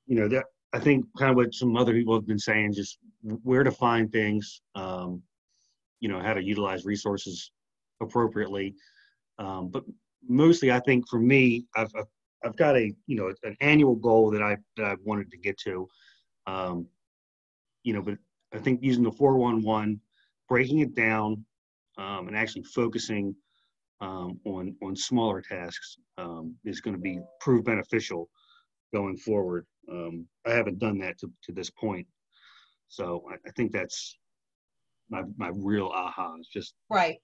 know, that I think kind of what some other people have been saying, just where to find things, you know, how to utilize resources appropriately. But mostly, I think for me, I've got an annual goal that I wanted to get to, you know, but I think using the 411, breaking it down, and actually focusing on smaller tasks is going to prove beneficial going forward. I haven't done that to this point, so I think that's my real aha. It's just right.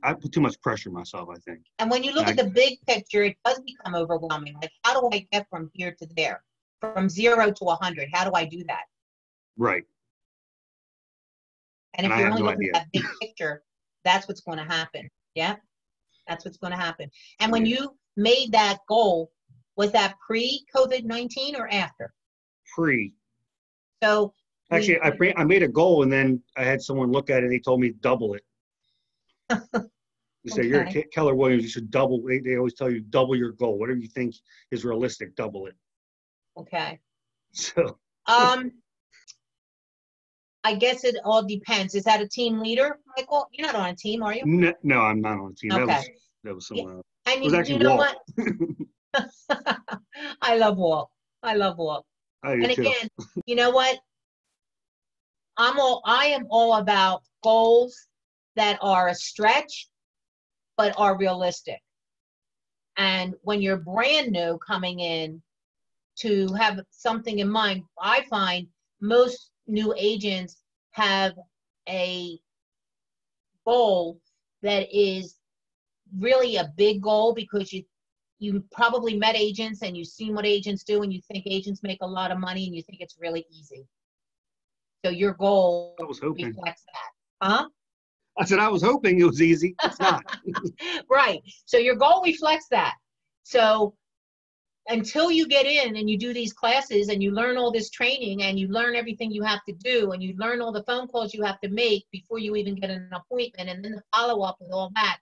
I put too much pressure on myself, I think. And when you look at the big picture, it does become overwhelming. Like, how do I get from here to there, from 0 to 100? How do I do that? Right. And if I you're have only no looking idea. at that big picture, that's what's going to happen. Yeah, that's what's going to happen. And when you made that goal, was that pre-COVID-19 or after? Pre. So Actually, I made a goal, and then I had someone look at it, and they told me double it. They say, you're Okay. Keller Williams, you should double. They always tell you double your goal. Whatever you think is realistic, double it. Okay. So I guess it all depends. Is that a team leader, Michael? You're not on a team, are you? no, I'm not on the team. Okay. That was someone else. And It was actually you know Walt. what? I love Walt. I love Walt. I do And too. again, you know what? I am all about goals that are a stretch, but are realistic. And when you're brand new coming in, to have something in mind, I find most new agents have a goal that is really a big goal, because you probably met agents and you've seen what agents do, and you think agents make a lot of money, and you think it's really easy. So your goal reflects that. Huh? I said I was hoping it was easy. It's not. Right. So your goal reflects that. So until you get in and you do these classes and you learn all this training and you learn everything you have to do and you learn all the phone calls you have to make before you even get an appointment, and then the follow-up with all that,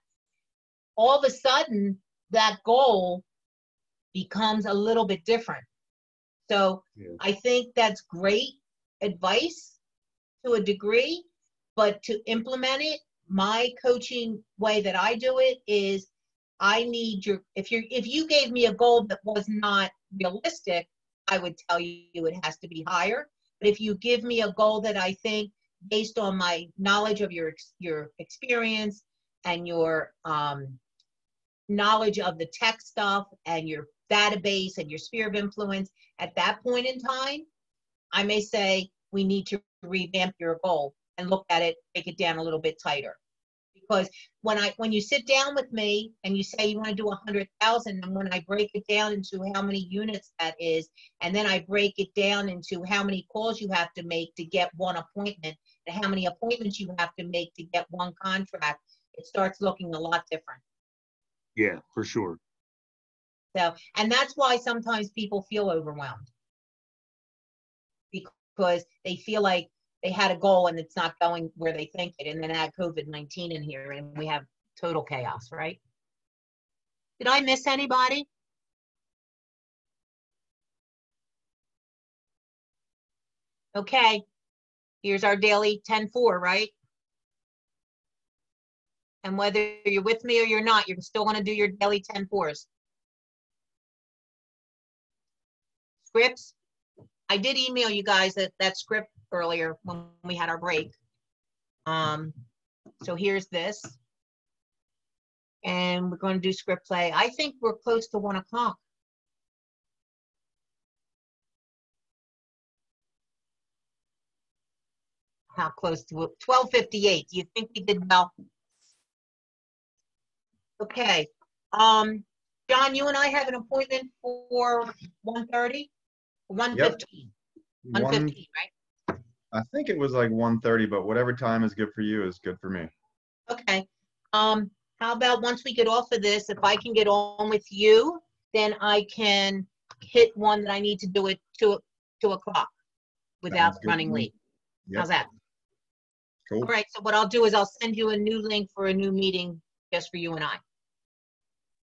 all of a sudden that goal becomes a little bit different. So I think that's great advice to a degree, but to implement it, my coaching way that I do it is, I need if you gave me a goal that was not realistic, I would tell you it has to be higher. But if you give me a goal that I think, based on my knowledge of your experience and your knowledge of the tech stuff and your database and your sphere of influence, at that point in time, I may say we need to revamp your goal and look at it, break it down a little bit tighter. Because when you sit down with me and you say you want to do 100,000, and when I break it down into how many units that is, and then I break it down into how many calls you have to make to get one appointment, and how many appointments you have to make to get one contract, it starts looking a lot different. Yeah, for sure. So, and that's why sometimes people feel overwhelmed, because they feel like they had a goal and it's not going where they think it, and then add COVID-19 in here and we have total chaos, right? Did I miss anybody? Okay, here's our daily 10-4, right? And whether you're with me or you're not, you're still going to do your daily 10-4s. Scripts. I did email you guys that script earlier when we had our break. So here's this. And we're going to do script play. I think we're close to 1 o'clock. How close to it? 12:58. Do you think we did well? Okay. John, you and I have an appointment for 1:30? 1:15. Yep. 1:15, right? I think it was like 1:30, but whatever time is good for you is good for me. Okay. How about once we get off of this, if I can get on with you, then I can hit one that I need to do at 2 o'clock without running late. Yep. How's that? Cool. All right. So what I'll do is I'll send you a new link for a new meeting just for you and I.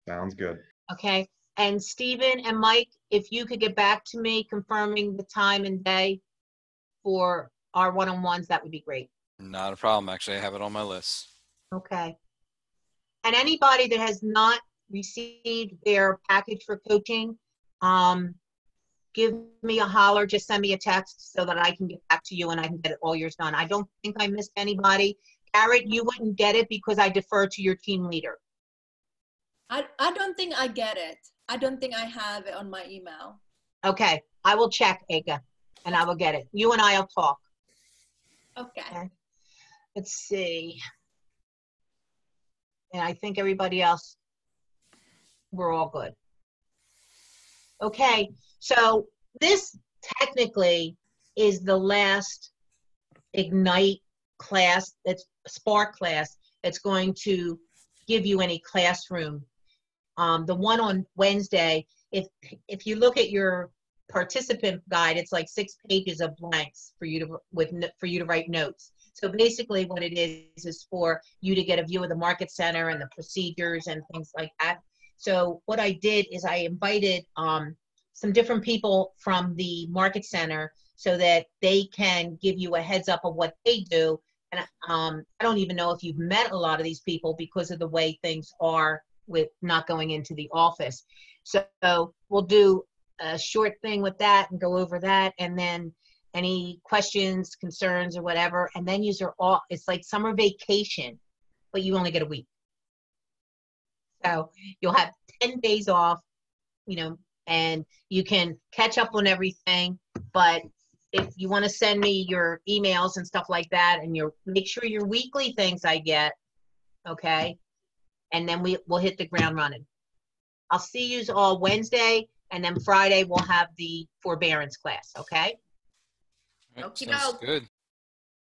Sounds good. Okay. And Stephen and Mike, if you could get back to me confirming the time and day for our one-on-ones, that would be great. Not a problem. Actually, I have it on my list. Okay. And anybody that has not received their package for coaching, give me a holler, just send me a text so that I can get back to you and I can get all yours done. I don't think I missed anybody. Garrett, you wouldn't get it because I defer to your team leader. I don't think I get it. I don't think I have it on my email. Okay. I will check, Eka, and I will get it. You and I will talk. Okay. Let's see. And I think everybody else, we're all good. Okay, so this technically is the last Ignite class, that's Spark class, that's going to give you any classroom. The one on Wednesday, if you look at your participant guide, it's like 6 pages of blanks for you to write notes. So basically what it is for you to get a view of the market center and the procedures and things like that. So what I did is I invited some different people from the market center so that they can give you a heads up of what they do. And I don't even know if you've met a lot of these people because of the way things are with not going into the office. So we'll do a short thing with that and go over that, and then any questions, concerns, or whatever. And then it's like summer vacation, but you only get a week. So you'll have 10 days off, and you can catch up on everything. But if you want to send me your emails and stuff like that, and make sure your weekly things I get, okay? And then we'll hit the ground running. I'll see you all Wednesday, and then Friday we'll have the forbearance class, okay? Sounds good.